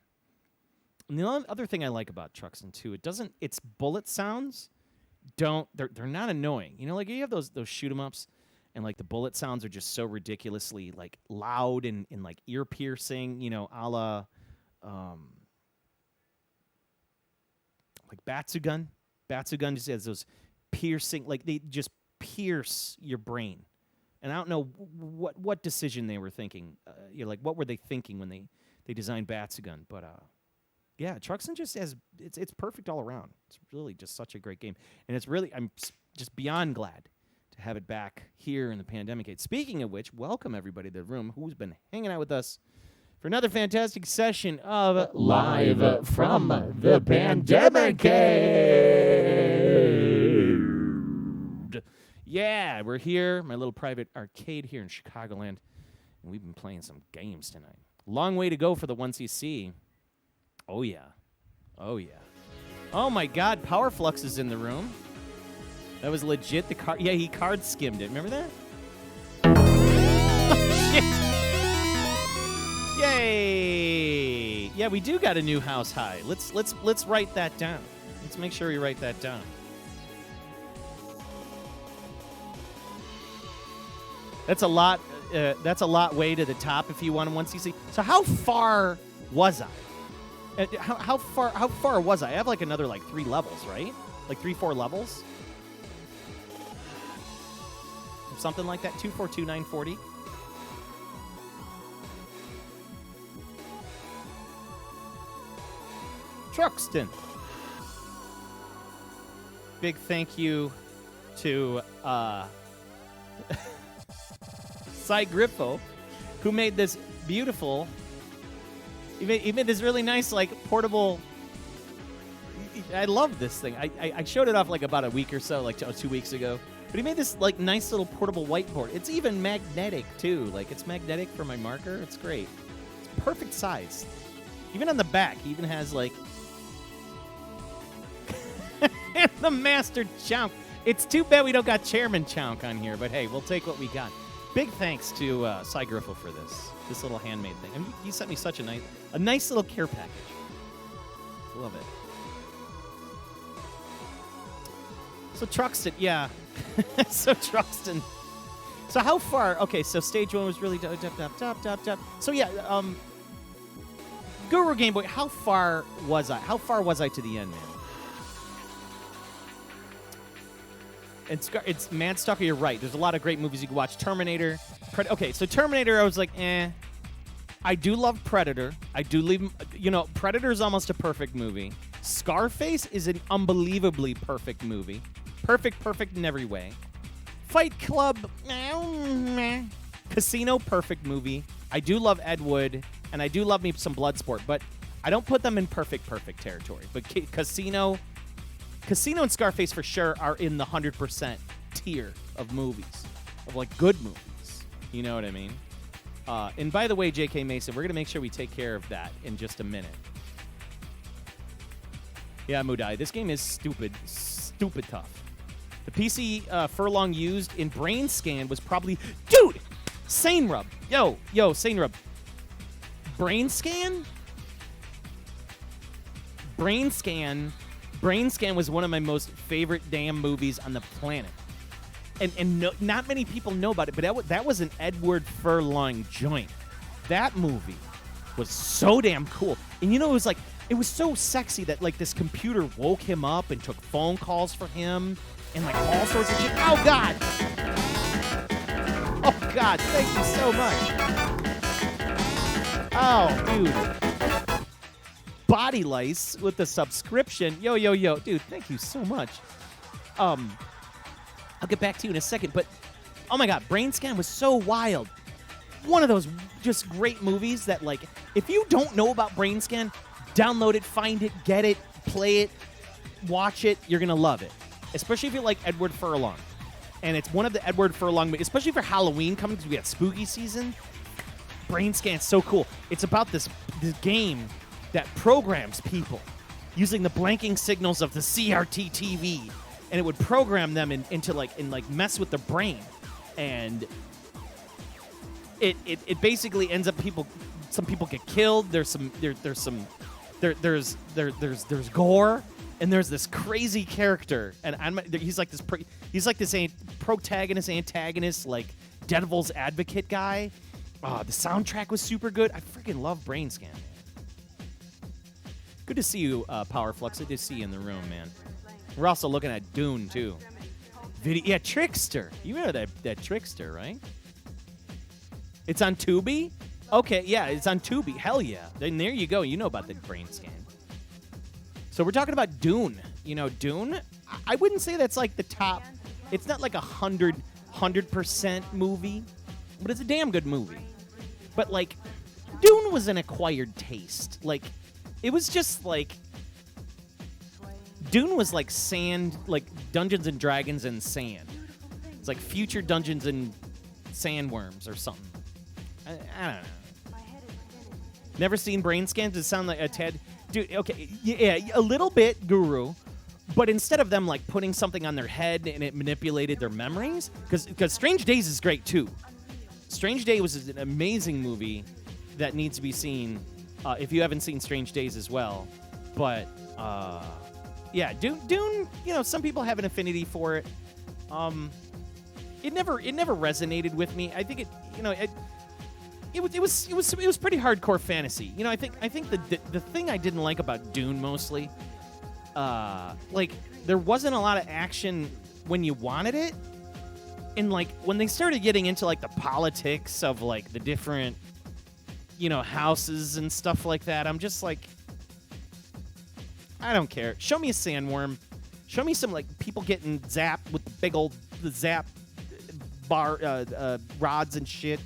And the other thing I like about Truxton too, its bullet sounds they're not annoying. You know, like you have those shoot 'em ups. And, like, the bullet sounds are just so ridiculously, like, loud and like, ear-piercing, you know, a la, like, Batsugun. Batsugun just has those piercing, like, they just pierce your brain. And I don't know what decision they were thinking. You know, like, what were they thinking when they designed Batsugun? But, yeah, Truxton just has, it's perfect all around. It's really just such a great game. And it's really, I'm just beyond glad to have it back here in the pandemic age. Speaking of which, welcome everybody to the room who's been hanging out with us for another fantastic session of Live from the Pandemic Age. Yeah, we're here, my little private arcade here in Chicagoland, and we've been playing some games tonight. Long way to go for the 1cc. Oh, yeah. Oh, yeah. Oh, my God, Powerflux is in the room. That was legit. Yeah, he card skimmed it. Remember that? Oh, shit. Yay! Yeah, we do got a new house high. Let's write that down. Let's make sure we write that down. That's a lot. That's a lot way to the top if you want a 1cc. So how far was I? How far was I? I have like another like 3 levels, right? Like 3-4 levels. Something like that, 242-940. Truxton. Big thank you to Cy Griffo, who made this beautiful. He made this really nice, like, portable. I love this thing. I showed it off like about a week or so, like 2 weeks ago. But he made this like nice little portable whiteboard. It's even magnetic too. Like it's magnetic for my marker. It's great. It's perfect size. Even on the back, he even has like the Master Chonk. It's too bad we don't got Chairman Chonk on here, but hey, we'll take what we got. Big thanks to Cy Griffo for this little handmade thing. I mean, he sent me such a nice little care package. Love it. So Truxton, yeah. So Truxton. So how far? Okay, so stage 1 was really top. So yeah, Guru Game Boy. How far was I? How far was I to the end, man? It's Mad Stalker. You're right. There's a lot of great movies you can watch. Terminator. Okay, so Terminator, I was like, eh. I do love Predator. I do leave. Predator is almost a perfect movie. Scarface is an unbelievably perfect movie. Perfect in every way. Fight Club. Casino, perfect movie. I do love Ed Wood, and I do love me some Bloodsport, but I don't put them in perfect territory. But Casino and Scarface for sure are in the 100% tier of movies, of like good movies. You know what I mean? And by the way, J.K. Mason, we're going to make sure we take care of that in just a minute. Yeah, Mudai, this game is stupid tough. The PC Furlong used in Brain Scan was probably... Dude! Sane Rub. Yo, Sane Rub. Brain Scan was one of my most favorite damn movies on the planet. And no, not many people know about it, but that was an Edward Furlong joint. That movie was so damn cool. And it was so sexy that like this computer woke him up and took phone calls for him and like all sorts of shit. Oh God! Oh God! Thank you so much. Oh, dude. Body Lice with the subscription. Yo. Dude, thank you so much. I'll get back to you in a second, but oh my God, Brain Scan was so wild. One of those just great movies that, like, if you don't know about Brain Scan, download it, find it, get it, play it, watch it. You're going to love it, especially if you like Edward Furlong. And it's one of the Edward Furlong, especially for Halloween coming because we got spooky season. Brain Scan's so cool. It's about this game that programs people using the blanking signals of the CRT TV. And it would program them into mess with their brain, and it basically ends up some people get killed. There's gore, and there's this crazy character, and he's like this protagonist antagonist like Devil's Advocate guy. The soundtrack was super good. I freaking love Brain Scan. Good to see you, Powerflux. Good to see you in the room, man. We're also looking at Dune, too. Yeah, Trickster. You know that Trickster, right? It's on Tubi? Okay, yeah, it's on Tubi. Hell yeah. Then there you go. You know about the Brain Scan. So we're talking about Dune. Dune, I wouldn't say that's like the top. It's not like 100% movie, but it's a damn good movie. But, like, Dune was an acquired taste. Like, it was just like... Dune was like sand, like Dungeons and Dragons and sand. It's like future Dungeons and Sandworms or something. I don't know. Never seen Brain Scan? Does it sound like a Ted? Dude, okay, yeah, a little bit, Guru. But instead of them like putting something on their head and it manipulated their memories, because Strange Days is great too. Strange Days was an amazing movie that needs to be seen if you haven't seen Strange Days as well. But yeah, Dune. Some people have an affinity for it. It never resonated with me. I think it was pretty hardcore fantasy. I think the thing I didn't like about Dune mostly, like there wasn't a lot of action when you wanted it, and like when they started getting into like the politics of like the different, houses and stuff like that, I'm just like, I don't care. Show me a sandworm. Show me some like people getting zapped with the big old zap bar rods and shit.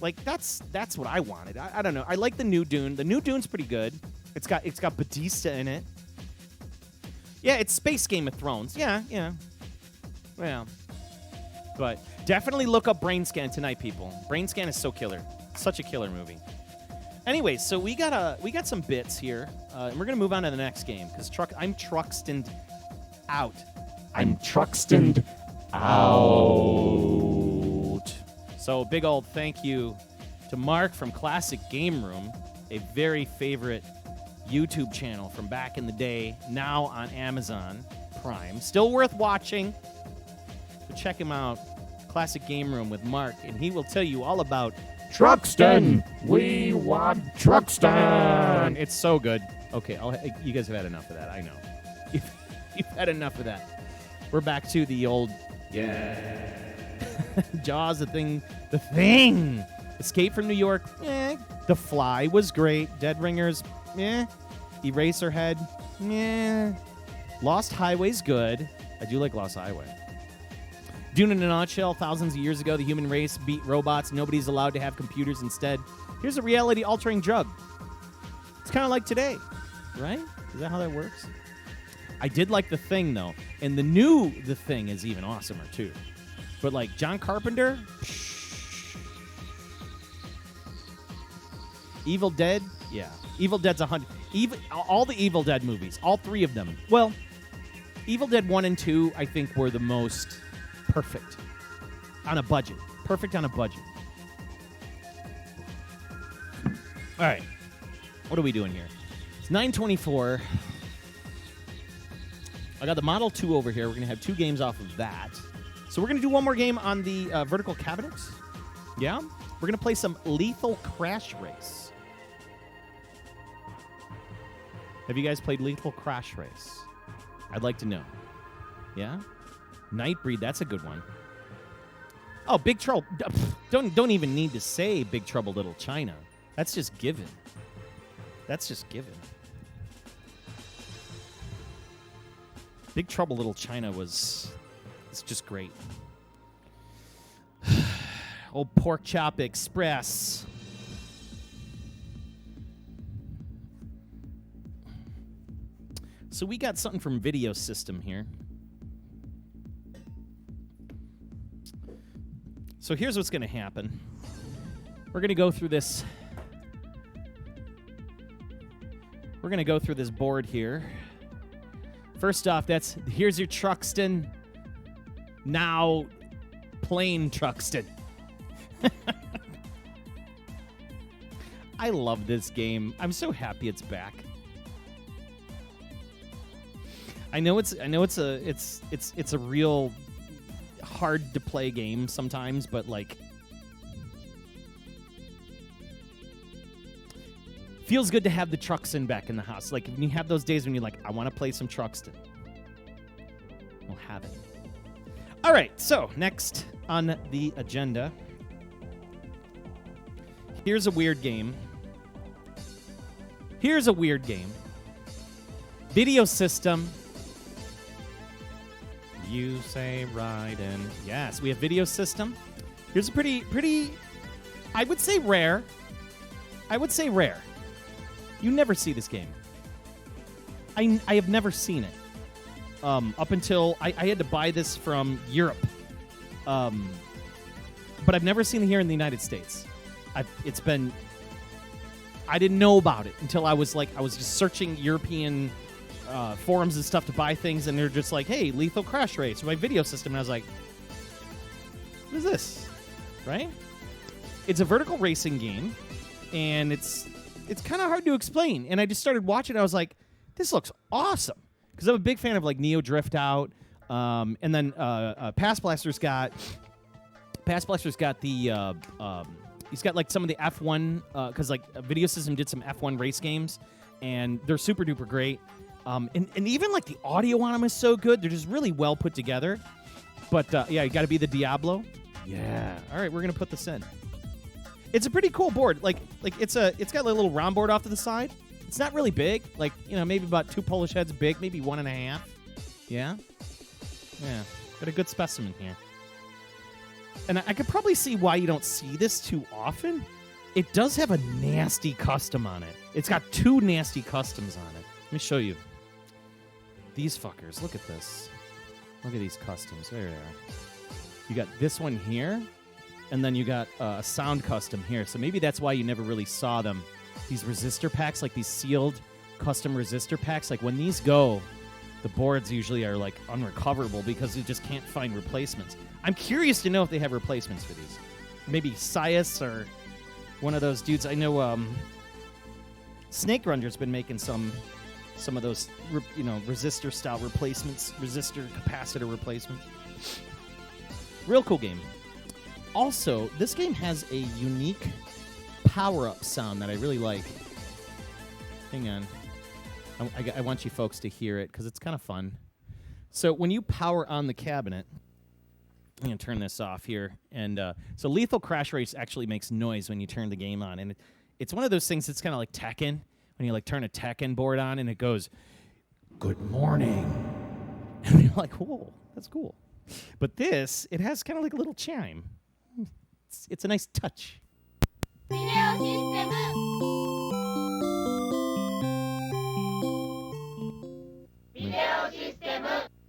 Like that's what I wanted. I don't know. I like the new Dune. The new Dune's pretty good. It's got Batista in it. Yeah, it's space Game of Thrones. Yeah. Well, but definitely look up Brain Scan tonight, people. Brain Scan is so killer. Such a killer movie. Anyway, so we got some bits here, and we're gonna move on to the next game because I'm Truxtoned out. I'm Truxtoned out. So big old thank you to Mark from Classic Game Room, a very favorite YouTube channel from back in the day, now on Amazon Prime. Still worth watching. So check him out, Classic Game Room with Mark, and he will tell you all about Truxton! We want Truxton! It's so good. Okay, you guys have had enough of that, I know. You've had enough of that. We're back to the old... Yeah. Jaws, the thing. Escape from New York, The Fly was great. Dead Ringers, Eraserhead, Lost Highway's good. I do like Lost Highway. Dune in a nutshell, thousands of years ago, the human race beat robots. Nobody's allowed to have computers instead. Here's a reality-altering drug. It's kind of like today, right? Is that how that works? I did like The Thing, though. And the new The Thing is even awesomer, too. But, like, John Carpenter... Evil Dead? Yeah. Evil Dead's 100. All the Evil Dead movies, all three of them. Well, Evil Dead 1 and 2, I think, were the most perfect on a budget. Perfect on a budget. All right. What are we doing here? It's 9:24. I got the Model 2 over here. We're going to have 2 games off of that. So we're going to do one more game on the vertical cabinets. Yeah? We're going to play some Lethal Crash Race. Have you guys played Lethal Crash Race? I'd like to know. Yeah? Nightbreed, that's a good one. Oh, Big Trouble. Don't even need to say Big Trouble Little China. That's just given. That's just given. Big Trouble Little China it's just great. Old Pork Chop Express. So we got something from Video System here. So here's what's going to happen. We're going to go through this. We're going to go through this board here. First off, here's your Truxton. Now, plain Truxton. I love this game. I'm so happy it's back. I know it's a real hard to play game sometimes, but like feels good to have the Truxton back in the house. Like when you have those days when you're like, I want to play some Truxton. We'll have it. All right, so next on the agenda. Here's a weird game. Video System. You say right in. Yes, we have Video System. Here's a pretty, I would say rare. You never see this game. I have never seen it. Up until I had to buy this from Europe. But I've never seen it here in the United States. I didn't know about it until I was just searching European forums and stuff to buy things, and they're just like, hey, Lethal Crash Race, my Video System. And I was like, what is this? Right? It's a vertical racing game, and it's kind of hard to explain. And I just started watching it. I was like, this looks awesome. Because I'm a big fan of like Neo Drift Out. And then Pass Blaster's got the he's got like some of the F1 because like Video System did some F1 race games, and they're super duper great. And even like the audio on them is so good. They're just really well put together. But yeah, you got to be the Diablo. Yeah. All right, we're gonna put this in. It's a pretty cool board. Like it's got like a little round board off to the side. It's not really big. Like, you know, maybe about 2 Polish heads big, maybe 1.5. Yeah. Yeah. Got a good specimen here. And I could probably see why you don't see this too often. It does have a nasty custom on it. It's got 2 nasty customs on it. Let me show you. These fuckers. Look at this. Look at these customs. There they are. You got this one here, and then you got a sound custom here. So maybe that's why you never really saw them. These resistor packs, like these sealed custom resistor packs, like when these go, the boards usually are like unrecoverable because you just can't find replacements. I'm curious to know if they have replacements for these. maybe Sias or one of those dudes. I know Snake Runner's been making some of those, resistor style replacements, resistor capacitor replacements. Real cool game. Also, this game has a unique power-up sound that I really like. Hang on. I want you folks to hear it because it's kind of fun. So when you power on the cabinet, I'm going to turn this off here. And so Lethal Crash Race actually makes noise when you turn the game on. And it's one of those things that's kind of like Tekken. When you like turn a Tekken board on and it goes, "Good morning." And you're like, whoa, that's cool. But this, it has kind of like a little chime. It's a nice touch.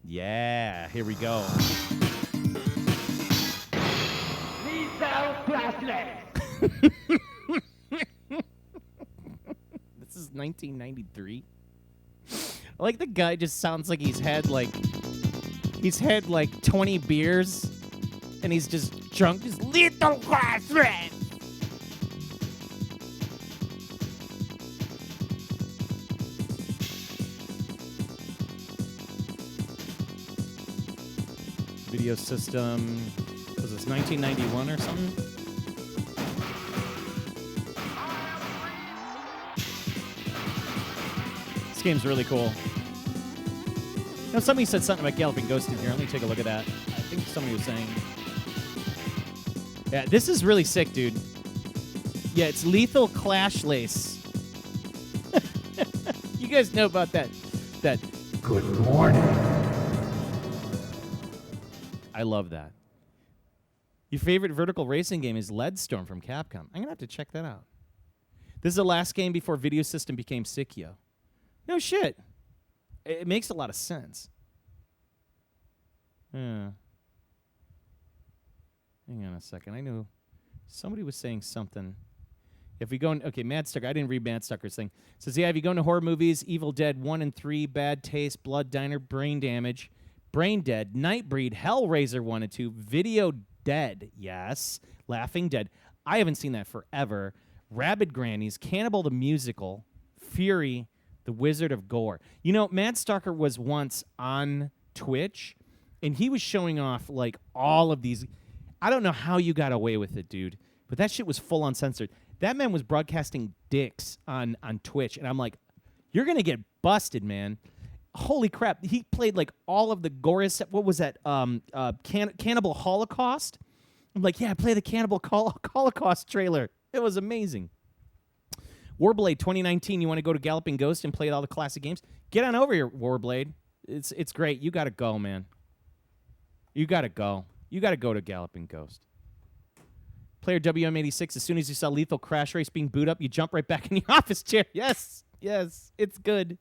Yeah, here we go. This is 1993. I like the guy just sounds like he's had like 20 beers and he's just drunk. Just Lethal Crash Race. Video system, was this 1991 or something? This game's really cool. Somebody said something about Galloping Ghost in here. Let me take a look at that. I think somebody was saying. Yeah, this is really sick, dude. Yeah, it's Lethal Clash Lace. You guys know about that. Good morning. I love that. Your favorite vertical racing game is Leadstorm from Capcom. I'm going to have to check that out. This is the last game before Video System became Psikyo. No shit. It makes a lot of sense. Yeah. Hang on a second. I knew somebody was saying something. If we go in, okay, Mad Stucker. I didn't read Mad Stucker's thing. It says, yeah, if you go into horror movies, Evil Dead 1 and 3, Bad Taste, Blood Diner, Brain Damage, Brain Dead, Nightbreed, Hellraiser 1 and 2, Video Dead, yes, Laughing Dead. I haven't seen that forever. Rabid Grannies, Cannibal the Musical, Fury, The Wizard of Gore. You know, Mad Stalker was once on Twitch, and he was showing off, like, all of these. I don't know how you got away with it, dude, but that shit was full uncensored. That man was broadcasting dicks on Twitch, and I'm like, you're going to get busted, man. Holy crap. He played, like, all of the goriest. What was that? Cannibal Holocaust? I'm like, yeah, play the Cannibal Holocaust trailer. It was amazing. Warblade 2019, you want to go to Galloping Ghost and play all the classic games? Get on over here, Warblade. It's great. You got to go, man. You got to go. You got to go to Galloping Ghost. Player WM86, as soon as you saw Lethal Crash Race being booted up, you jump right back in your office chair. Yes, it's good.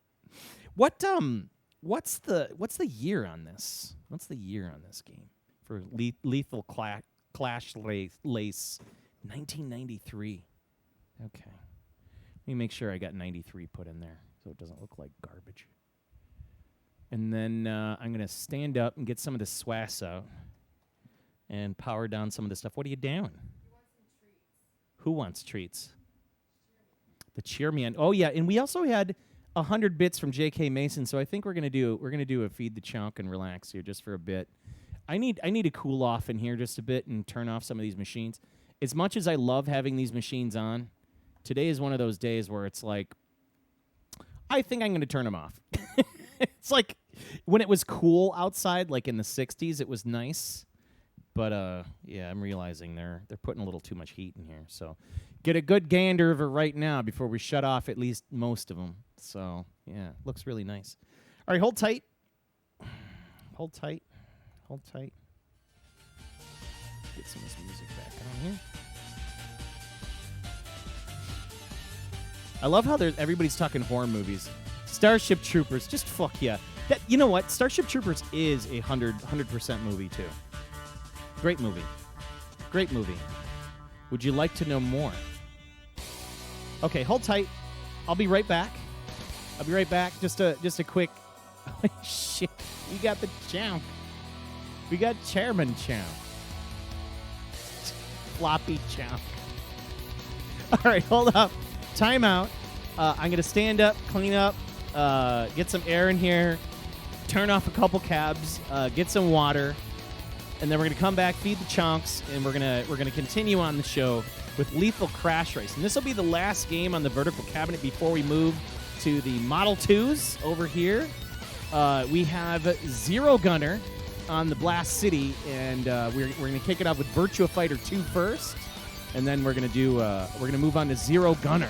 What's the year on this? What's the year on this game for Lethal Clash Lace? 1993. Okay. Let me make sure I got 93 put in there so it doesn't look like garbage. And then I'm going to stand up and get some of the swass out and power down some of the stuff. What are you doing? Who wants treats? The Cheer Man. Oh, yeah, and we also had 100 bits from J.K. Mason, so I think we're gonna do a feed the chunk and relax here just for a bit. I need to cool off in here just a bit and turn off some of these machines. As much as I love having these machines on, today is one of those days where it's like, I think I'm going to turn them off. It's like when it was cool outside, like in the 60s, it was nice. But, yeah, I'm realizing they're putting a little too much heat in here. So get a good gander of it right now before we shut off at least most of them. So, yeah, looks really nice. All right, hold tight. Hold tight. Hold tight. Get some of this music back on here. I love how everybody's talking horror movies. Starship Troopers, just fuck yeah. You know what? Starship Troopers is a 100% movie, too. Great movie. Great movie. Would you like to know more? Okay, hold tight. I'll be right back. Just a quick. Oh, shit. We got the champ. We got Chairman Champ. floppy chunk. All right, hold up. Timeout. I'm going to stand up, clean up, get some air in here, turn off a couple cabs, get some water, and then we're going to come back, feed the chunks, and we're gonna continue on the show with Lethal Crash Race. And this will be the last game on the vertical cabinet before we move to the Model 2s over here. We have Zero Gunner on the Blast City, and we're going to kick it off with Virtua Fighter 2 first, and then we're going to move on to Zero Gunner.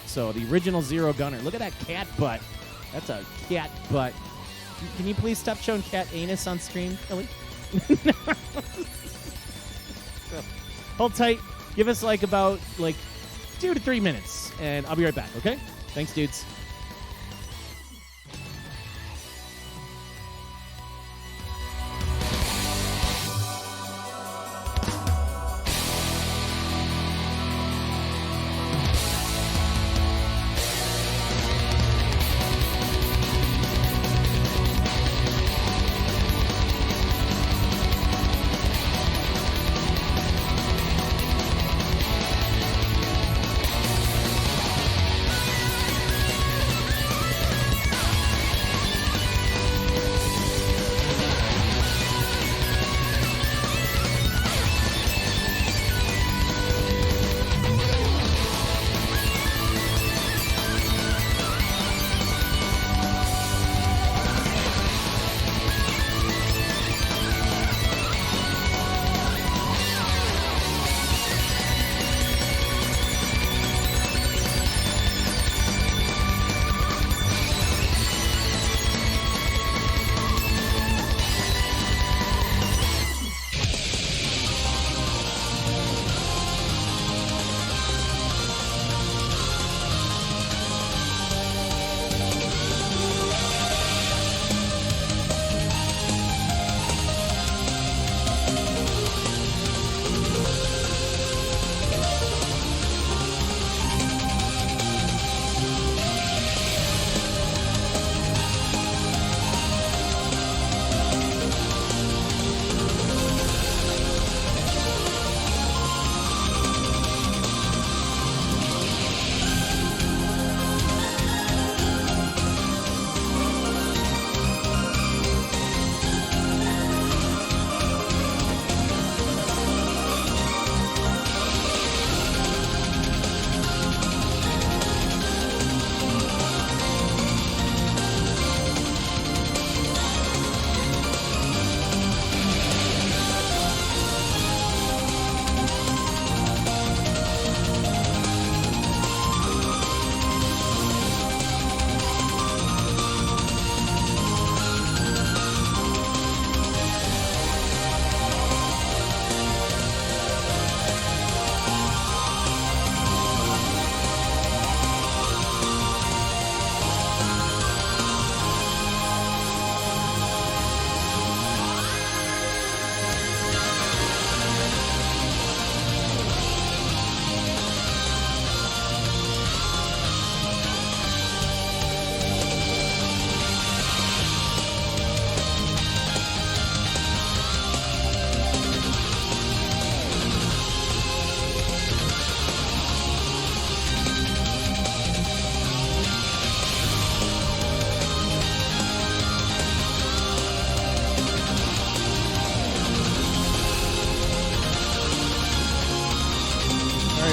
So the original Zero Gunner. Look at that cat butt. That's a cat butt. Can you please stop showing cat anus on stream, Ellie? Hold tight. Give us about 2 to 3 minutes, and I'll be right back, okay? Thanks, dudes.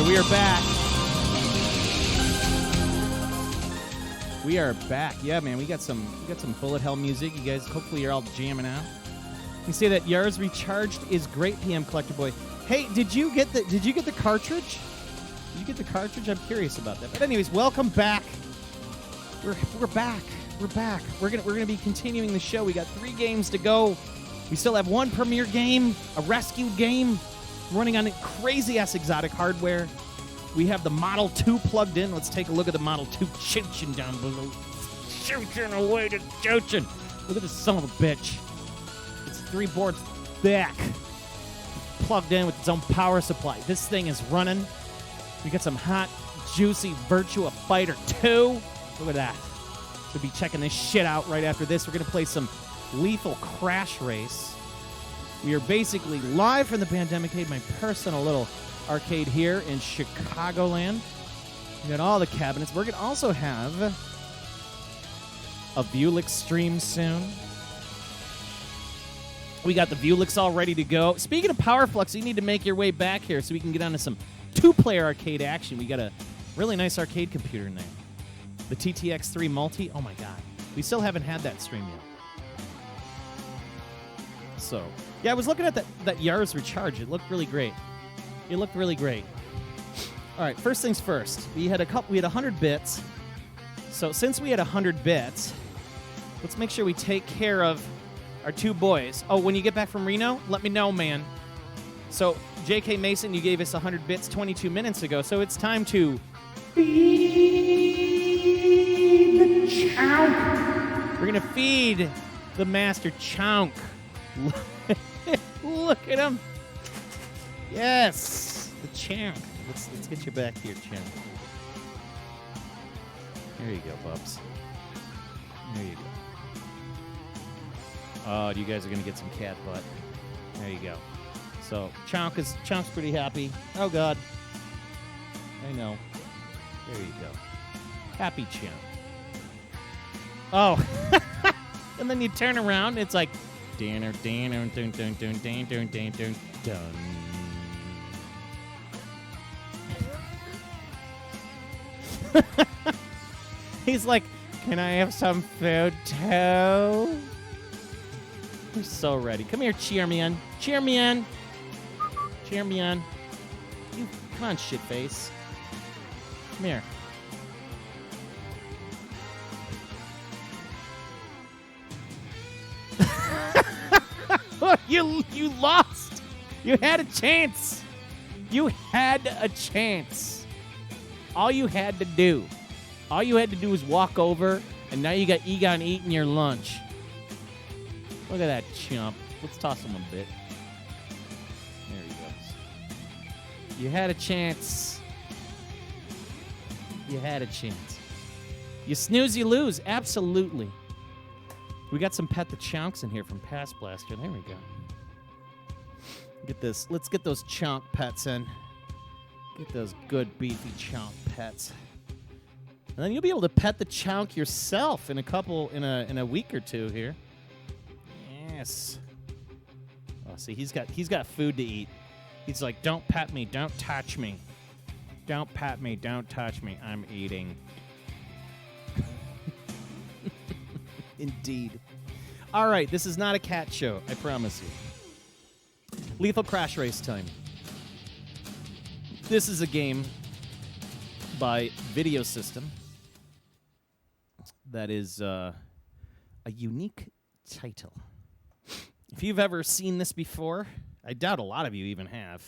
We are back. We are back. Yeah, man, we got some bullet hell music. You guys, hopefully you're all jamming out. You say that Yars Recharged is great, PM Collector Boy. Hey, did you get the cartridge? Did you get the cartridge? I'm curious about that. But anyways, welcome back. We're back. We're back. We're gonna be continuing the show. We got 3 games to go. We still have 1 premiere game, a rescue game, running on crazy ass exotic hardware. We have the Model 2 plugged in. Let's take a look at the Model 2 chooching down below. Chooching away to chooching. Look at this son of a bitch. It's 3 boards back. Plugged in with its own power supply. This thing is running. We got some hot, juicy Virtua Fighter 2. Look at that. We'll be checking this shit out right after this. We're going to play some Lethal Crash Race. We are basically live from the Pandemic Cave, my personal little arcade here in Chicagoland. We got all the cabinets. We're going to also have a Buick stream soon. We got the Buicks all ready to go. Speaking of PowerFlux, you need to make your way back here so we can get onto some two-player arcade action. We got a really nice arcade computer in there. The TTX3 Multi. Oh, my God. We still haven't had that stream yet. So, yeah, I was looking at that Yaris Recharge. It looked really great. It looked really great. All right, first things first. We had 100 bits. So since we had 100 bits, let's make sure we take care of our two boys. Oh, when you get back from Reno, let me know, man. So, J.K. Mason, you gave us 100 bits 22 minutes ago, so it's time to feed the chunk. We're going to feed the master chunk. Look at him. Yes, the champ. Let's get you back here, champ. There you go, Bubs. There you go. Oh, you guys are gonna get some cat butt. There you go. So Chonk's pretty happy. Oh God. I know. There you go. Happy champ. Oh. And then you turn around, it's like dun dun dun dun dun dun dun dun dun dun dun. He's like, can I have some food too? You're so ready. Come here, cheer me on. Cheer me on. Cheer me on. You, come on, shitface. Come here. You lost. You had a chance. You had a chance. All you had to do was walk over, and now you got Egon eating your lunch. Look at that chump. Let's toss him a bit. There he goes. You had a chance. You had a chance. You snooze, you lose. Absolutely. We got some Pet the Chunks in here from Past Blaster. There we go. Get this. Let's get those chunk pets in. Get those good beefy chunk pets. And then you'll be able to pet the chunk yourself in a week or two here. Yes. Oh, see, he's got food to eat. He's like, don't pet me, don't touch me. Don't pet me, don't touch me. I'm eating. Indeed. All right, this is not a cat show, I promise you. Lethal Crash Race time. This is a game by Video System that is a unique title. If you've ever seen this before, I doubt a lot of you even have.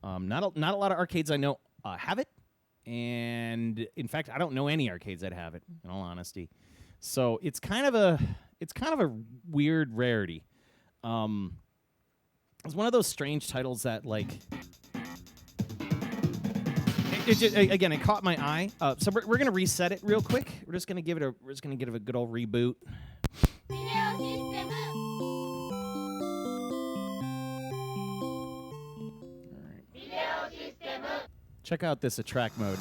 Not a lot of arcades I know have it, and in fact, I don't know any arcades that have it. In all honesty, so it's kind of a weird rarity. It's one of those strange titles that like. Again, it caught my eye. So we're gonna reset it real quick. We're just gonna give it a good old reboot. Check out this attract mode.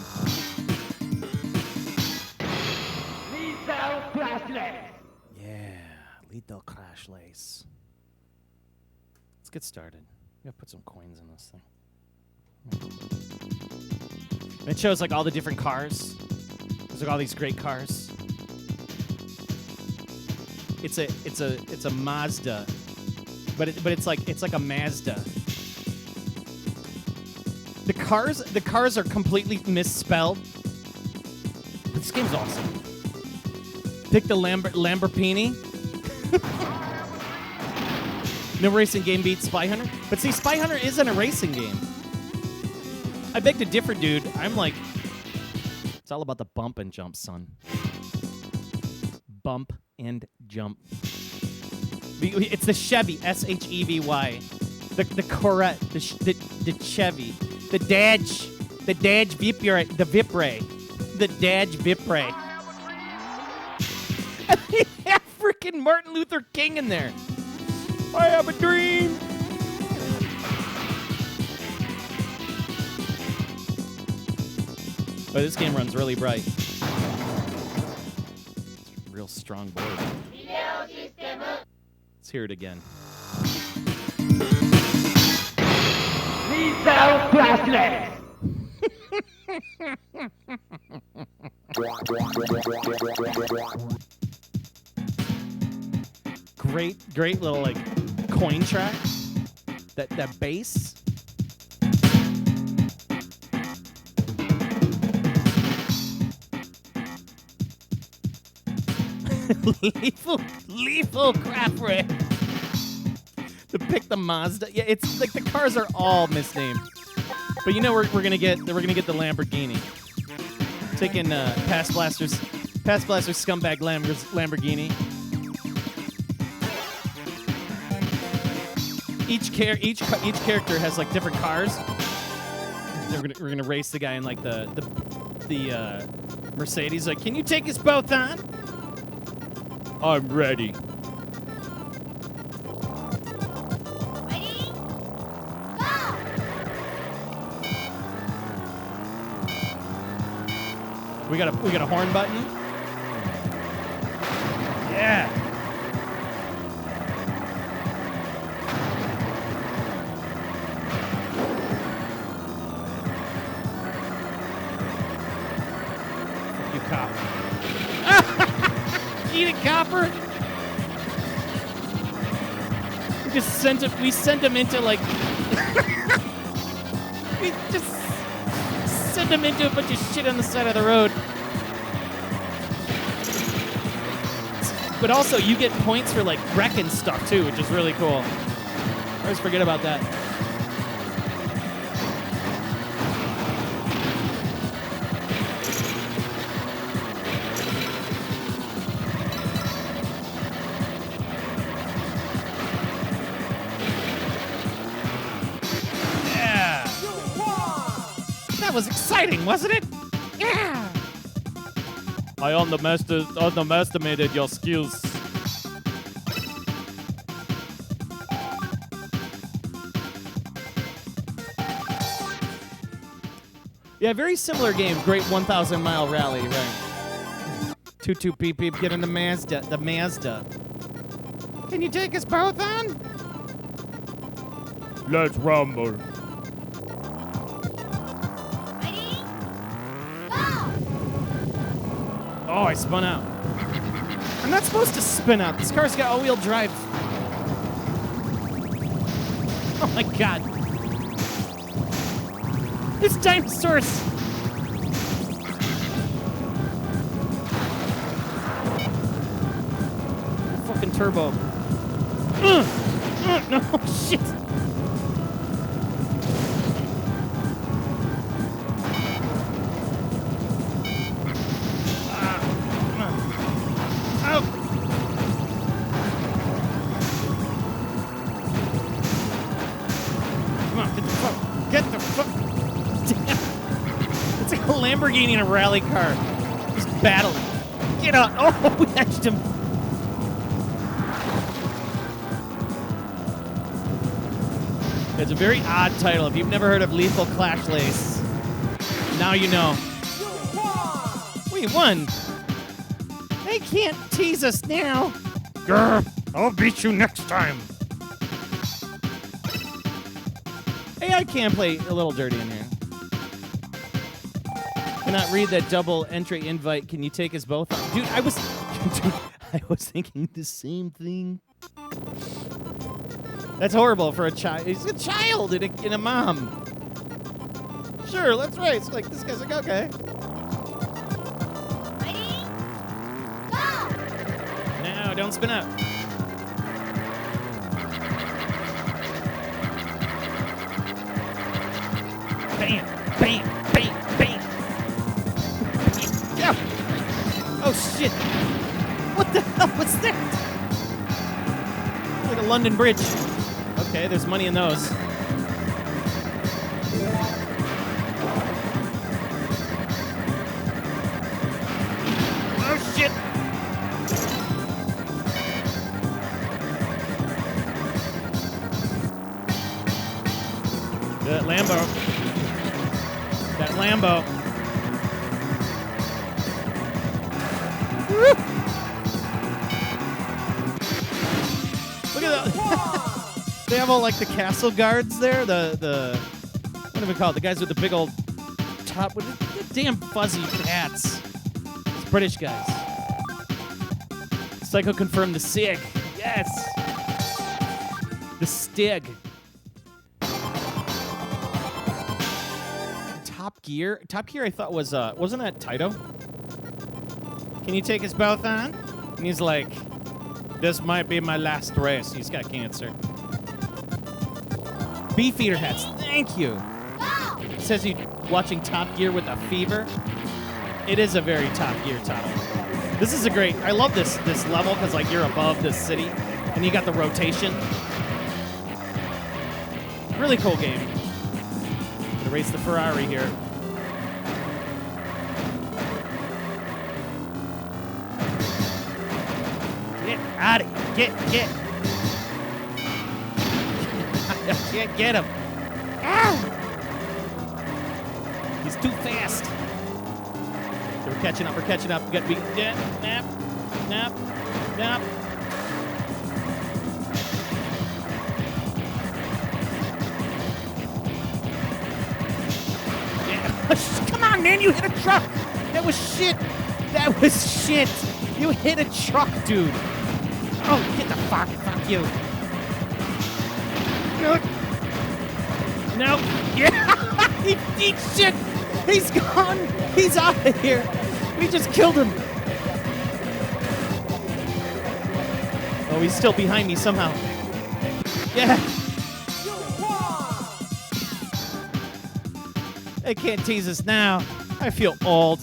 Lethal Crash Race. Yeah, Lethal Crash Race. Let's get started. We gotta put some coins in this thing. And it shows like all the different cars. There's like all these great cars. It's a Mazda, but it's like a Mazda. The cars are completely misspelled. But this game's awesome. Pick the Lamborghini. No racing game beats Spy Hunter. But see, Spy Hunter isn't a racing game. I beg to differ, dude. I'm like, it's all about the bump and jump, son. Bump and jump. It's the Chevy, Shevy. The Corvette, the Chevy. The Dodge Vipre, the Dodge Vipre. And they have freaking Martin Luther King in there. I have a dream. But this game runs really bright. Real strong board. Let's hear it again. Great little like coin track. That bass. lethal crap ray. The Mazda. Yeah, it's like the cars are all misnamed. But you know we're gonna get the Lamborghini. Taking Past Blaster's scumbag Lamborghini. Each character has like different cars. We're gonna race the guy in like the Mercedes. Like, can you take us both on? I'm ready. Ready? Go! We got a horn button. Yeah. You cop. Eat it, copper. We sent him into like we just sent him into a bunch of shit on the side of the road. But also you get points for like wrecking stuff too, which is really cool. I always forget about that. That was exciting, wasn't it? Yeah! I underestimated your skills. Yeah, very similar game. Great 1,000 mile rally, right? Toot beep beep, get in the Mazda. Can you take us both on? Let's rumble. Oh, I spun out. I'm not supposed to spin out. This car's got all-wheel drive. Oh my god. It's dinosaurs. Fucking turbo. No, shit. Lamborghini in a rally car. Just battling. Get out. Oh, we edged him. It's a very odd title. If you've never heard of Lethal Clash Lace, now you know. We won. They can't tease us now. Grr, I'll beat you next time. Hey, I can play a little dirty in here. Cannot read that double entry invite. Can you take us both on? Dude, I was thinking the same thing. That's horrible for a child. He's a child and a mom. Sure, let's race. Like, this guy's like, okay. Ready? Go! No, don't spin out. Bam, bam, bam, bam. Yeah. Oh, shit. What the hell was that? Like a London Bridge. Okay, there's money in those. Oh, shit. That Lambo. They have all like the castle guards there. The what do we call it? The guys with the big old top. What the damn fuzzy hats. It's British guys. Psycho confirmed the SIG. Yes. The Stig. Top Gear. Top Gear I thought was wasn't that Taito? Can you take us both on? And he's like, this might be my last race. He's got cancer. Beefeater hats. Thank you. Says you watching Top Gear with a fever. It is a very Top Gear title. This is a great. I love this level because like you're above this city and you got the rotation. Really cool game. Gonna race the Ferrari here. Get out of here. Get. I can't get him. Ow! He's too fast. Okay, we're catching up. We got to be. Nap. Yeah. Come on, man. You hit a truck. That was shit. You hit a truck, dude. Oh, get the fuck you. No. Yeah. he shit. He's gone. He's out of here. We just killed him. Oh, he's still behind me somehow. Yeah. They can't tease us now. I feel old.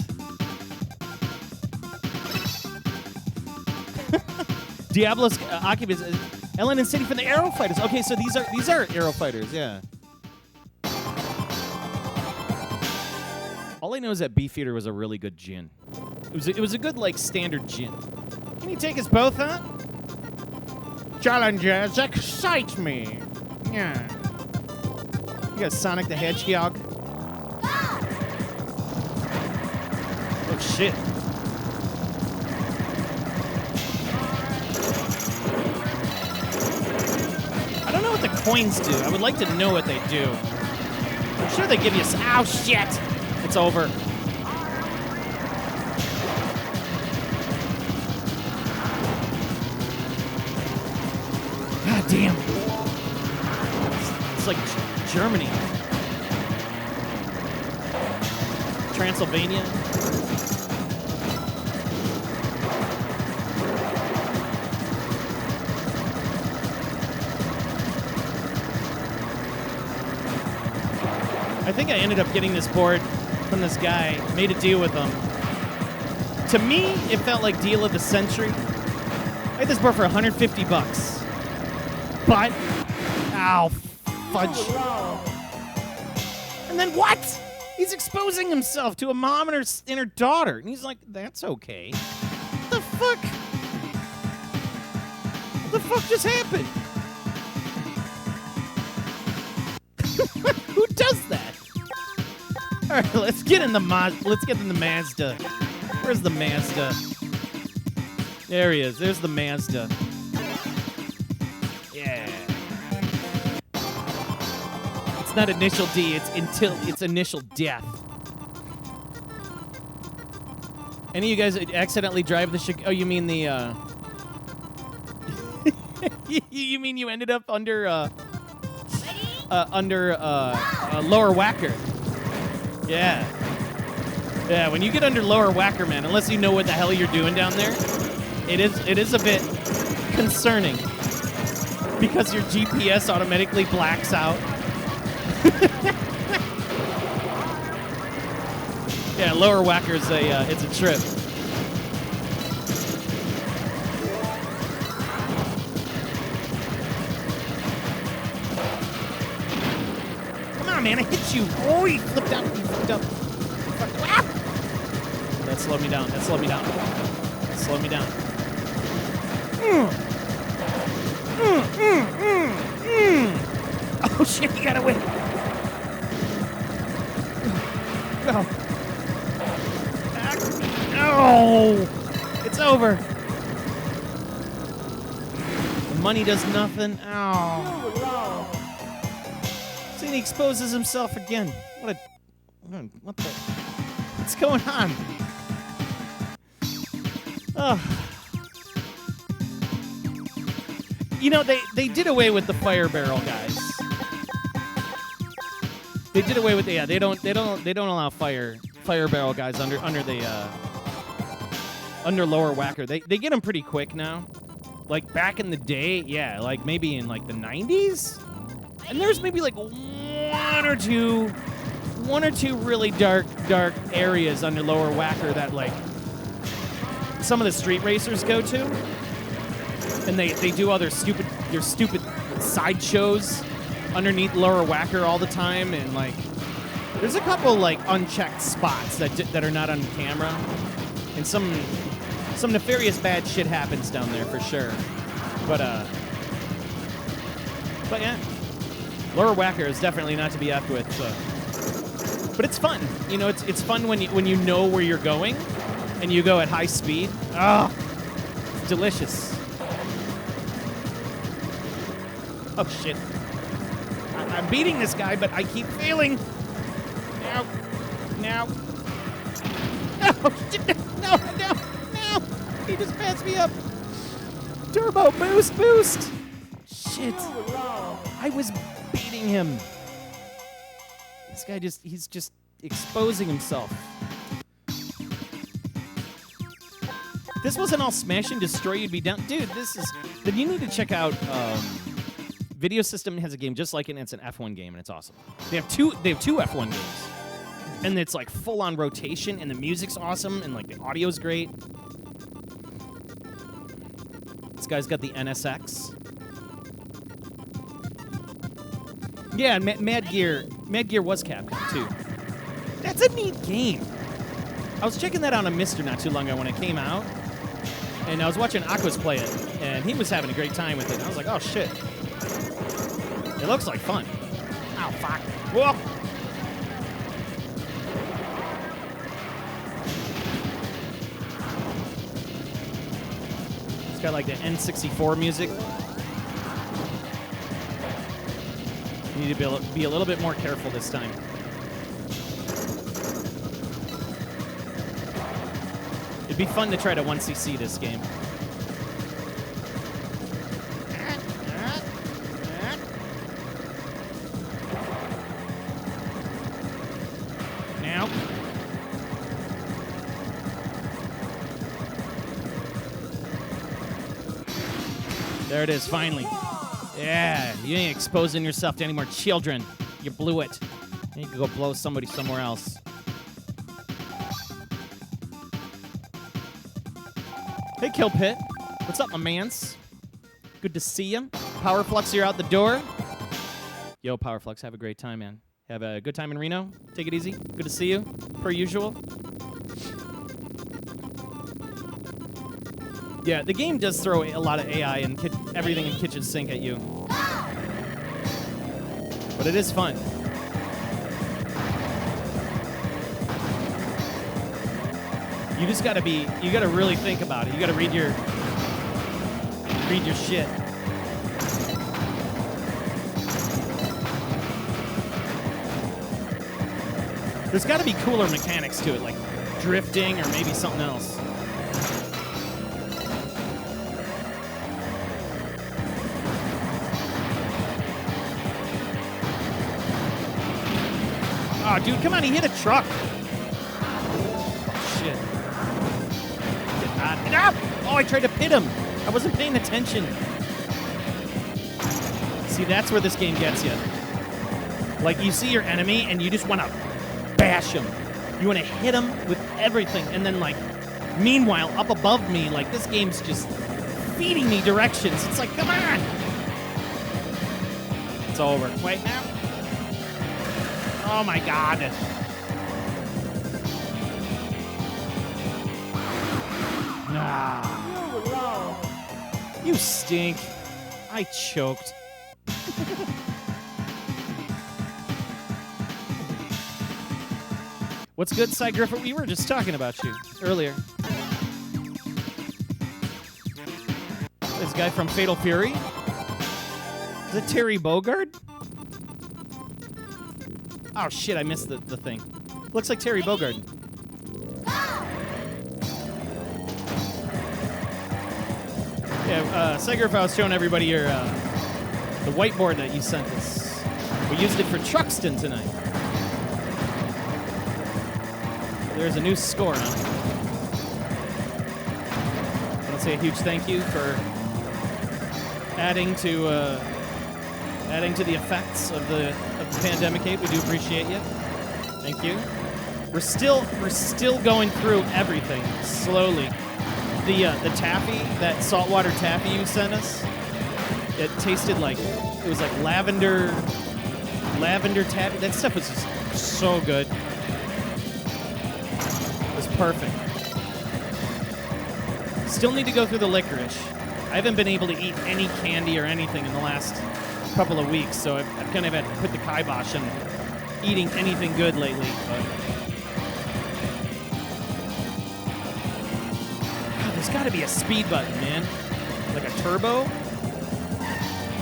Diablos occupants Ellen and City from the Aero Fighters. Okay, so these are Aero Fighters, yeah. All I know is that Beefeater was a really good gin. It was a good like standard gin. Can you take us both, huh? Challenges excite me. Yeah. You got Sonic the Hedgehog. Oh shit. I don't know what the coins do. I would like to know what they do. I'm sure they give you oh shit. It's over. God damn. It's like Germany. Transylvania. I think I ended up getting this board from this guy, made a deal with him. To me, it felt like deal of the century. I had this board for 150 bucks. But, ow, fudge. And then what? He's exposing himself to a mom and her daughter. And he's like, that's okay. What the fuck? What the fuck just happened? Who does that? All right, let's get in the Mazda. Where's the Mazda? There he is. There's the Mazda. Yeah. It's not initial D. It's initial death. Any of you guys accidentally drive the Oh, you mean the you mean you ended up under Lower Whacker? Yeah. Yeah, when you get under Lower Whacker, man, unless you know what the hell you're doing down there, it is a bit concerning because your GPS automatically blacks out. Yeah, Lower Whacker's it's a trip. Come on, man, I hit you. Oh, you flipped out. You flipped up. That slowed me down. Slow me down. Oh, shit, you got away. Go. No. It's over. money does nothing. Oh. See, he exposes himself again. What the? What's going on? Oh. You know, they did away with the fire barrel guys. They did away with they don't allow fire barrel guys under lower whacker. They get them pretty quick now. Like back in the day, yeah, like maybe in like the 90s. And there's maybe like one or two really dark areas under lower whacker that like some of the street racers go to. And they do all their stupid sideshows underneath lower whacker all the time, and like there's a couple like unchecked spots that are not on camera, and some nefarious bad shit happens down there for sure. But yeah, lower whacker is definitely not to be effed with. So. But it's fun, you know. It's fun when you know where you're going, and you go at high speed. Oh, it's delicious. Oh, shit. I'm beating this guy, but I keep failing. No. No. No. No. No. No. He just passed me up. Turbo boost. Shit. I was beating him. This guy he's just exposing himself. If this wasn't all smash and destroy, you'd be down. Dude, then you need to check out, Video System has a game just like it, and it's an F1 game, and it's awesome. They have two F1 games, and it's like full on rotation, and the music's awesome, and like the audio's great. This guy's got the NSX. Yeah, and Mad Gear was Capcom too. That's a neat game. I was checking that out on Mr. not too long ago when it came out, and I was watching Aquas play it, and he was having a great time with it. And I was like, oh shit. It looks like fun. Oh, fuck. Whoa. It's got like the N64 music. You need to be a little bit more careful this time. It'd be fun to try to 1cc this game. There it is, finally. Yeah, you ain't exposing yourself to any more children. You blew it. You can go blow somebody somewhere else. Hey, Kill Pit. What's up, my mans? Good to see you. Powerflux, you're out the door. Yo, Powerflux, have a great time, man. Have a good time in Reno. Take it easy. Good to see you, per usual. Yeah, the game does throw a lot of AI and everything in kitchen sink at you. But it is fun. You just gotta really think about it. You gotta read your shit. There's gotta be cooler mechanics to it, like drifting or maybe something else. Oh, dude, come on, he hit a truck. Oh, shit. Get out. Oh, I tried to pit him. I wasn't paying attention. See, that's where this game gets you. Like, you see your enemy, and you just want to bash him. You want to hit him with everything. And then, like, meanwhile, up above me, like, this game's just feeding me directions. It's like, come on. It's over. Wait, now. Oh my god. Nah. You stink. I choked. What's good, Cy Griffith? We were just talking about you earlier. This guy from Fatal Fury. Is it Terry Bogard? Oh shit! I missed the thing. Looks like Terry Bogard. Yeah, Sega, if I was showing everybody your the whiteboard that you sent us, we used it for Truxton tonight. There's a new score on it. I want to say a huge thank you for adding to the effects of the pandemic ape. We do appreciate you. Thank you. We're still going through everything slowly. The taffy, that saltwater taffy you sent us, it tasted like it was like lavender taffy. That stuff was just so good. It was perfect. Still need to go through the licorice. I haven't been able to eat any candy or anything in the last couple of weeks, so I've kind of had to put the kibosh on eating anything good lately. But God, there's got to be a speed button, man. Like a turbo.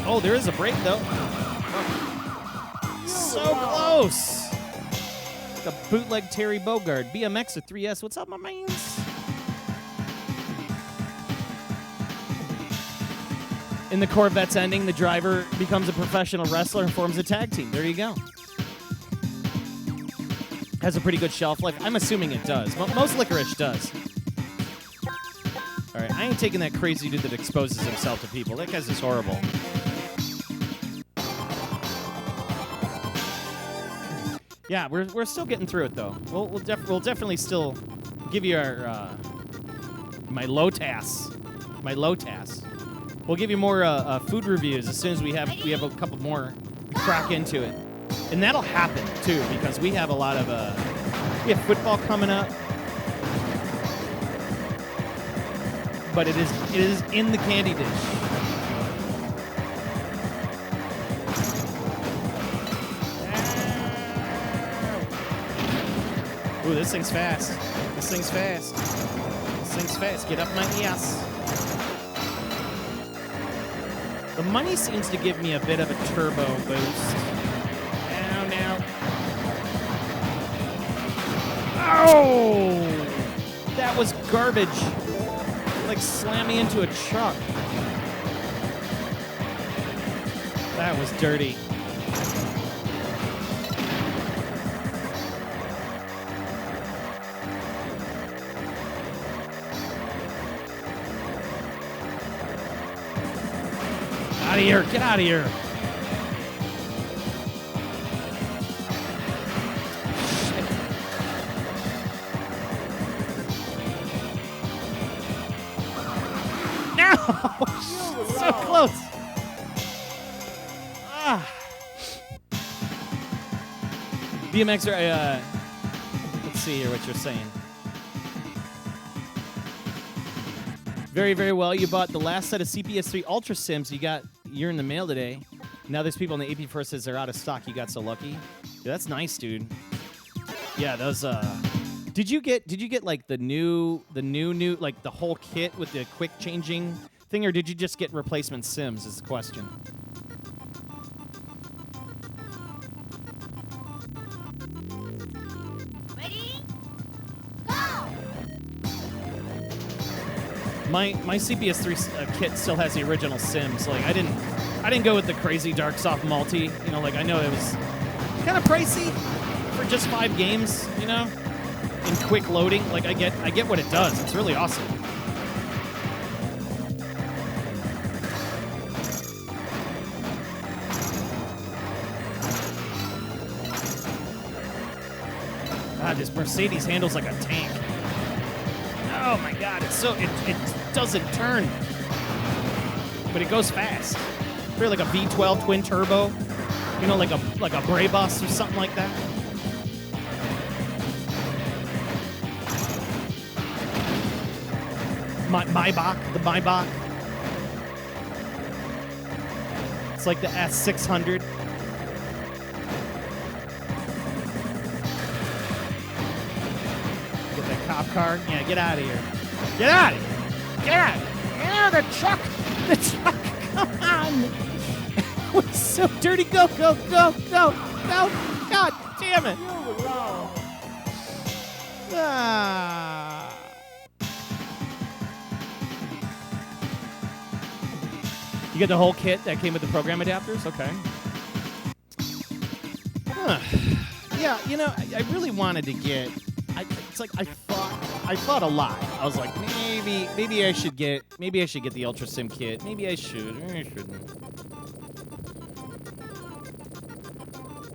Oh, there is a brake, though. So close. The bootleg Terry Bogard. BMX or 3S. What's up, my mans? In the Corvette's ending, the driver becomes a professional wrestler and forms a tag team. There you go. Has a pretty good shelf life. I'm assuming it does. Most licorice does. All right, I ain't taking that crazy dude that exposes himself to people. That guy's just horrible. Yeah, we're still getting through it though. We'll definitely still give you our my low task. We'll give you more food reviews as soon as we have a couple more crack into it, and that'll happen too because we have a lot of we have football coming up, but it is in the candy dish. Ooh, this thing's fast. Get up my ass. The money seems to give me a bit of a turbo boost. Ow, now. Oh! That was garbage. Like slam me into a truck. That was dirty. Out of here. Get out of here. Shit. No! So close. BMX, let's see here what you're saying. Very, very well. You bought the last set of CPS3 Ultra Sims you're in the mail today. Now there's people in the AP first says they're out of stock. You got so lucky. Yeah, that's nice, dude. Yeah, those Did you get like the new like the whole kit with the quick changing thing, or did you just get replacement Sims is the question. Ready? Go! My CPS3 kit still has the original Sims. Like I didn't go with the crazy dark soft multi. You know, like I know it was kind of pricey for just 5 games. You know, in quick loading. Like I get what it does. It's really awesome. God, this Mercedes handles like a tank. Oh my God, it doesn't turn, but it goes fast. Really like a V12 twin turbo, you know, like a Brabus or something like that. The Maybach. It's like the S600. Cop car? Yeah, get out of here. Get out of here. Get out of here. Get out of the truck. The truck, come on! It was so dirty. Go, go, go, go, go! God damn it! Ah. You get the whole kit that came with the program adapters? Okay. Huh. Yeah, you know, I really wanted to get. It's like I thought a lot. I was like, maybe I should get the Ultra Sim kit. Maybe I should. Maybe I shouldn't.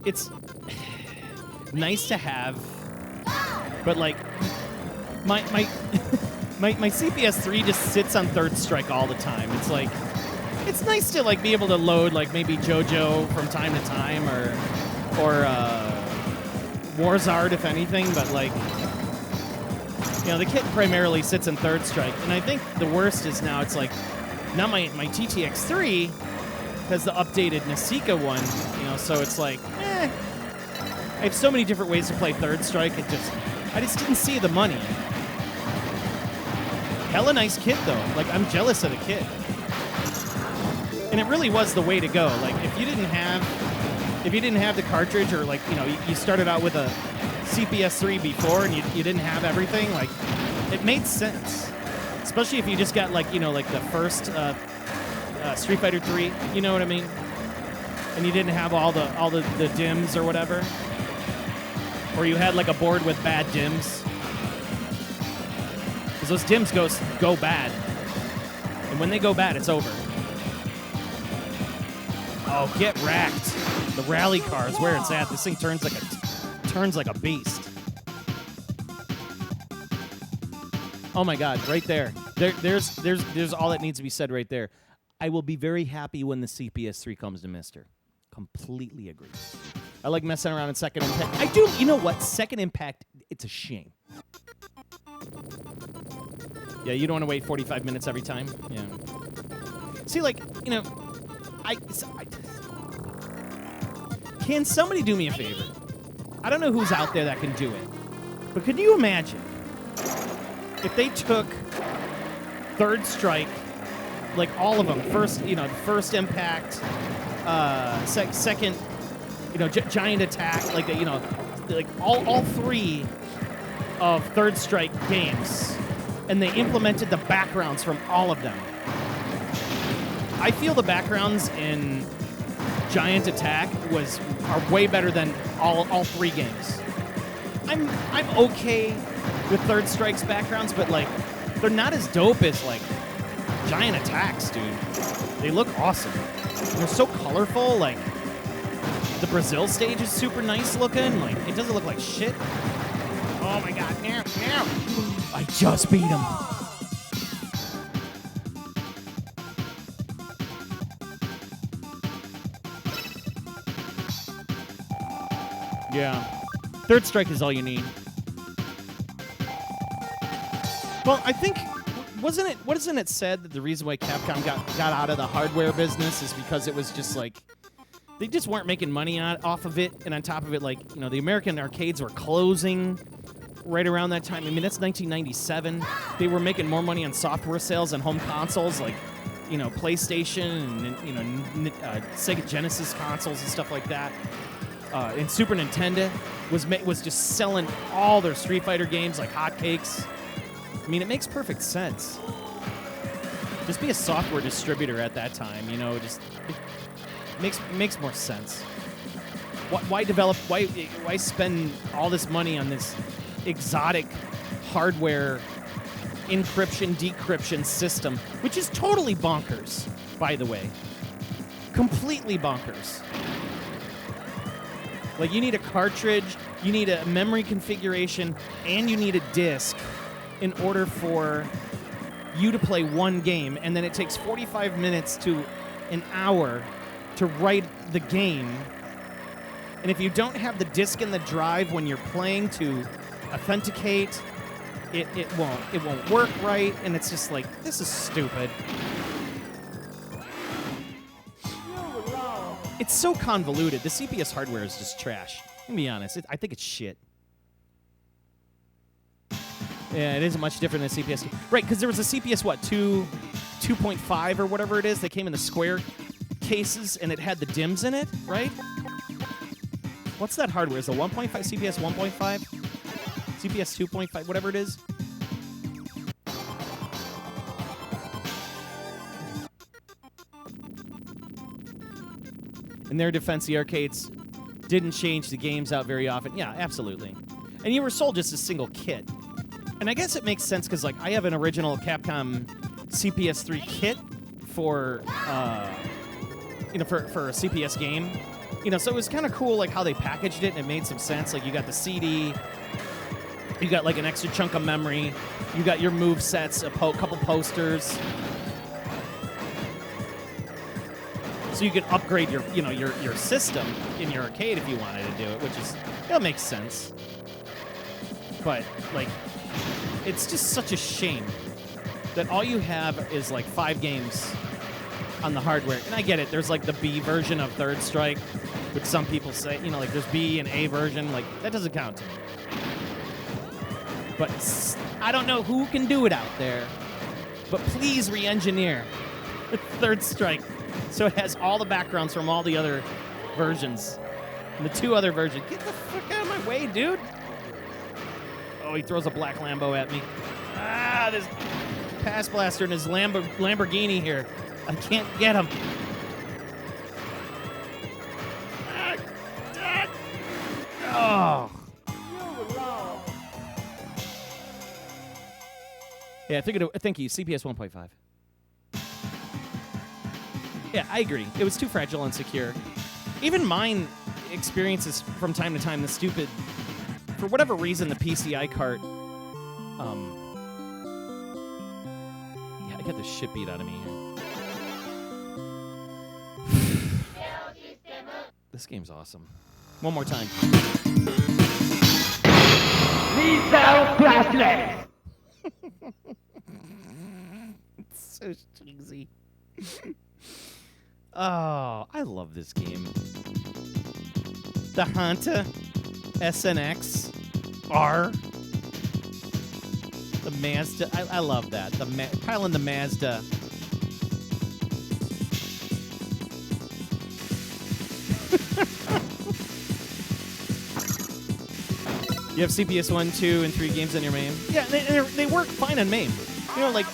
It's nice to have, but like my CPS 3 just sits on third strike all the time. It's like it's nice to like be able to load like maybe JoJo from time to time or Warzard if anything, but like you know the kit primarily sits in third strike, and I think the worst is now it's like now my TTX 3 has the updated Psikyo one, you know, so it's like I have so many different ways to play third strike. I just didn't see the money. Hella nice kit though. Like I'm jealous of the kit. And it really was the way to go. Like if you didn't have the cartridge, or like, you know, you started out with a CPS 3 before and you didn't have everything, like it made sense. Especially if you just got like, you know, like the first Street Fighter 3, you know what I mean? And you didn't have all the dims or whatever. Or you had like a board with bad dims. Because those dims go bad. And when they go bad, it's over. Oh, get racked. The rally car is where it's at. This thing turns like a beast. Oh my god, right there. There's all that needs to be said right there. I will be very happy when the CPS 3 comes to Mister. Completely agree. I like messing around in Second Impact. I do. You know what? Second Impact, it's a shame. Yeah, you don't want to wait 45 minutes every time. Yeah. See, like, you know, can somebody do me a favor? I don't know who's out there that can do it, but can you imagine if they took Third Strike, like all of them, first Impact, second, you know, Giant Attack, like you know, like all three of Third Strike games, and they implemented the backgrounds from all of them. I feel the backgrounds in Giant Attack are way better than all three games. I'm okay with Third Strike's backgrounds, but like they're not as dope as like Giant Attacks, dude. They look awesome. And they're so colorful. Like the Brazil stage is super nice looking. Like it doesn't look like shit. Oh my god! Now, I just beat him. Yeah. Third Strike is all you need. Well, I think, wasn't it said that the reason why Capcom got out of the hardware business is because it was just like, they just weren't making money off of it, and on top of it, like, you know, the American arcades were closing right around that time. I mean, that's 1997. They were making more money on software sales than home consoles, like, you know, PlayStation and, you know, Sega Genesis consoles and stuff like that. And Super Nintendo was just selling all their Street Fighter games like hotcakes. I mean, it makes perfect sense. Just be a software distributor at that time, you know. Just it makes more sense. Why develop? Why spend all this money on this exotic hardware encryption decryption system, which is totally bonkers, by the way. Completely bonkers. Like, you need a cartridge, you need a memory configuration, and you need a disc in order for you to play one game, and then it takes 45 minutes to an hour to write the game. And if you don't have the disc and the drive when you're playing to authenticate, it won't work right, and it's just like, this is stupid. It's so convoluted. The CPS hardware is just trash. I'm gonna be honest. I think it's shit. Yeah, it isn't much different than CPS 2. Right, because there was a CPS, 2 2.5 or whatever it is. They came in the square cases, and it had the DIMMs in it, right? What's that hardware? Is the 1.5 CPS 1.5? CPS 2.5, whatever it is? In their defense, the arcades didn't change the games out very often. Yeah, absolutely. And you were sold just a single kit. And I guess it makes sense because, like, I have an original Capcom CPS3 kit for, for a CPS game. So it was kind of cool, like, how they packaged it, and it made some sense. Like, you got the CD, you got, like, an extra chunk of memory, you got your move sets, a couple posters. So you could upgrade your system in your arcade if you wanted to do it, that makes sense. But, like, it's just such a shame that all you have is, like, 5 games on the hardware. And I get it. There's, like, the B version of Third Strike, which some people say, like, there's B and A version. Like, that doesn't count to me. But I don't know who can do it out there, but please re-engineer Third Strike so it has all the backgrounds from all the other versions. And the 2 other versions. Get the fuck out of my way, dude. Oh, he throws a black Lambo at me. This pass blaster in his Lamborghini here. I can't get him. Oh. Yeah, thank you. CPS 1.5. Yeah, I agree. It was too fragile and secure. Even mine experiences from time to time the stupid, for whatever reason, the PCI cart. Yeah, I got the shit beat out of me here. This game's awesome. One more time. Lethal flashlight. It's so cheesy. Oh, I love this game. The Honda SNX R. The Mazda. I love that. Piling the Mazda. You have CPS 1, 2, and 3 games on your MAME. Yeah, they work fine on MAME. Like,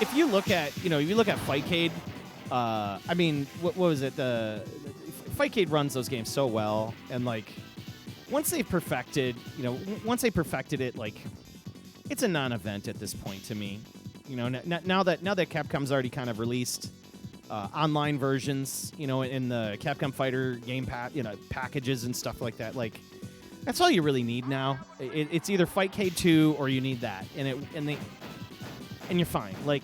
if you look at, Fightcade, what was it? The Fightcade runs those games so well, and like once they perfected it, like it's a non-event at this point to me. Now that Capcom's already kind of released online versions, in the Capcom Fighter game packages and stuff like that. Like that's all you really need now. It's either Fightcade 2 or you need that, and you're fine. Like.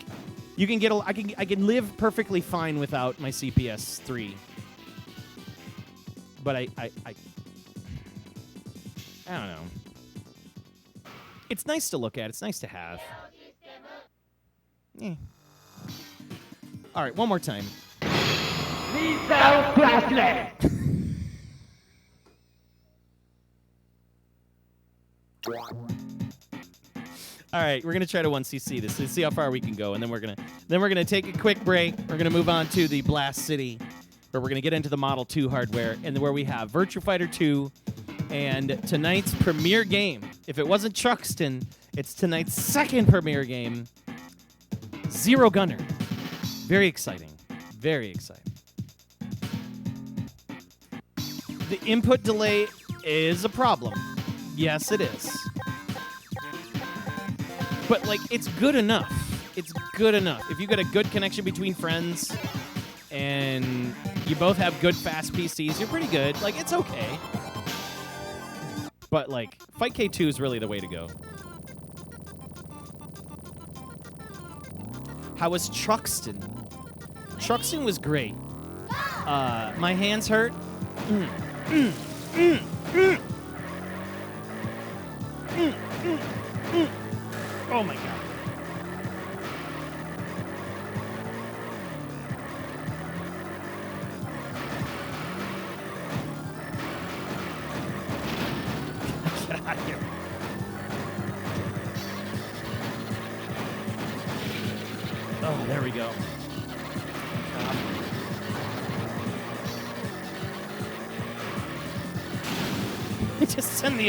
You can get I can live perfectly fine without my CPS 3. But I don't know. It's nice to look at. It's nice to have. Yeah. All right, one more time. Lethal flashlight. All right, we're gonna try to 1cc this to see how far we can go, and then we're gonna take a quick break. We're gonna move on to the Blast City, where we're gonna get into the Model 2 hardware, and where we have Virtua Fighter 2, and tonight's premiere game. If it wasn't Truxton, it's tonight's second premiere game, Zero Gunner. Very exciting. Very exciting. The input delay is a problem. Yes, it is. But, like, it's good enough. It's good enough. If you get a good connection between friends and you both have good, fast PCs, you're pretty good. Like, it's okay. But, like, Fight K2 is really the way to go. How was Truxton? Truxton was great. My hands hurt. Oh my god. Get out of here. Oh, there we we go. Just send the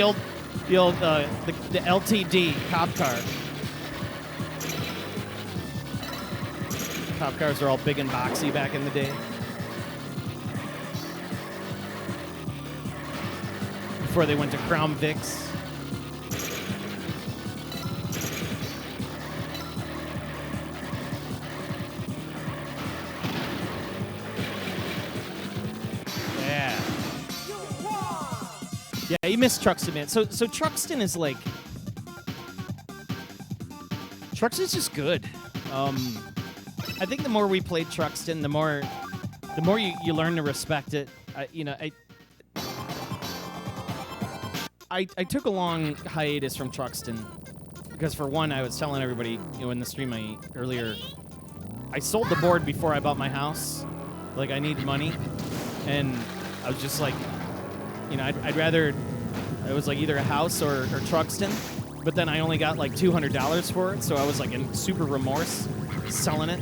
LTD cop car. Cop cars are all big and boxy back in the day. Before they went to Crown Vics. Yeah, you missed Truxton, man. So Truxton is like... Truxton's just good. I think the more we played Truxton, the more you learn to respect it. I took a long hiatus from Truxton because, for one, I was telling everybody, in the stream earlier, I sold the board before I bought my house. Like, I needed money, and I was just like, I'd rather it was like either a house or Truxton, but then I only got like $200 for it, so I was like in super remorse selling it.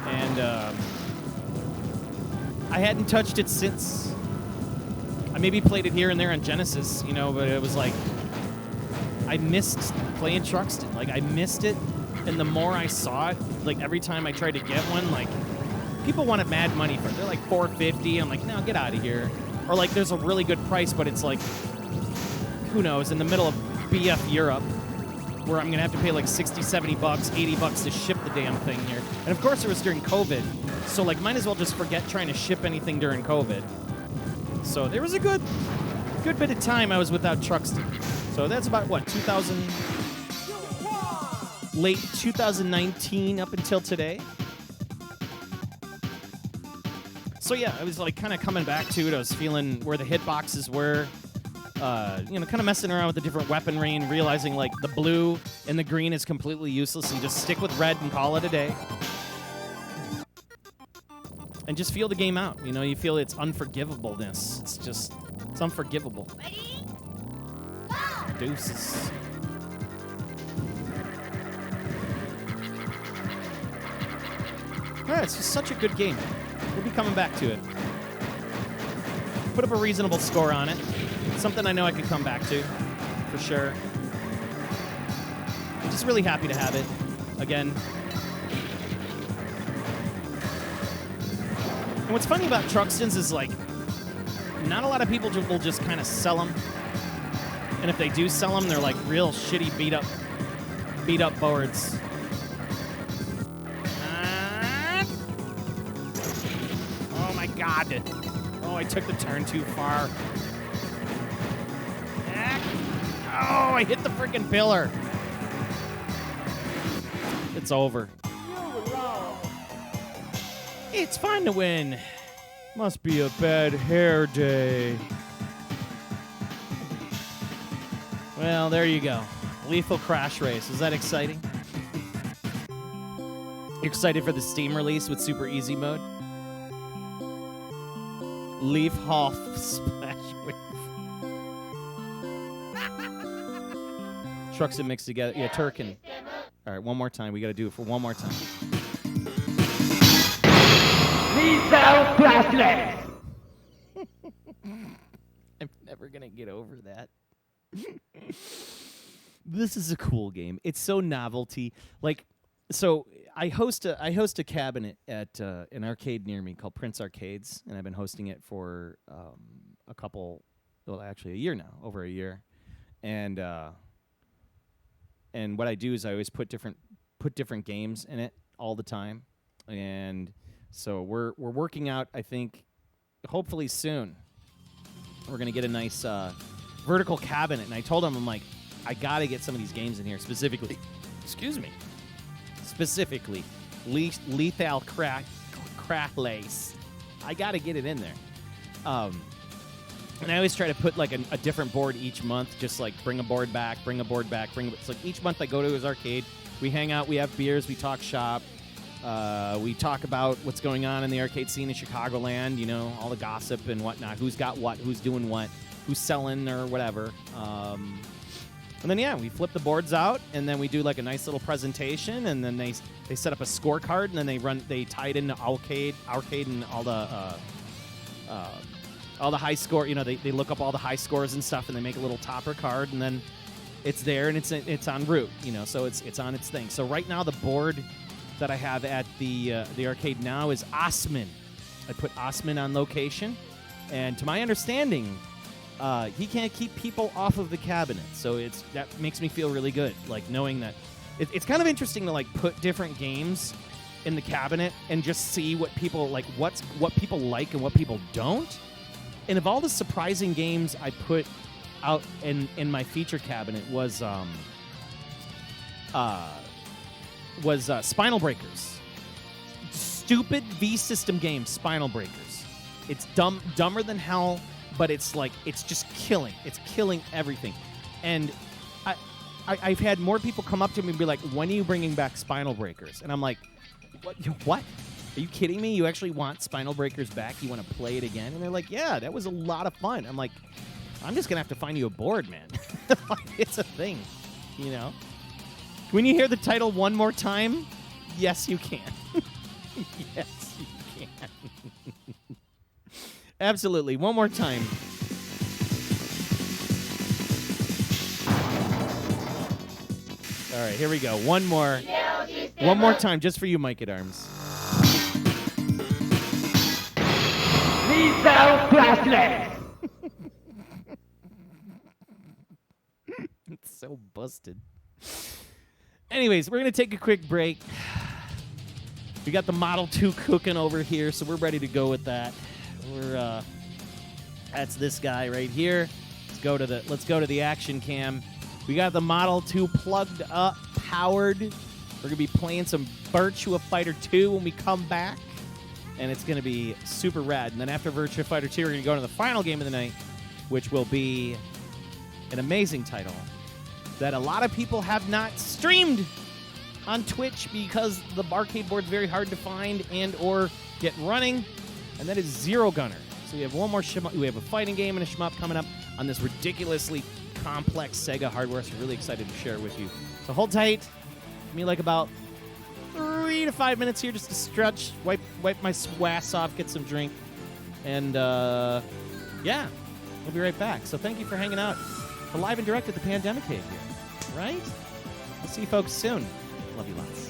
And I hadn't touched it since. I maybe played it here and there on Genesis, but it was like I missed playing Truxton. Like, I missed it, and the more I saw it, like every time I tried to get one, like people wanted mad money for it. They're like $450. I'm like, no, get out of here. Or like there's a really good price, but it's like, who knows, in the middle of BF Europe, where I'm going to have to pay like 60, 70 bucks, 80 bucks to ship the damn thing here. And of course it was during COVID. So like might as well just forget trying to ship anything during COVID. So there was a good bit of time I was without Truxton. So that's about what, late 2019 up until today. So yeah, I was like kind of coming back to it. I was feeling where the hitboxes were, kind of messing around with the different weaponry and realizing like the blue and the green is completely useless. And you just stick with red and call it a day. And just feel the game out. You feel its unforgivableness. It's unforgivable. Ready? Deuces. Yeah, it's just such a good game. We'll be coming back to it. Put up a reasonable score on it. Something I know I could come back to, for sure. Just really happy to have it again. And what's funny about Truxtons is like, not a lot of people will just kind of sell them. And if they do sell them, they're like real shitty beat up boards. God. Oh, I took the turn too far. Oh, I hit the freaking pillar. It's over. It's fun to win. Must be a bad hair day. Well, there you go. Lethal Crash Race. Is that exciting? You excited for the Steam release with Super Easy mode? Leaf Hoff Splash Wave. Truxton mixed together. Yeah, Turkin. All right, one more time. We got to do it for one more time. Lethal Crash. I'm never going to get over that. This is a cool game. It's so novelty. Like, so I host a cabinet at an arcade near me called Prince Arcades, and I've been hosting it for a year now, over a year. And what I do is I always put different games in it all the time. And so we're working out, I think, hopefully soon, we're going to get a nice vertical cabinet. And I told him, I'm like, I got to get some of these games in here specifically. Specifically, Lethal Crack Lace. I got to get it in there. And I always try to put like a different board each month, just like bring a board back. It's like each month I go to his arcade, we hang out, we have beers, we talk shop, we talk about what's going on in the arcade scene in Chicagoland, all the gossip and whatnot, who's got what, who's doing what, who's selling or whatever. And then, yeah, we flip the boards out, and then we do like a nice little presentation, and then they set up a scorecard, and then they tie it into arcade and all the high score. You know, they look up all the high scores and stuff, and they make a little topper card, and then it's there, and it's en route. You know, so it's on its thing. So right now, the board that I have at the arcade now is Osman. I put Osman on location, and to my understanding, he can't keep people off of the cabinet. So that makes me feel really good, like knowing that it's kind of interesting to like put different games in the cabinet and just see what people like, what people like and what people don't. And of all the surprising games I put out in my feature cabinet was Spinal Breakers. Stupid V System game, Spinal Breakers. It's dumber than hell, but it's like it's just killing. It's killing everything. And I've had more people come up to me and be like, "When are you bringing back Spinal Breakers?" And I'm like, "What? Are you kidding me? You actually want Spinal Breakers back? You want to play it again?" And they're like, "Yeah, that was a lot of fun." I'm like, "I'm just gonna have to find you a board, man." It's a thing, you know. When you hear the title one more time, yes, you can. Yes, you can. Absolutely. One more time. All right, here we go. One more time, just for you, Mike at Arms. It's so busted. Anyways, we're going to take a quick break. We got the Model 2 cooking over here, so we're ready to go with that. That's this guy right here. Let's go to the action cam. We got the Model 2 plugged up, powered. We're gonna be playing some Virtua Fighter 2 when we come back, and it's gonna be super rad. And then after Virtua Fighter 2, we're gonna go to the final game of the night, which will be an amazing title that a lot of people have not streamed on Twitch because the arcade board's very hard to find and or get running, and that is Zero Gunner. So we have one more shmup. We have a fighting game and a shmup coming up on this ridiculously complex Sega hardware, so really excited to share it with you. So hold tight. Give me like about 3 to 5 minutes here just to stretch, wipe my swass off, get some drink, and yeah, we'll be right back. So thank you for hanging out live and direct at the Pandemic Cave here, right? I'll see you folks soon. Love you lots.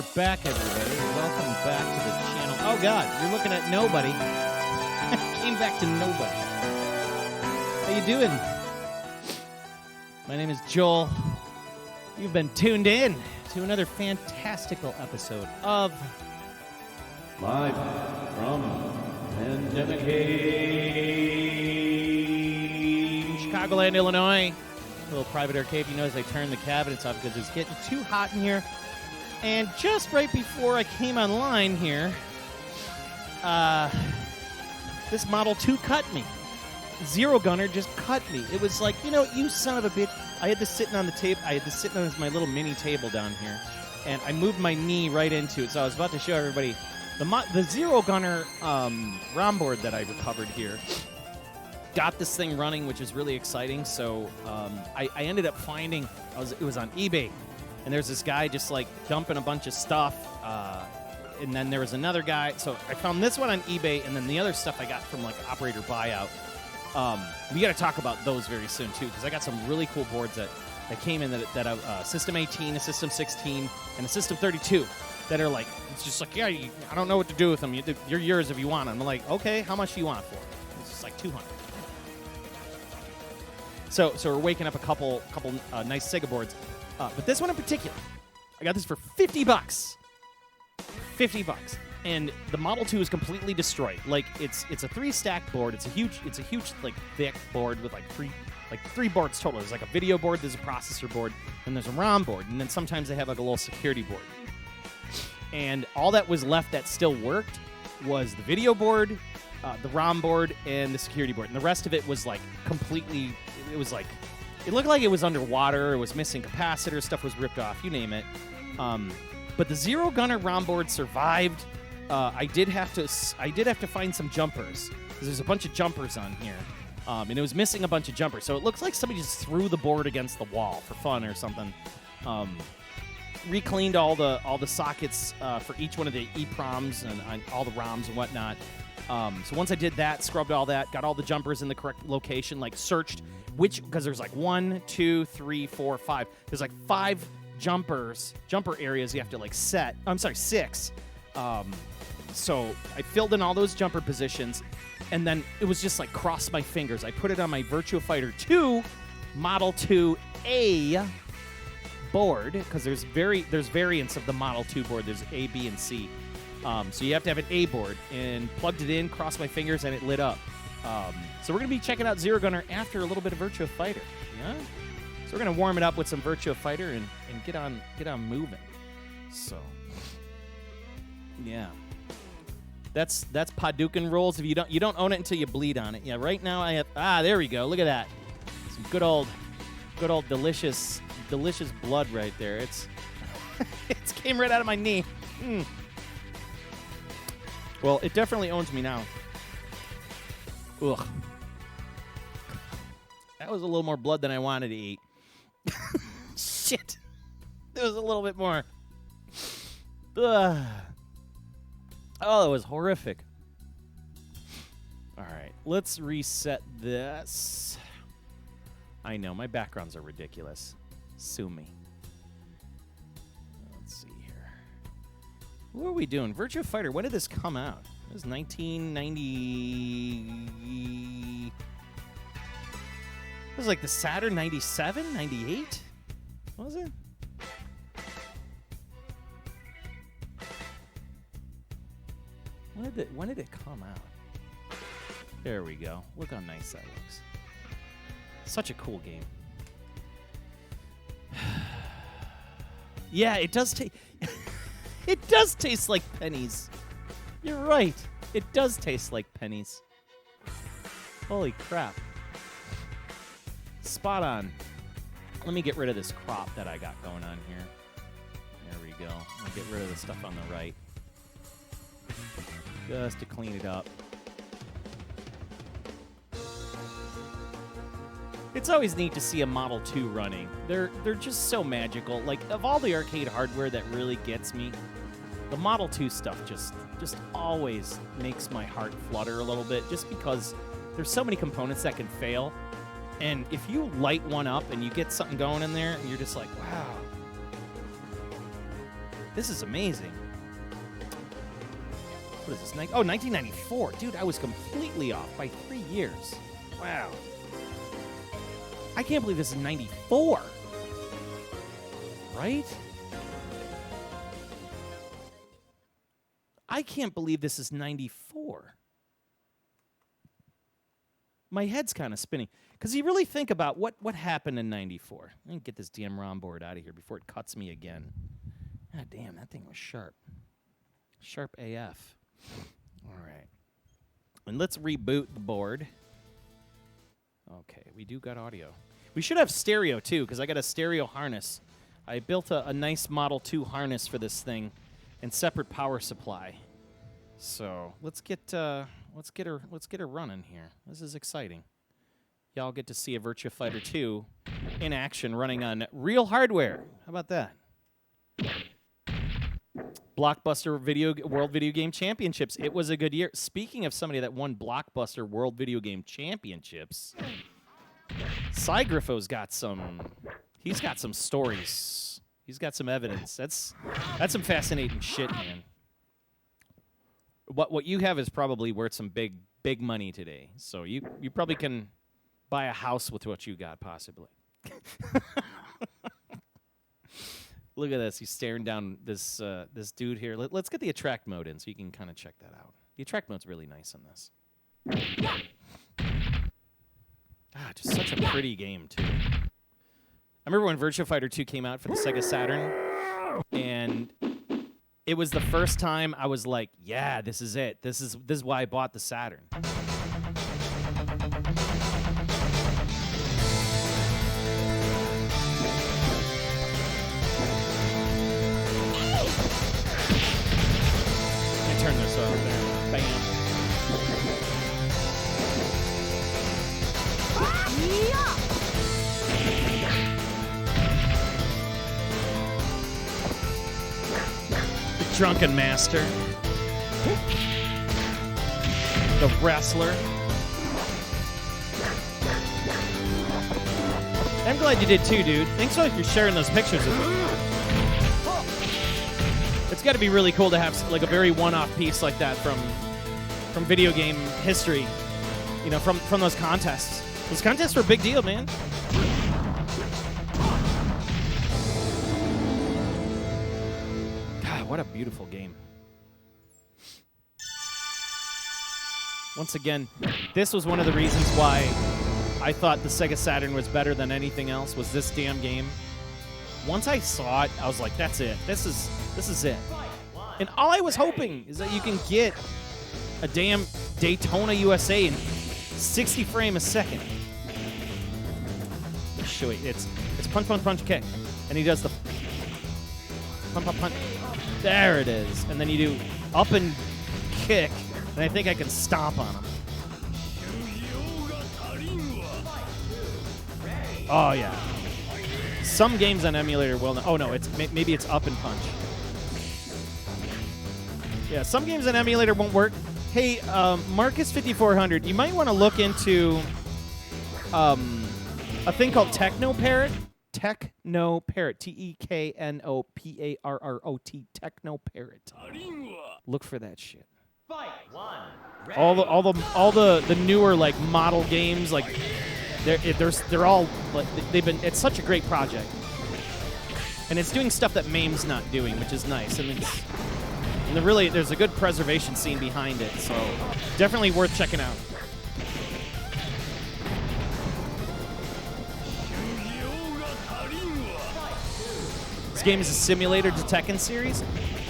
We're back, everybody. Welcome back to the channel. Oh, God, you're looking at nobody. Came back to nobody. How you doing? My name is Joel. You've been tuned in to another fantastical episode of Live from Pandemic Chicagoland, Illinois. A little private arcade. You notice I turned the cabinets off because it's getting too hot in here. And just right before I came online here, this Model 2 cut me. Zero Gunner just cut me. It was like, you son of a bitch. I had this sitting on the table. I had this sitting on my little mini table down here. And I moved my knee right into it. So I was about to show everybody the Zero Gunner ROM board that I recovered here. Got this thing running, which is really exciting. So I ended up finding, it was on eBay. And there's this guy just like dumping a bunch of stuff. And then there was another guy. So I found this one on eBay. And then the other stuff I got from like Operator Buyout. We got to talk about those very soon, too, because I got some really cool boards that came in that a System 18, a System 16, and a System 32 that are like, it's just like, I don't know what to do with them. You're yours if you want them. I'm like, okay, how much do you want for it? It's just like $200. So we're waking up a couple nice SEGA boards. But this one in particular, I got this for $50. $50. And the Model 2 is completely destroyed. Like it's a 3-stack board. It's a huge like thick board with like three boards total. There's like a video board, there's a processor board, and there's a ROM board, and then sometimes they have like a little security board. And all that was left that still worked was the video board, the ROM board, and the security board. And the rest of it was like completely. It was like it looked like it was underwater. It was missing capacitors. Stuff was ripped off. You name it. But the Zero Gunner ROM board survived. I did have to find some jumpers because there's a bunch of jumpers on here, and it was missing a bunch of jumpers. So it looks like somebody just threw the board against the wall for fun or something. Recleaned all the sockets for each one of the EPROMs and all the ROMs and whatnot. So once I did that, scrubbed all that, got all the jumpers in the correct location, like searched because there's like 1, 2, 3, 4, 5. There's like 5 jumper areas you have to like set. I'm sorry, 6. So I filled in all those jumper positions, and then it was just like cross my fingers. I put it on my Virtua Fighter 2 Model 2A board because there's variants of the Model 2 board. There's A, B, and C. So you have to have an A board, and plugged it in, crossed my fingers, and it lit up. So we're going to be checking out Zero Gunner after a little bit of Virtua Fighter. Yeah? So we're going to warm it up with some Virtua Fighter and get on moving. So, yeah. That's Paducah rules. If you don't own it until you bleed on it. Yeah, right now I have there we go. Look at that. Some good old delicious blood right there. It came right out of my knee. Well, it definitely owns me now. Ugh. That was a little more blood than I wanted to eat. Shit. There was a little bit more. Ugh. Oh, that was horrific. All right, let's reset this. I know, my backgrounds are ridiculous. Sue me. Let's see here. What are we doing? Virtua Fighter, when did this come out? It was 1990... It was like the Saturn 97, 98? What was it? When did it come out? There we go. Look how nice that looks. Such a cool game. Yeah, it does taste. It does taste like pennies. You're right. It does taste like pennies. Holy crap. Spot on. Let me get rid of this crop that I got going on here. There we go. I'll get rid of the stuff on the right. Just to clean it up. It's always neat to see a Model 2 running. They're just so magical. Like, of all the arcade hardware that really gets me, the Model 2 stuff just always makes my heart flutter a little bit, just because there's so many components that can fail. And if you light one up and you get something going in there, and you're just like, wow. This is amazing. What is this? 1994. Dude, I was completely off by 3 years. Wow. I can't believe this is 94. Right? I can't believe this is 94. My head's kind of spinning. Because you really think about what happened in 94. Let me get this damn ROM board out of here before it cuts me again. God damn, that thing was sharp. Sharp AF. All right. And let's reboot the board. Okay, we do got audio. We should have stereo, too, because I got a stereo harness. I built a nice Model 2 harness for this thing and separate power supply. So let's get her running here. This is exciting. Y'all get to see a Virtua Fighter 2 in action running on real hardware. How about that? Blockbuster World Video Game Championships. It was a good year. Speaking of somebody that won Blockbuster World Video Game Championships, Cygrapho's got some. He's got some stories. He's got some evidence. That's some fascinating shit, man. What you have is probably worth some big money today. So you probably can buy a house with what you got, possibly. Look at this. He's staring down this dude here. Let's get the attract mode in so you can kind of check that out. The attract mode's really nice in this. Ah, just such a pretty game, too. I remember when Virtua Fighter 2 came out for the Sega Saturn, and it was the first time I was like, yeah, this is it. This is why I bought the Saturn. Turn this over there. Bam. The Drunken Master. The Wrestler. I'm glad you did too, dude. Thanks so much for sharing those pictures with me. It's got to be really cool to have like a very one-off piece like that from video game history, you know, from those contests. Those contests were a big deal, man. God, what a beautiful game. Once again, this was one of the reasons why I thought the Sega Saturn was better than anything else, was this damn game. Once I saw it, I was like, that's it. This is it. And all I was hoping is that you can get a damn Daytona USA in 60 frames a second. Let me show you. It's punch, punch, punch, kick. And he does the punch, punch, punch. There it is. And then you do up and kick. And I think I can stomp on him. Oh, yeah. Some games on emulator will not. Oh, no, maybe it's up and punch. Yeah, some games on emulator won't work. Hey, Marcus5400, you might want to look into a thing called Techno Parrot. Techno Parrot. TEKNOPARROT. Techno Parrot. Look for that shit. All the newer like model games, like they're all like they've been. It's such a great project, and it's doing stuff that MAME's not doing, which is nice. And there's a good preservation scene behind it, so definitely worth checking out. This game is a simulator to Tekken series.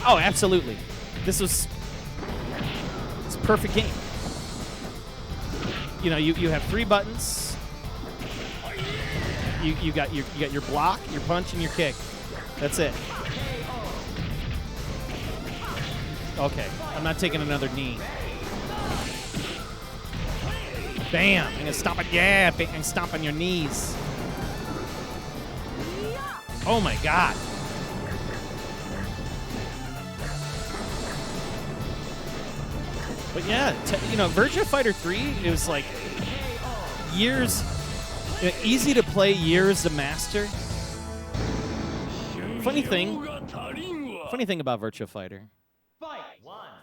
Oh, absolutely. It's a perfect game. You know, you have 3 buttons. You got your block, your punch, and your kick. That's it. Okay, I'm not taking another knee. Bam! I'm gonna stomp it. Yeah, and stomp on your knees. Oh my God! But yeah, Virtua Fighter 3, it was like years, easy to play, years to master. Funny thing Funny thing about Virtua Fighter.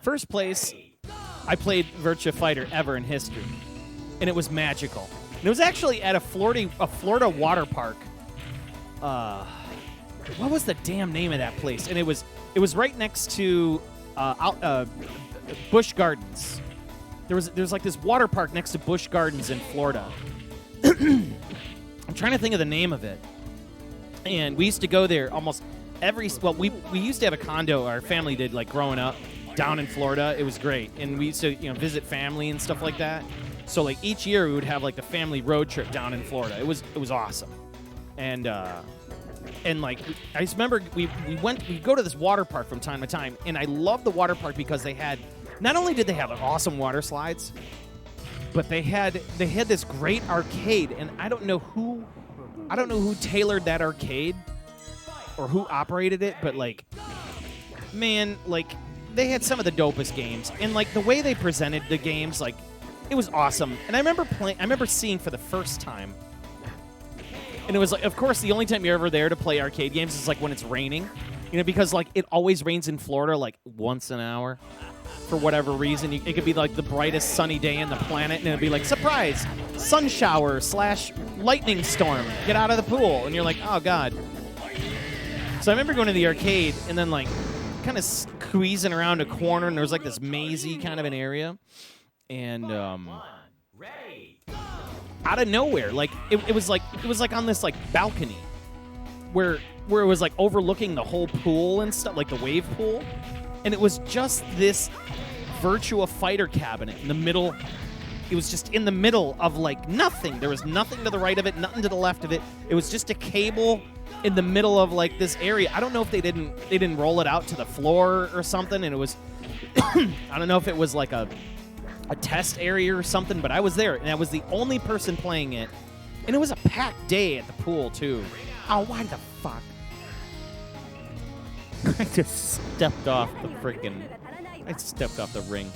First place I played Virtua Fighter ever in history, and it was magical. And it was actually at a Florida water park. What was the damn name of that place? And it was right next to Busch Gardens. There's like this water park next to Busch Gardens in Florida. I'm trying to think of the name of it. And we used to go there almost we used to have a condo, our family did, like growing up down in Florida. It was great. And we used to, visit family and stuff like that. So like each year we would have like the family road trip down in Florida. It was awesome. And like I just remember we go to this water park from time to time, and I love the water park because not only did they have awesome water slides, but they had this great arcade, and I don't know who tailored that arcade or who operated it, but like, man, like they had some of the dopest games, and like the way they presented the games, like it was awesome. And I remember seeing for the first time, and it was like, of course, the only time you're ever there to play arcade games is like when it's raining, because like it always rains in Florida like once an hour. For whatever reason, it could be like the brightest sunny day in the planet, and it'd be like, surprise, sun shower / lightning storm, get out of the pool. And you're like, oh God. So I remember going to the arcade and then like kind of squeezing around a corner, and there was like this mazy kind of an area. And out of nowhere, like it was like on this like balcony where it was like overlooking the whole pool and stuff, like the wave pool. And it was just this Virtua Fighter cabinet in the middle. It was just in the middle of like nothing. There was nothing to the right of it, nothing to the left of it. It was just a cable in the middle of like this area. I don't know if they didn't roll it out to the floor or something. And it was, I don't know if it was like a test area or something, but I was there and I was the only person playing it. And it was a packed day at the pool too. Oh, why the fuck? I just stepped off the ring.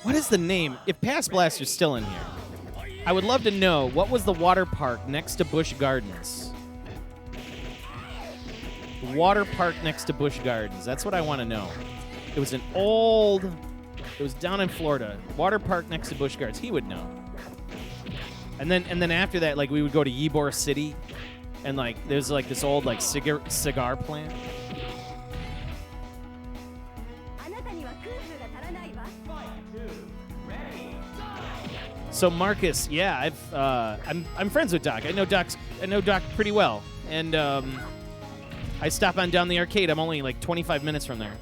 What is the name? If Past Blaster's still in here, I would love to know what was the water park next to Busch Gardens. The water park next to Busch Gardens. That's what I want to know. It was down in Florida. Water park next to Busch Gardens. He would know. And then after that, like we would go to Ybor City. And like, there's like this old like cigar plant. So Marcus, yeah, I'm friends with Doc. I know Doc pretty well, and I stop on down the arcade. I'm only like 25 minutes from there.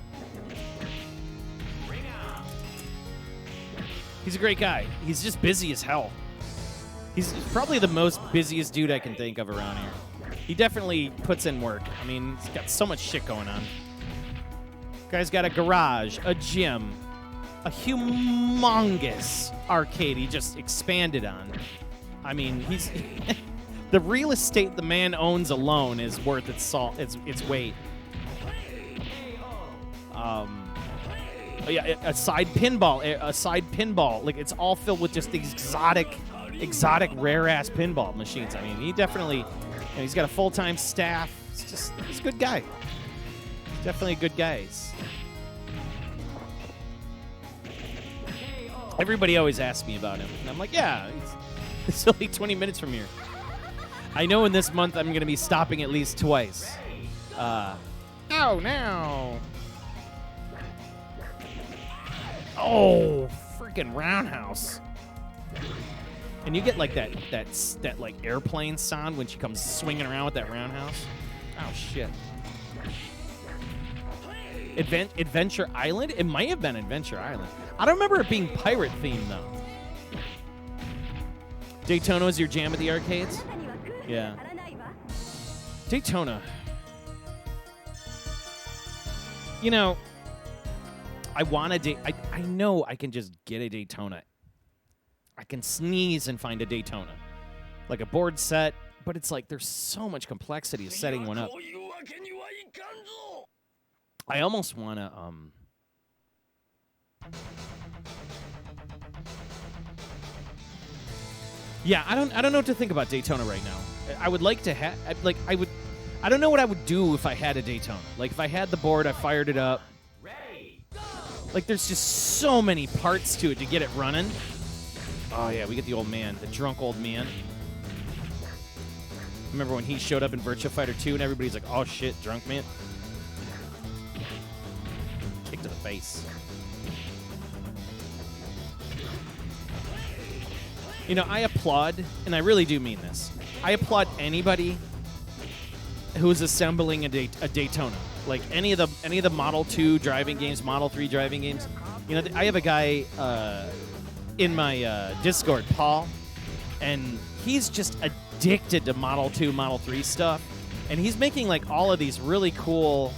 He's a great guy. He's just busy as hell. He's probably the most busiest dude I can think of around here. He definitely puts in work. I mean, he's got so much shit going on. Guy's got a garage, a gym, a humongous arcade he just expanded on. I mean, he's the real estate the man owns alone is worth its weight. Yeah, a side pinball. Like, it's all filled with just these exotic rare ass pinball machines. I mean, he definitely, he's got a full-time staff. He's a good guy. He's definitely a good guy. Everybody always asks me about him, and I'm like, yeah, it's only 20 minutes from here. I know in this month I'm going to be stopping at least twice. Oh, no. Oh, freaking roundhouse. And you get like that like airplane sound when she comes swinging around with that roundhouse. Oh, shit. Adventure Island? It might have been Adventure Island. I don't remember it being pirate themed, though. Daytona was your jam at the arcades? Yeah. Daytona. You know, I know I can just get a Daytona. I can sneeze and find a Daytona. Like a board set, but it's like there's so much complexity of setting one up. I almost want to Yeah, I don't know what to think about Daytona right now. I would like to have I don't know what I would do if I had a Daytona. Like, if I had the board, I fired it up. Like, there's just so many parts to it to get it running. Oh, yeah, we get the old man, the drunk old man. Remember when he showed up in Virtua Fighter 2 and everybody's like, oh, shit, drunk man? Kick to the face. You know, I applaud, and I really do mean this, I applaud anybody who's assembling a Daytona. Like any of the Model 2 driving games, Model 3 driving games. You know, I have a guy in my Discord, Paul, and he's just addicted to Model 2, Model 3 stuff. And he's making like all of these really cool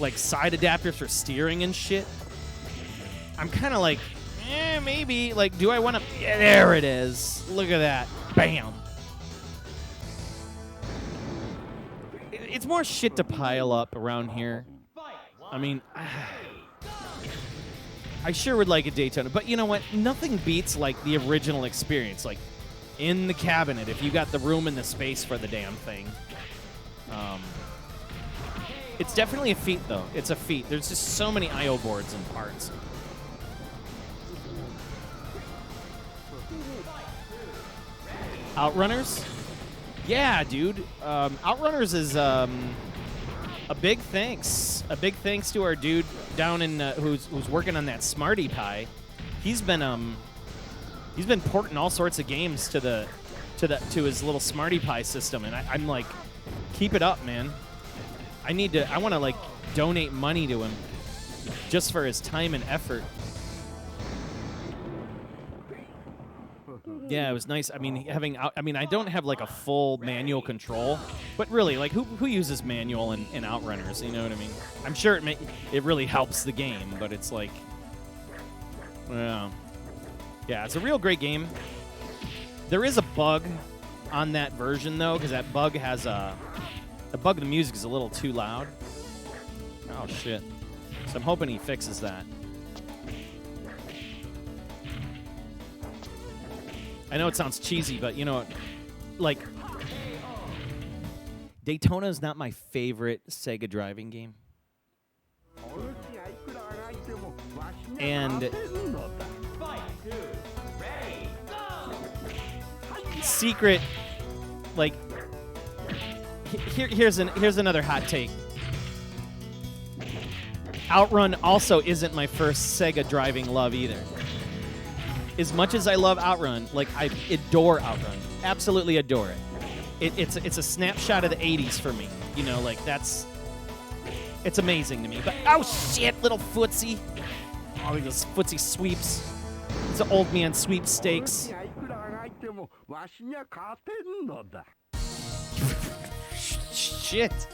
like side adapters for steering and shit. I'm kind of like, maybe. Like, do I want to? Yeah, there it is. Look at that. Bam. It's more shit to pile up around here. I mean, I sure would like a Daytona, but you know what? Nothing beats like the original experience, like in the cabinet. If you got the room and the space for the damn thing, it's definitely a feat, though. It's a feat. There's just so many I/O boards and parts. Outrunners? Yeah, dude. Outrunners is a big thanks. A big thanks to our dude down in who's working on that Smarty Pie. He's been porting all sorts of games to his little Smarty Pie system, and I'm like, keep it up, man. I want to like donate money to him just for his time and effort. Yeah, it was nice. I mean, I don't have like a full manual control, but really, like, who uses manual in Outrunners? You know what I mean? I'm sure it really helps the game, but it's like, yeah, it's a real great game. There is a bug on that version though, because that bug has the bug of the music is a little too loud. Oh shit! So I'm hoping he fixes that. I know it sounds cheesy, but you know, like, Daytona is not my favorite Sega driving game. And secret, like, here's another hot take. Outrun also isn't my first Sega driving love either. As much as I love Outrun, like, I adore Outrun. Absolutely adore it. It's a snapshot of the 80s for me. You know, like, it's amazing to me. But, oh shit, little footsie. Oh, those footsie sweeps. It's an old man sweepstakes. Shit.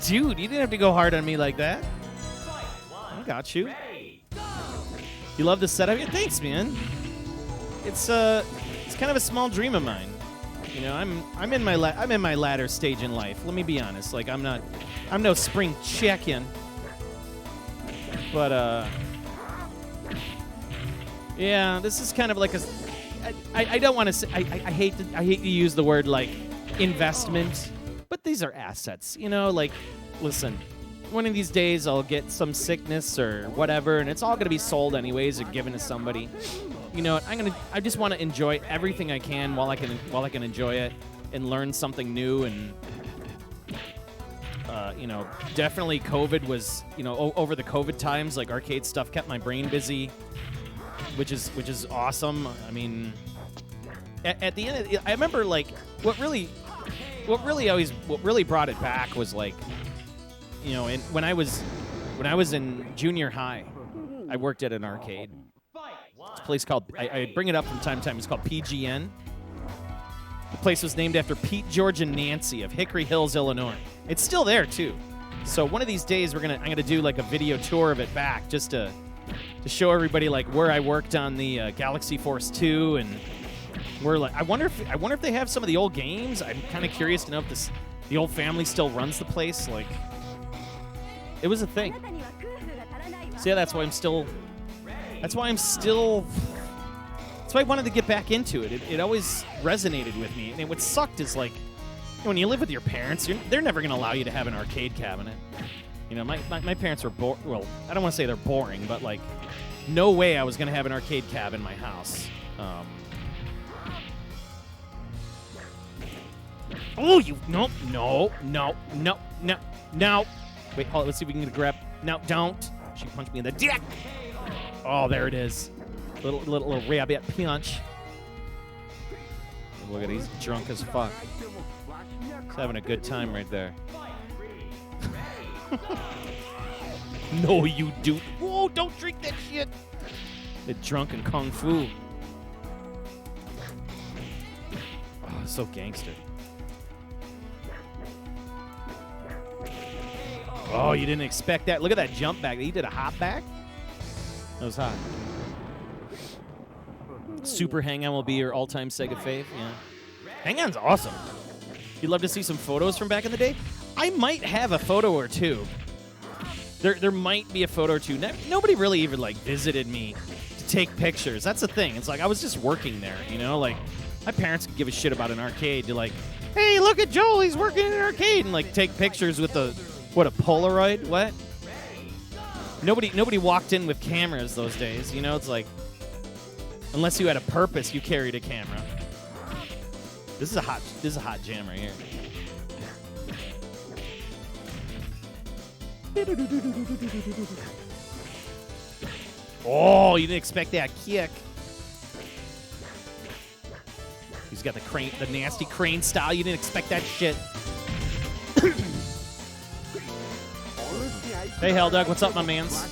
Dude, you didn't have to go hard on me like that. I got you. You love the setup? Yeah, thanks, man. It's kind of a small dream of mine. You know, I'm in my latter stage in life. Let me be honest. Like, I'm no spring chicken. But yeah, this is kind of like I don't want to say, I hate to use the word like investment, but these are assets. You know, like, listen. One of these days I'll get some sickness or whatever, and it's all going to be sold anyways or given to somebody. You know, I just want to enjoy everything I can while I can enjoy it and learn something new. And you know, definitely COVID was, you know, over the COVID times, like, arcade stuff kept my brain busy, which is awesome. I mean, at the end of I remember, like, what really brought it back was, like, you know, and when I was in junior high, I worked at an arcade. It's a place called, I bring it up from time to time, it's called PGN. The place was named after Pete, George, and Nancy of Hickory Hills, Illinois. It's still there, too. So one of these days, I'm gonna do like a video tour of it back, just to show everybody like where I worked on the Galaxy Force 2, and where, like, I wonder if they have some of the old games. I'm kind of curious to know if the old family still runs the place. Like, it was a thing. So yeah, that's why I wanted to get back into it. It always resonated with me. And what sucked is, like, When you live with your parents, they're never going to allow you to have an arcade cabinet. You know, my parents were well, I don't want to say they're boring, but like, no way I was going to have an arcade cab in my house. Oh, you no. Wait, hold on, let's see if we can get a grab. No, don't. She punched me in the dick. Oh, there it is. Little rabbit punch. Look at he's drunk as fuck. He's having a good time right there. No, you do. Whoa, don't drink that shit. The drunken kung fu. Oh, so gangster. Oh, you didn't expect that. Look at that jump back. He did a hop back. That was hot. Super Hang-On will be your all-time Sega fave. Yeah. Hang-On's awesome. You'd love to see some photos from back in the day? I might have a photo or two. There might be a photo or two. Nobody really even, like, visited me to take pictures. That's the thing. It's like I was just working there, you know? Like, my parents could give a shit about an arcade. They're like, hey, look at Joel. He's working in an arcade. And, like, take pictures with a Polaroid? What? Nobody walked in with cameras those days. You know, it's like, unless you had a purpose, you carried a camera. This is a hot jam right here. Oh, you didn't expect that kick. He's got the nasty crane style. You didn't expect that shit. Hey, Helldug, what's up, my mans?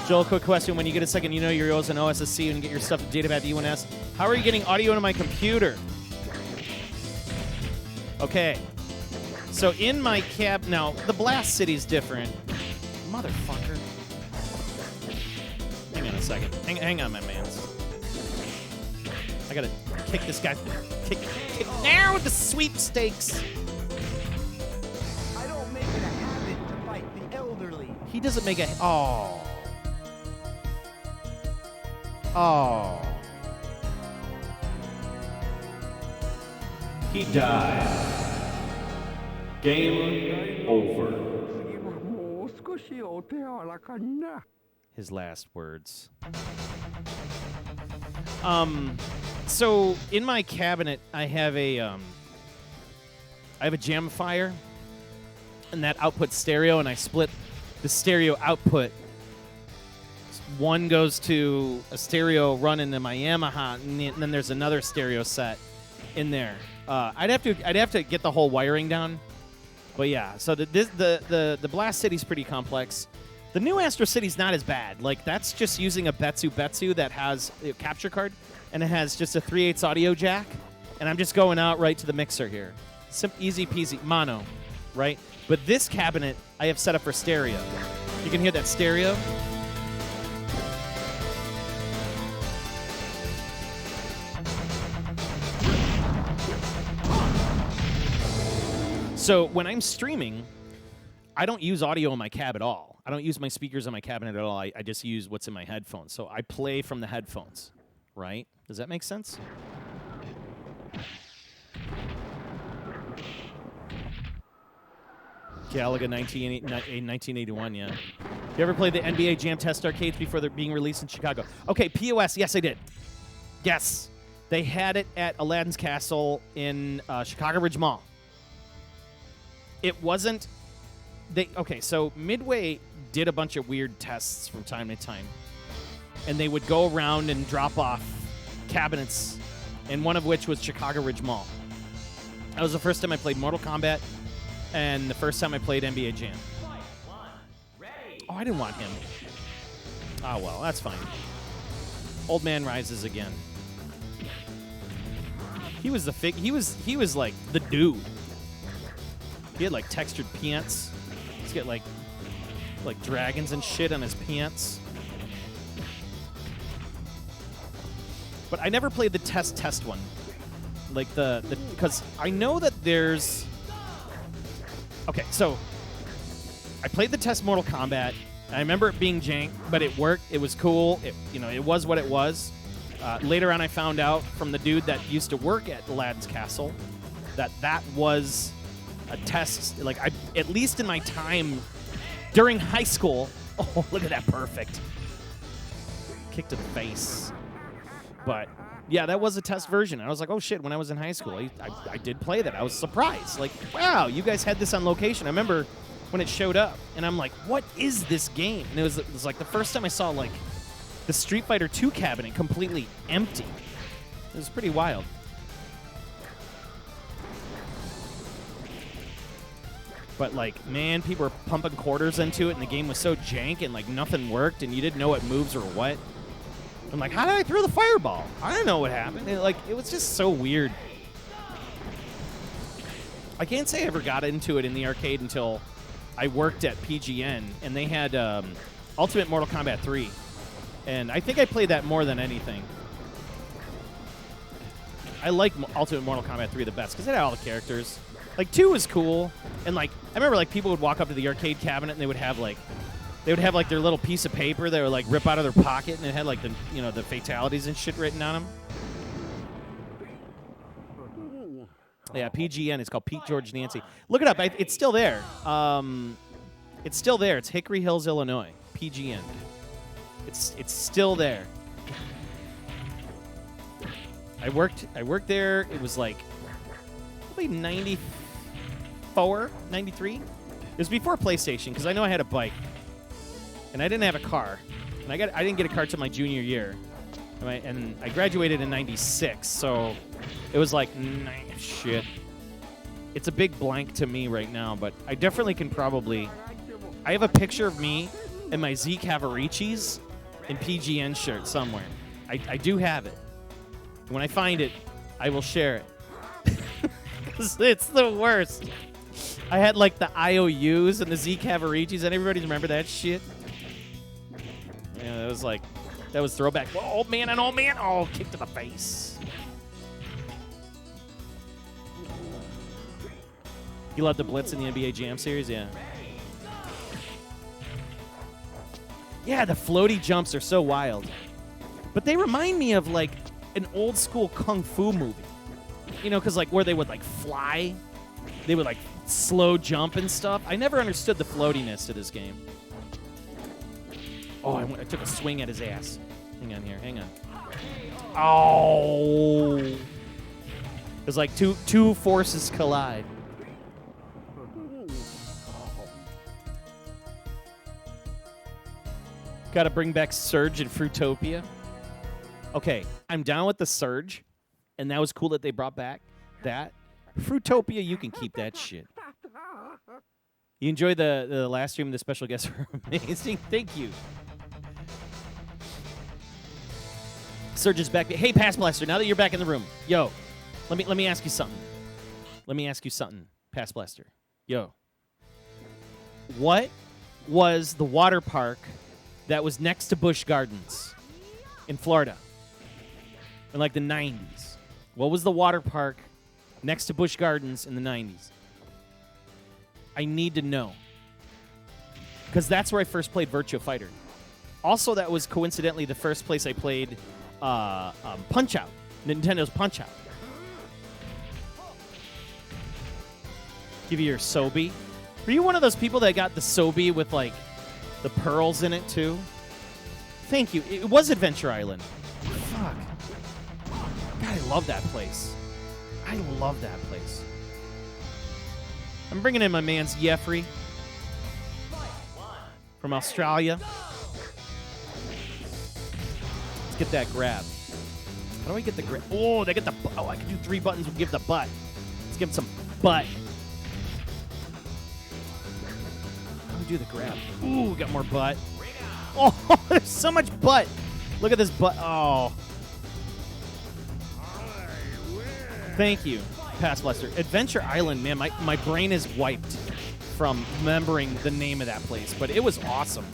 Joel, quick question. When you get a second, you know your OS and OSSC and get your stuff to database to UNS. How are you getting audio into my computer? Okay. So in my cab, now, the Blast City's different. Motherfucker. Hang on a second. Hang on, my mans. I gotta kick this guy. Kick now with the sweepstakes. I don't make it a habit to fight the elderly. He doesn't make a... Oh. Oh. He died. Game over. His last words. So in my cabinet, I have a Jamifier, and that outputs stereo, and I split the stereo output. One goes to a stereo run into my Yamaha, and then there's another stereo set in there. I'd have to get the whole wiring down, but yeah. So the Blast City's pretty complex. The new Astro City's not as bad. Like, that's just using a Betsu that has a capture card, and it has just a 3/8 audio jack, and I'm just going out right to the mixer here. Easy peasy, mono, right? But this cabinet I have set up for stereo. You can hear that stereo. So when I'm streaming, I don't use audio in my cab at all. I don't use my speakers on my cabinet at all. I just use what's in my headphones. So I play from the headphones, right? Does that make sense? Galaga 1981, yeah. You ever played the NBA Jam Test arcades before they're being released in Chicago? Okay, POS, yes, I did. Yes. They had it at Aladdin's Castle in Chicago Ridge Mall. It wasn't... Okay, so Midway did a bunch of weird tests from time to time. And they would go around and drop off cabinets, and one of which was Chicago Ridge Mall. That was the first time I played Mortal Kombat, and the first time I played NBA Jam. Oh, I didn't want him. Oh, well, that's fine. Old Man Rises again. He was he was like the dude. He had like textured pants. He's got like dragons and shit on his pants. But I never played the test one. Like because I know that there's... Okay, so I played the test Mortal Kombat. I remember it being jank, but it worked. It was cool. It was what it was. Later on, I found out from the dude that used to work at Aladdin's Castle that was a test. Like, at least in my time during high school. Oh, look at that, perfect. Kick to the face. But yeah, that was a test version. I was like, oh shit, when I was in high school, I did play that. I was surprised. Like, wow, you guys had this on location. I remember when it showed up, and I'm like, what is this game? And it was like the first time I saw, like, the Street Fighter 2 cabinet completely empty. It was pretty wild. But, like, man, people were pumping quarters into it, and the game was so jank, and, like, nothing worked, and you didn't know what moves or what. I'm like, how did I throw the fireball? I didn't know what happened. It was just so weird. I can't say I ever got into it in the arcade until I worked at PGN, and they had Ultimate Mortal Kombat 3. And I think I played that more than anything. I like Ultimate Mortal Kombat 3 the best because it had all the characters. Like, 2 was cool, and, like, I remember, like, people would walk up to the arcade cabinet and they would have, like, their little piece of paper they would, like, rip out of their pocket, and it had, like, the, you know, the fatalities and shit written on them. Yeah, PGN. It's called Pete George Nancy. Look it up. It's still there. It's still there. It's Hickory Hills, Illinois. PGN. It's still there. I worked there. It was like probably 94, 93. It was before PlayStation because I know I had a bike, and I didn't have a car, and I didn't get a car till my junior year, and I graduated in '96. So it was like shit. It's a big blank to me right now, but I definitely can probably. I have a picture of me and my Z Cavaricis in PGN shirt somewhere. I do have it. When I find it, I will share it. It's the worst. I had like the IOUs and the Z Cavaricis, and everybody remember that shit? Yeah, that was throwback. Oh, old man and old man. Oh, kick to the face. You love the Blitz in the NBA Jam series? Yeah. Yeah, the floaty jumps are so wild. But they remind me of, like, an old school kung fu movie. You know, because, like, where they would, like, fly. They would, like, slow jump and stuff. I never understood the floatiness to this game. Oh, I took a swing at his ass. Hang on here. Hang on. Oh. It's like two forces collide. Got to bring back Surge and Fruitopia. Okay, I'm down with the Surge, and that was cool that they brought back that. Fruitopia, you can keep that shit. You enjoyed the last stream, the special guests were amazing. Thank you. Surge is back. Hey, Pass Blaster, now that you're back in the room, yo, let me ask you something. Pass Blaster. Yo. What was the water park that was next to Busch Gardens in Florida in like the 90s? What was the water park next to Busch Gardens in the 90s? I need to know. Because that's where I first played Virtua Fighter. Also, that was coincidentally the first place I played Punch-Out, Nintendo's Punch-Out. Give you your Sobe. Were you one of those people that got the Sobe with, like, the pearls in it, too? Thank you. It was Adventure Island. Fuck. God, I love that place. I'm bringing in my man's Jeffrey from Australia. Let's get that grab. How do I get the grab? Oh, they get the... Oh, I can do 3 buttons. We'll give the butt. Let's give him some butt. How do we do the grab? Ooh, we got more butt. Oh, there's so much butt. Look at this butt. Oh. Thank you, Pass Blaster. Adventure Island, man, my brain is wiped from remembering the name of that place, but it was awesome.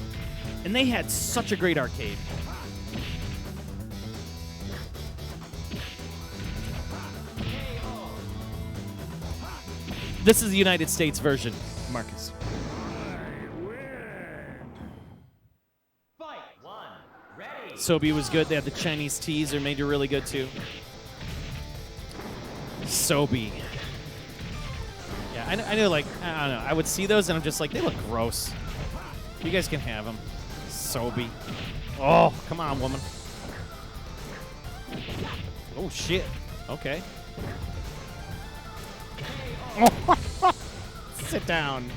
And they had such a great arcade. This is the United States version, Marcus. Sobe was good. They had the Chinese teas. They're made really good, too. Sobe. Yeah, I know, like, I don't know. I would see those, and I'm just like, they look gross. You guys can have them. Sobe. Oh, come on, woman. Oh, shit. Okay. Sit down.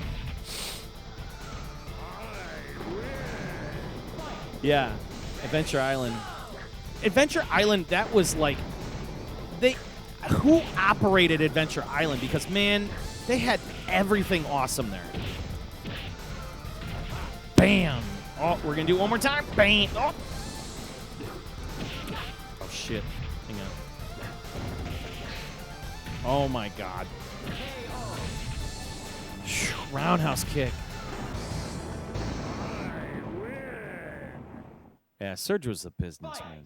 Yeah. Adventure Island. Adventure Island, that was like... Who operated Adventure Island? Because, man, they had everything awesome there. Bam. Oh, we're going to do it one more time. Bam. Oh. Oh, shit. Hang on. Oh, my God. Roundhouse kick. Yeah, Surge was the businessman.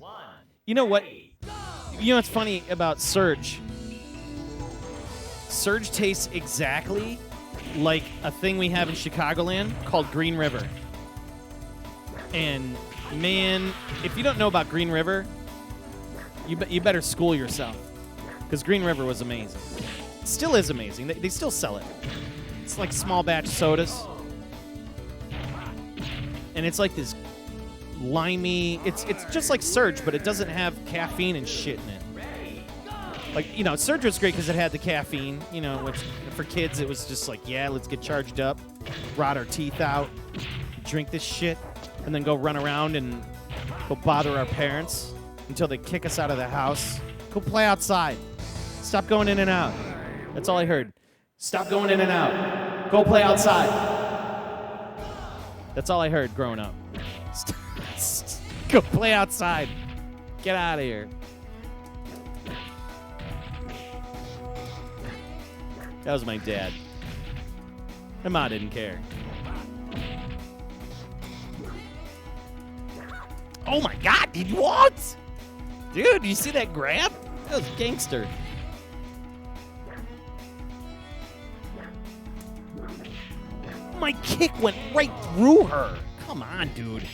You know what? You know what's funny about Surge? Surge tastes exactly like a thing we have in Chicagoland called Green River. And, man, if you don't know about Green River, you better school yourself. Because Green River was amazing. It still is amazing. They still sell it. It's like small batch sodas. And it's like this limey. It's just like Surge, but it doesn't have caffeine and shit in it. Like, you know, Surge was great because it had the caffeine, you know, which for kids it was just like, yeah, let's get charged up, rot our teeth out, drink this shit, and then go run around and go bother our parents until they kick us out of the house. Go play outside. Stop going in and out. That's all I heard. Stop going in and out. Go play outside. That's all I heard growing up. Go play outside. Get out of here. That was my dad. My mom didn't care. Oh my God, did what? Dude, you see that grab? That was gangster. My kick went right through her. Come on, dude.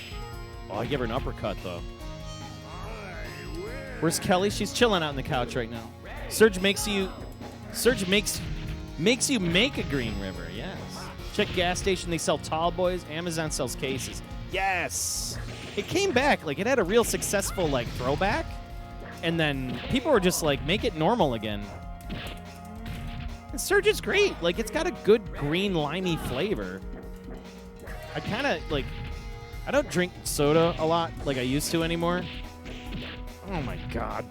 Oh, I gave her an uppercut, though. Where's Kelly? She's chilling out on the couch right now. Surge makes you make a Green River, yes. Check gas station, they sell tall boys. Amazon sells cases. Yes. It came back, like it had a real successful like throwback. And then people were just like, make it normal again. And Surge is great. Like it's got a good green limey flavor. I kind of like, I don't drink soda a lot like I used to anymore. Oh my God.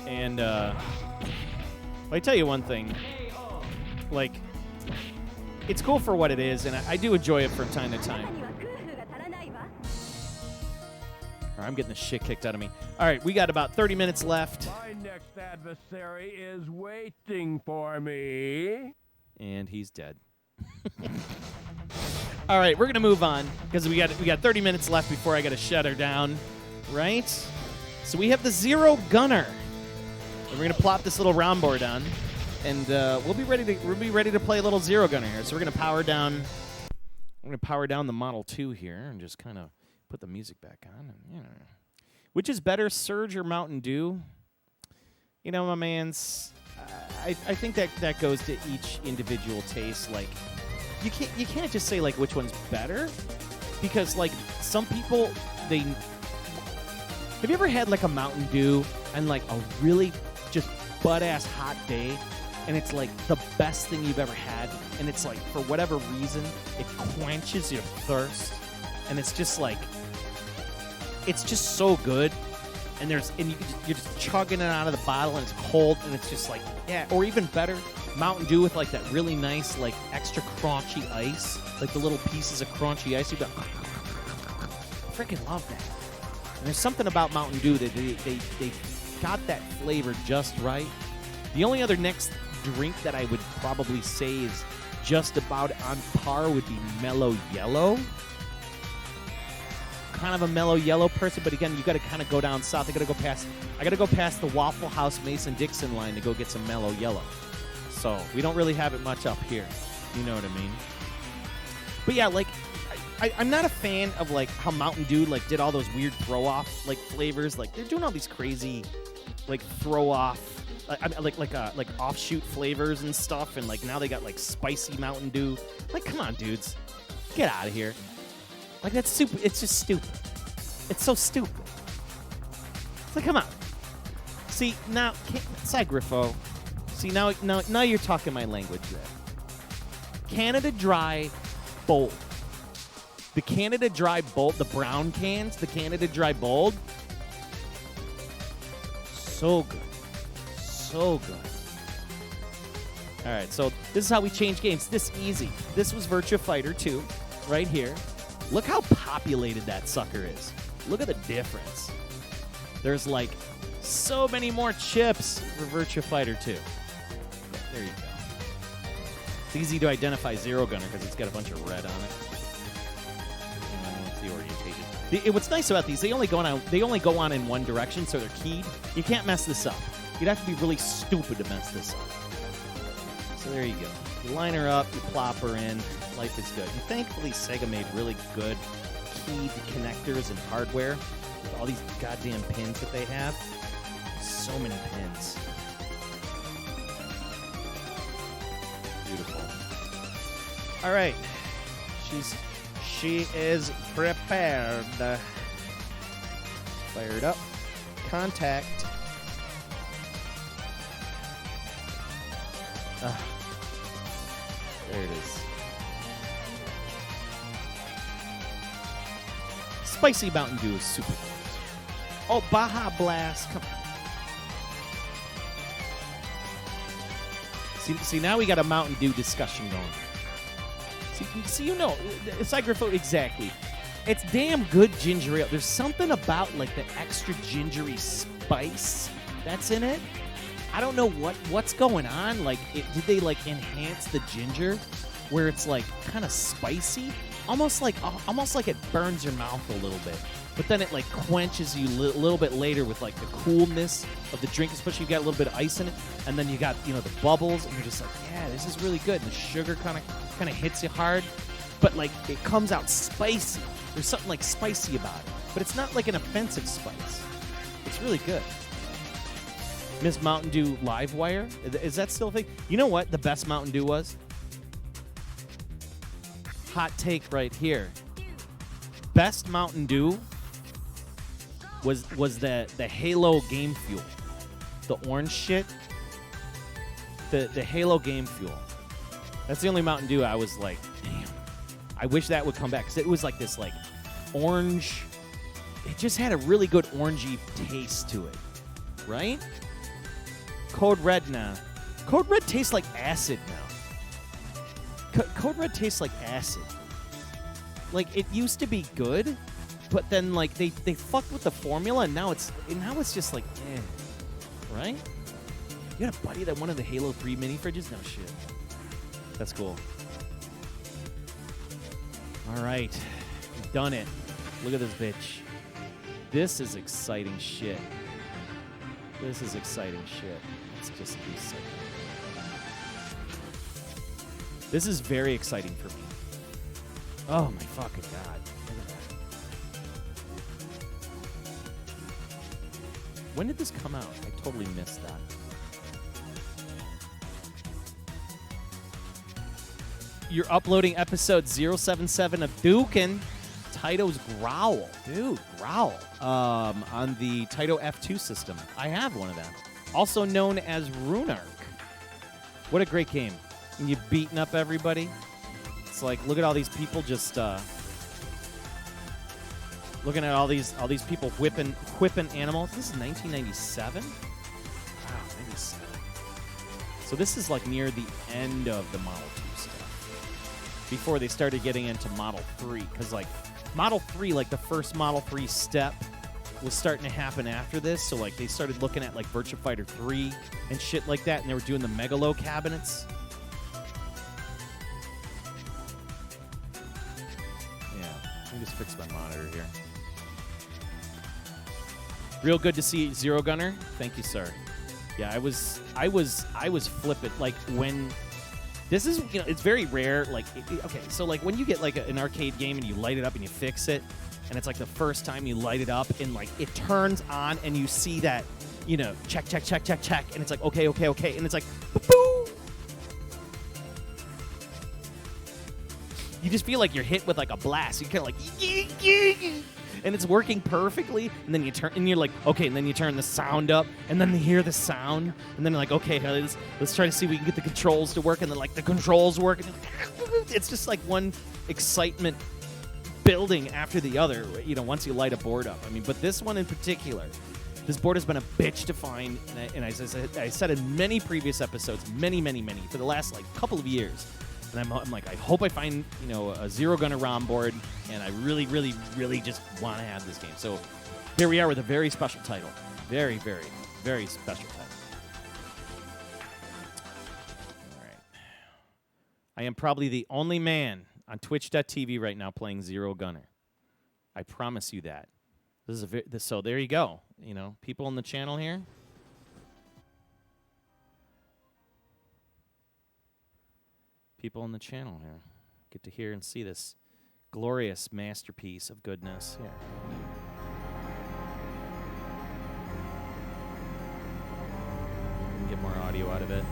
And I tell you one thing, like, it's cool for what it is, and I do enjoy it from time to time. Or I'm getting the shit kicked out of me. All right, we got about 30 minutes left. My next adversary is waiting for me. And he's dead. All right, we're gonna move on because we got 30 minutes left before I gotta shut her down, right? So we have the Zero Gunner. And we're gonna plop this little round board on, and we'll be ready to play a little Zero Gunner here. So we're gonna power down. I'm gonna power down the Model 2 here and just kind of put the music back on. And, you know, which is better, Surge or Mountain Dew? You know, my man's. I think that goes to each individual taste. Like, you can't just say like which one's better, because like some people they. Have you ever had like a Mountain Dew and like a really just butt-ass hot day, and it's like the best thing you've ever had, and it's like for whatever reason it quenches your thirst, and it's just like it's just so good, and you're just chugging it out of the bottle, and it's cold, and it's just like, yeah. Or even better, Mountain Dew with like that really nice like extra crunchy ice, like the little pieces of crunchy ice. You go, freaking love that. And there's something about Mountain Dew that they got that flavor just right. The only other next drink that I would probably say is just about on par would be Mellow Yellow. Kind of a Mellow Yellow person, but again, you got to kind of go down south. I got to go past the Waffle House Mason-Dixon line to go get some Mellow Yellow. So we don't really have it much up here. You know what I mean? But yeah, like I'm not a fan of like how Mountain Dew like did all those weird throw off like flavors. Like they're doing all these crazy like throw off like offshoot flavors and stuff, and like now they got like spicy Mountain Dew. Like, come on, dudes, get out of here. Like that's super. It's just stupid. It's so stupid. It's like, come on. See now, Griffo. See now you're talking my language there. Canada Dry Bold. The Canada Dry Bold, the brown cans, the Canada Dry Bold. So good. So good. All right, so this is how we change games. This easy. This was Virtua Fighter 2 right here. Look how populated that sucker is. Look at the difference. There's like so many more chips for Virtua Fighter 2. There you go. It's easy to identify Zero Gunner because it's got a bunch of red on it. It's the orientation. What's nice about these, they only go on in one direction, so they're keyed. You can't mess this up. You'd have to be really stupid to mess this up. So there you go. You line her up, you plop her in. Life is good. And thankfully, Sega made really good keyed connectors and hardware with all these goddamn pins that they have. So many pins. Beautiful. All right. She is prepared. Fired up. Contact. There it is. Spicy Mountain Dew is super good. Oh, Baja Blast. Come on. See, now we got a Mountain Dew discussion going. See, you know, Cygrapho, exactly. It's damn good ginger ale. There's something about, like, the extra gingery spice that's in it. I don't know what's going on. Like, did they, like, enhance the ginger where it's, like, kind of spicy? Almost like it burns your mouth a little bit. But then it, like, quenches you a little bit later with, like, the coolness of the drink, especially you got a little bit of ice in it. And then you got, you know, the bubbles, and you're just like, yeah, this is really good. And the sugar kind of hits you hard. But, like, it comes out spicy. There's something, like, spicy about it. But it's not, like, an offensive spice. It's really good. Miss Mountain Dew Livewire? Is that still a thing? You know what the best Mountain Dew was? Hot take right here. Best Mountain Dew was the Halo Game Fuel. The orange shit. The Halo Game Fuel. That's the only Mountain Dew I was like, damn. I wish that would come back. Because it was like this like orange. It just had a really good orangey taste to it. Right? Code Red now. Code Red tastes like acid now. Code Red tastes like acid. Like, it used to be good, but then, like, they fucked with the formula, and now it's just like, eh. Right? You had a buddy that wanted the Halo 3 mini fridges? No shit. That's cool. All right. We've done it. Look at this bitch. This is exciting shit. This is exciting shit. Let's just do something. This is very exciting for me. Oh my fucking god. Look at that. When did this come out? I totally missed that. You're uploading episode 077 of Dukin. Taito's Growl. Dude, Growl. On the Taito F2 system. I have one of them. Also known as Runark. What a great game. And you're beating up everybody. It's like, look at all these people just looking at all these people whipping animals. This is 1997? Wow, 97. So this is like near the end of the Model 2 stuff. Before they started getting into Model 3. Because like Model 3, like the first Model 3 step was starting to happen after this. So like they started looking at like Virtua Fighter 3 and shit like that. And they were doing the Megalo cabinets. Let me just fix my monitor here. Real good to see Zero Gunner. Thank you, sir. Yeah, I was flippant. Like when This is, it's very rare. Like, okay, so like when you get like an arcade game and you light it up and you fix it, and it's like the first time you light it up and like it turns on and you see that, check, check, check, check, check, and it's like, okay, okay, okay, and it's like, boom. You just feel like you're hit with like a blast. You're kind of like, and it's working perfectly, and then you turn, and you're like, okay, and then you turn the sound up, and then you hear the sound, and then you're like, okay, let's try to see if we can get the controls to work, and then like the controls work, and it's just like one excitement building after the other, once you light a board up. I mean, but this one in particular, this board has been a bitch to find, and I said in many previous episodes, many, for the last like couple of years. And I'm like, I hope I find, a Zero Gunner ROM board, and I really, really, really just want to have this game. So here we are with a very special title. Very, very, very special title. All right. I am probably the only man on Twitch.tv right now playing Zero Gunner. I promise you that. This is so there you go. People on the channel here. People on the channel here get to hear and see this glorious masterpiece of goodness. Here. Get more audio out of it.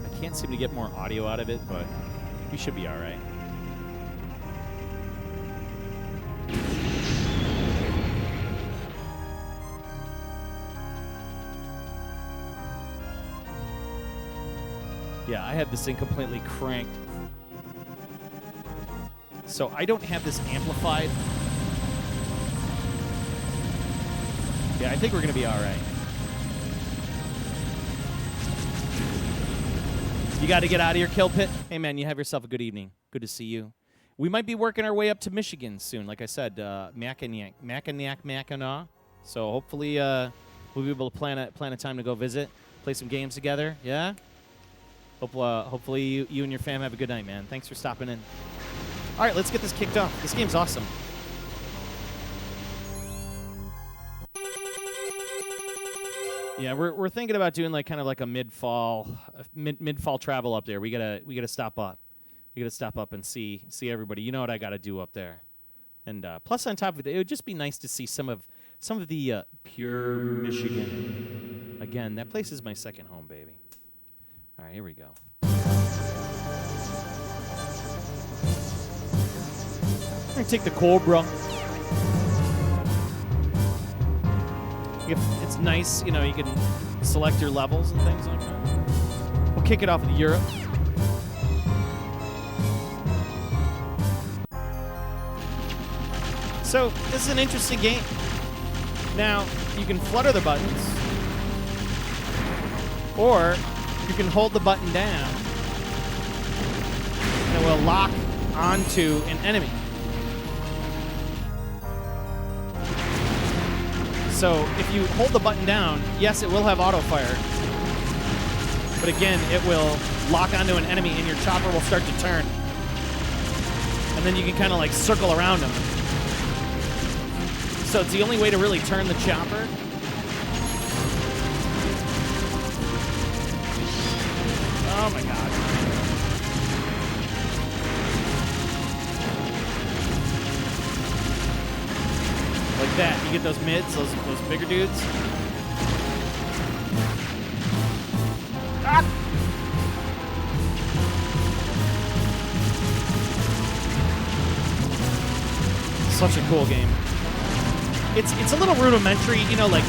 I can't seem to get more audio out of it, but we should be all right. Yeah, I have this thing completely cranked. So I don't have this amplified. Yeah, I think we're going to be all right. You got to get out of your kill pit. Hey, man, you have yourself a good evening. Good to see you. We might be working our way up to Michigan soon. Like I said, Mackinac. So hopefully we'll be able to plan a time to go visit, play some games together. Yeah? Hopefully you and your fam have a good night, man. Thanks for stopping in. All right, let's get this kicked off. This game's awesome. Yeah, we're thinking about doing like kind of like a mid-fall travel up there. We gotta stop up. We gotta stop up and see everybody. You know what I gotta do up there. And plus, on top of it would just be nice to see some of the pure Michigan. Again, that place is my second home, baby. All right, here we go. I'm going to take the Cobra. It's nice, you can select your levels and things like that. We'll kick it off with Europe. So, this is an interesting game. Now, you can flutter the buttons, or you can hold the button down, and it will lock onto an enemy. So if you hold the button down, yes, it will have auto fire, but again, it will lock onto an enemy, and your chopper will start to turn, and then you can kind of like circle around them. So it's the only way to really turn the chopper. Oh my god. Like that. You get those mids, those bigger dudes. Ah! Such a cool game. It's a little rudimentary, like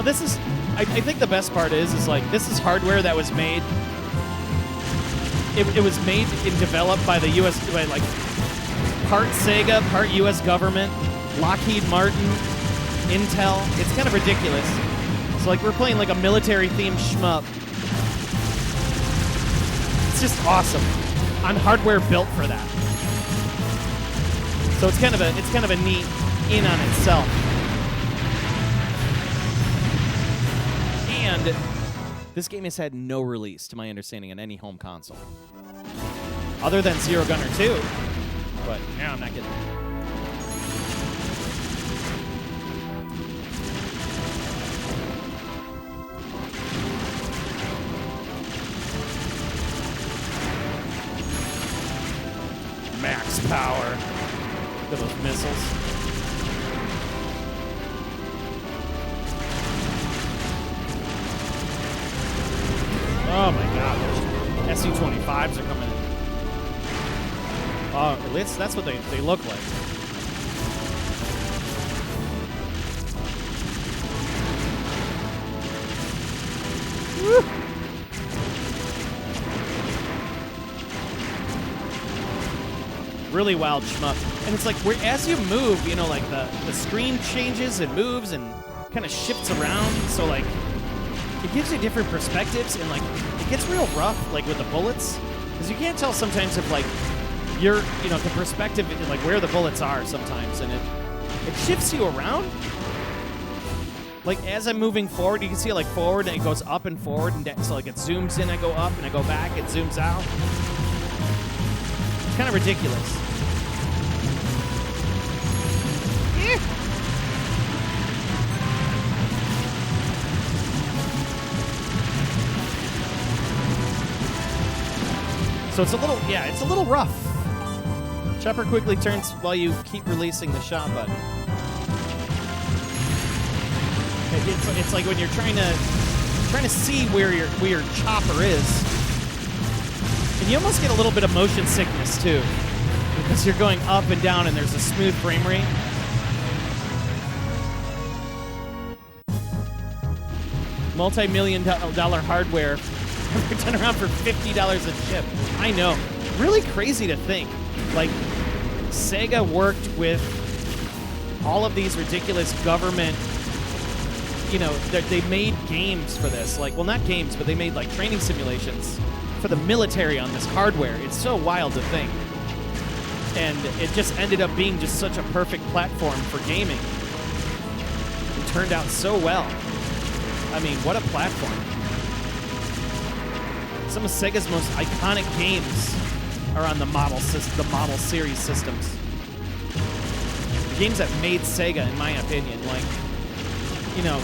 this is I think the best part is like this is hardware that was made. It was made and developed by the U.S. by like part SEGA, part U.S. government, Lockheed Martin, Intel. It's kind of ridiculous. So like we're playing like a military-themed shmup. It's just awesome on hardware built for that. So it's kind of a neat in on itself. And this game has had no release, to my understanding, on any home console. Other than Zero Gunner 2. But now I'm not getting it. max power. Look at those missiles. Oh my god, those SU-25s are coming in. Oh, at least that's what they look like. Woo. Really wild shmup. And it's like, as you move, you know, like the screen changes and moves and kind of shifts around. So, like, it gives you different perspectives and, like, it gets real rough, like, with the bullets. Because you can't tell sometimes if, like, you're, you know, the perspective, like, where the bullets are sometimes. And it shifts you around. Like, as I'm moving forward, you can see, like, forward, and it goes up and forward. And so, like, it zooms in, I go up, and I go back, it zooms out. It's kind of ridiculous. So it's a little rough. Chopper quickly turns while you keep releasing the shot button. It's like when you're trying to see where your chopper is, and you almost get a little bit of motion sickness too, because you're going up and down, and there's a smooth frame rate. Multi-million dollar hardware. We're done around for $50 a chip. I know. Really crazy to think. Like, Sega worked with all of these ridiculous government, you know, they made games for this. Like, well, not games, but they made, like, training simulations for the military on this hardware. It's so wild to think. And it just ended up being just such a perfect platform for gaming. It turned out so well. I mean, what a platform. Some of Sega's most iconic games are on the model series systems. The games that made Sega, in my opinion, like, you know,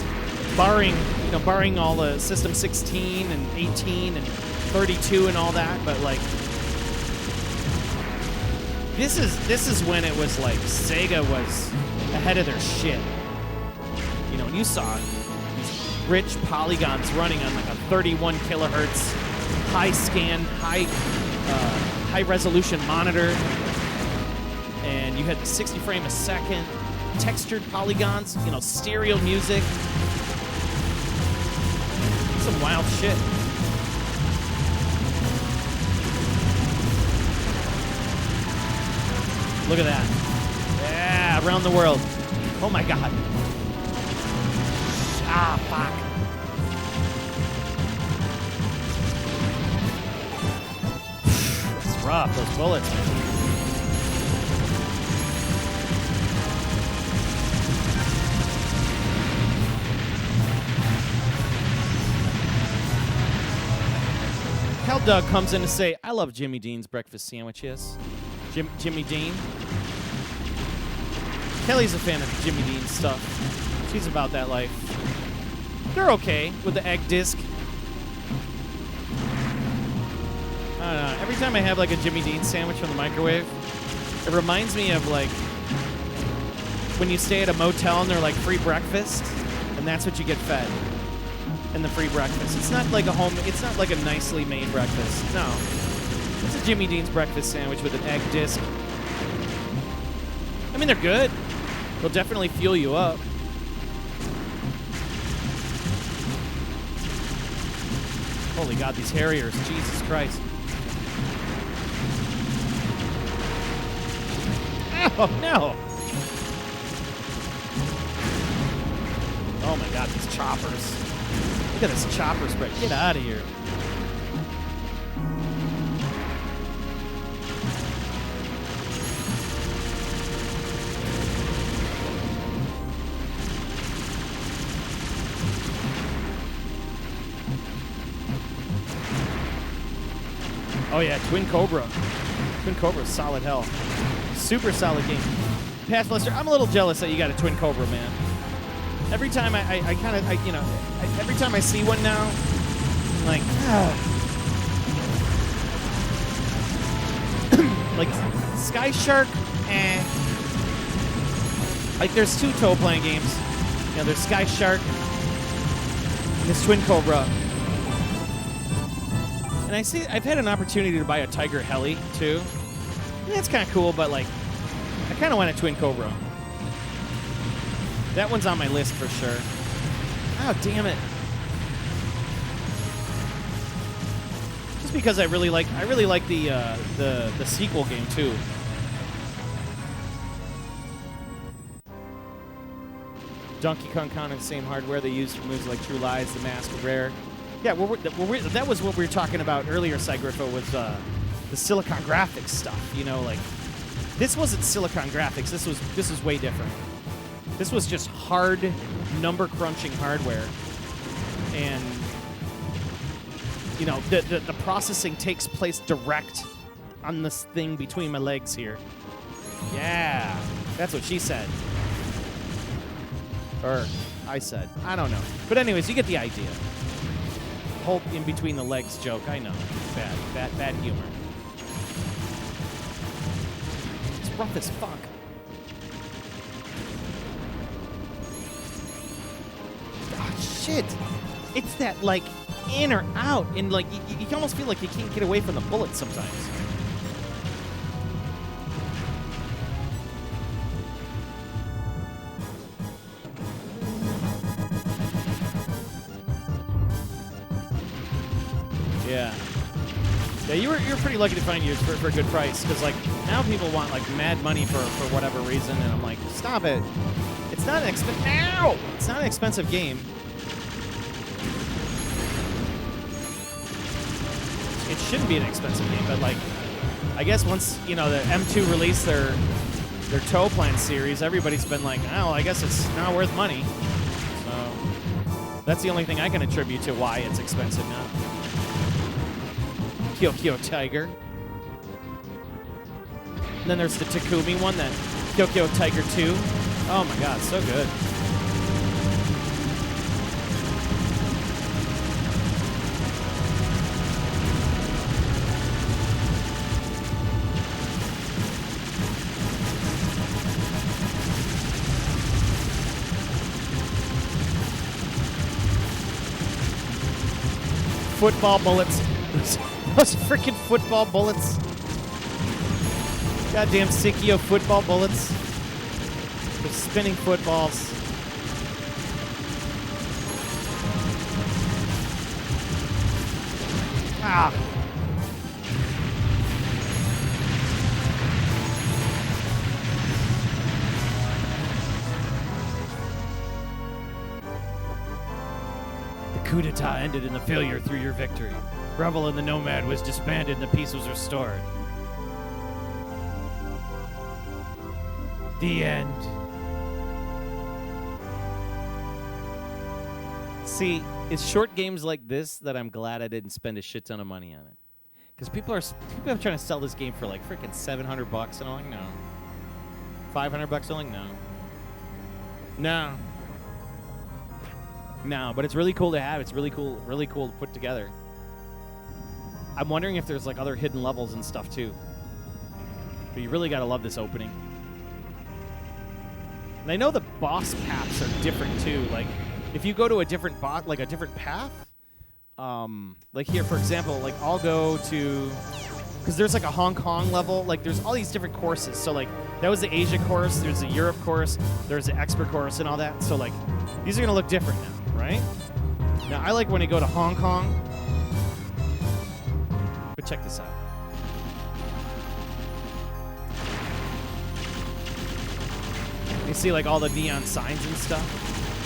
barring all the System 16 and 18 and 32 and all that, but like, this is when it was like Sega was ahead of their shit. You know, and you saw these rich polygons running on like a 31 kilohertz high scan, high resolution monitor, and you had 60 frame a second, textured polygons, you know, stereo music, some wild shit. Look at that. Yeah, around the world. Oh my god. Ah, fuck. Rough, those bullets, man. Cal Doug comes in to say, I love Jimmy Dean's breakfast sandwiches. Jimmy Dean. Kelly's a fan of Jimmy Dean's stuff. She's about that life. They're okay with the egg disc. I don't know. Every time I have like a Jimmy Dean sandwich from the microwave, it reminds me of like when you stay at a motel and they're like free breakfast, and that's what you get fed in the free breakfast. It's not like it's not like a nicely made breakfast. No. It's a Jimmy Dean's breakfast sandwich with an egg disc. I mean, they're good. They'll definitely fuel you up. Holy God, these Harriers. Jesus Christ. Oh, no. Oh, my God, these choppers. Look at this chopper spread. Get out of here. Oh, yeah, Twin Cobra. Twin Cobra's solid hell. Super solid game. Patch Lester, I'm a little jealous that you got a Twin Cobra, man. Every time every time I see one now, I'm like, like Sky Shark, like there's two Toaplan games. You know, there's Sky Shark and there's Twin Cobra. And I've had an opportunity to buy a Tiger Heli too. And that's kind of cool, but like I kind of want a Twin Cobra. That one's on my list for sure. Oh, damn it. Just because I really like the sequel game too. Donkey Kong Country, the same hardware they used for moves like True Lies, The Mask, Rare. Yeah, that was what we were talking about earlier, Cygrifo, was the Silicon Graphics stuff. You know, like this wasn't Silicon Graphics. This was way different. This was just hard number crunching hardware, and you know the processing takes place direct on this thing between my legs here. Yeah, that's what she said. Or I said. I don't know. But anyways, you get the idea. Whole in between the legs joke. I know. Bad humor. It's rough as fuck. Oh, shit. It's that, like, in or out. And, like, you almost feel like you can't get away from the bullets sometimes. Yeah, you were pretty lucky to find yours for a good price, because like now people want like mad money for whatever reason, and I'm like, stop it. It's not an It's not an expensive game. It shouldn't be an expensive game, but like, I guess once the M2 released their Toaplan series, everybody's been like, oh, I guess it's not worth money. So that's the only thing I can attribute to why it's expensive now. Kyo Tiger. And then there's the Takumi one, that Kyo Tiger 2. Oh my god, so good. Football bullets. Those freaking football bullets. Goddamn Psikyo football bullets. The spinning footballs. Ah. The coup d'etat ended in the failure through your victory. Revel in the Nomad was disbanded and the peace was restored. The end. See, it's short games like this that I'm glad I didn't spend a shit ton of money on it. Because people are trying to sell this game for like freaking $700, and I'm like, no. $500, I'm like, no. No. No, but it's really cool to have. It's really cool to put together. I'm wondering if there's like other hidden levels and stuff too. But you really gotta love this opening. And I know the boss paths are different too. Like if you go to a different a different path, like here for example, like I'll go to, because there's like a Hong Kong level. Like there's all these different courses. So like that was the Asia course. There's the Europe course. There's the expert course and all that. So like these are gonna look different now, right? Now I like when I go to Hong Kong. But check this out. You see like all the neon signs and stuff?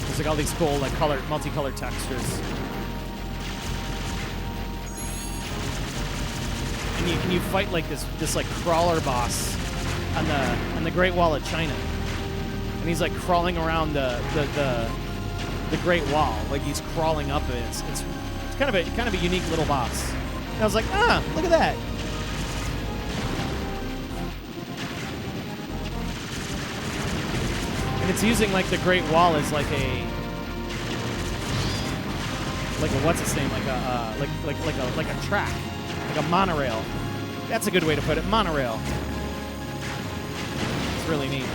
There's like all these cool like multicolored textures. And you fight like this like crawler boss on the Great Wall of China. And he's like crawling around the Great Wall. Like he's crawling up it. It's kind of a unique little boss. I was like, look at that. And it's using like the Great Wall as like a what's its name? Like a track, like a monorail. That's a good way to put it. Monorail. It's really neat.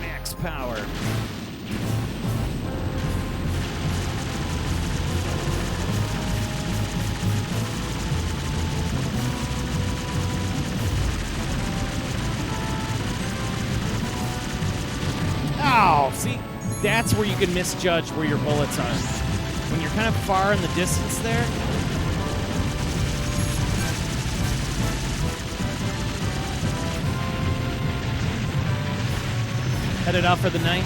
Max power. Oh, see, that's where you can misjudge where your bullets are. When you're kind of far in the distance there. Headed out for the night.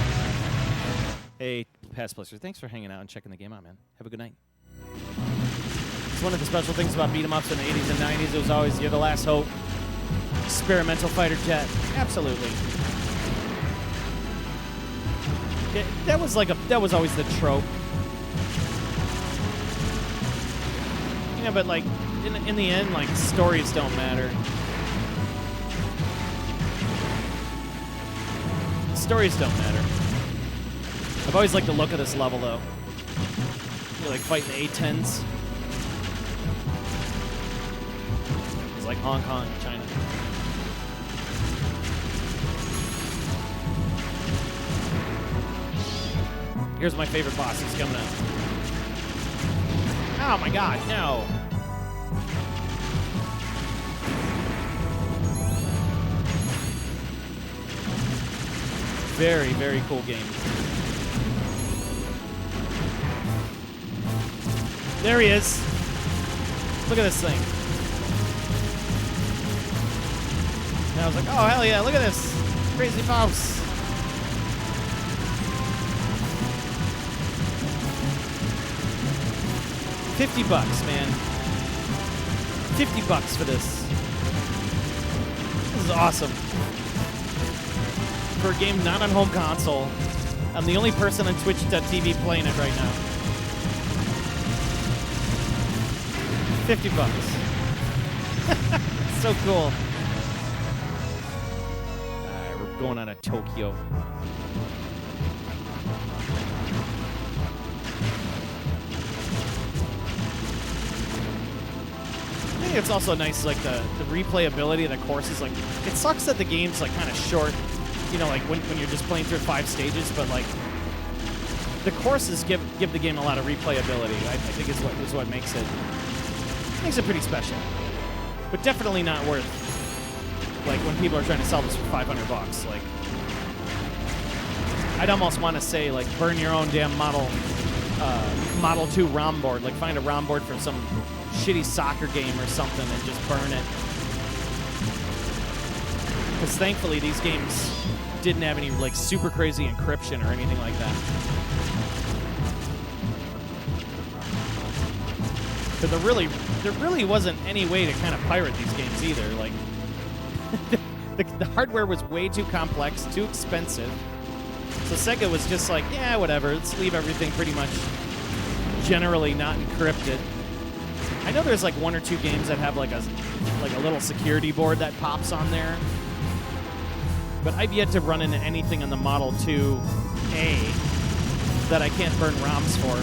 Hey, Past Blister, thanks for hanging out and checking the game out, man. Have a good night. It's one of the special things about beat-em-ups in the 80s and 90s. It was always, you're the last hope. Experimental fighter jet. Absolutely. That was always the trope. Yeah, but like in the end, like stories don't matter. Stories don't matter. I've always liked the look of this level though. You're like fighting A-10s. It's like Hong Kong, China. Here's my favorite boss. He's coming out. Oh my god, no. Very, very cool game. There he is. Look at this thing. And I was like, oh, hell yeah, look at this. Crazy mouse. $50, man. $50 for this. This is awesome. For a game not on home console, I'm the only person on Twitch.tv playing it right now. $50. So cool. Alright, we're going on to Tokyo. I think it's also nice, like the replayability of the courses. Like, it sucks that the game's like kind of short. You know, like when you're just playing through 5 stages, but like the courses give the game a lot of replayability. I think is what makes it pretty special, but definitely not worth like when people are trying to sell this for $500. Like, I'd almost want to say like burn your own damn Model 2 ROM board. Like find a ROM board from some shitty soccer game or something and just burn it. Because thankfully these games didn't have any like super crazy encryption or anything like that. But there really wasn't any way to kind of pirate these games either. Like the hardware was way too complex, too expensive. So SEGA was just like, yeah, whatever. Let's leave everything pretty much generally not encrypted. I know there's like 1 or 2 games that have like a little security board that pops on there. But I've yet to run into anything on the Model 2A that I can't burn ROMs for.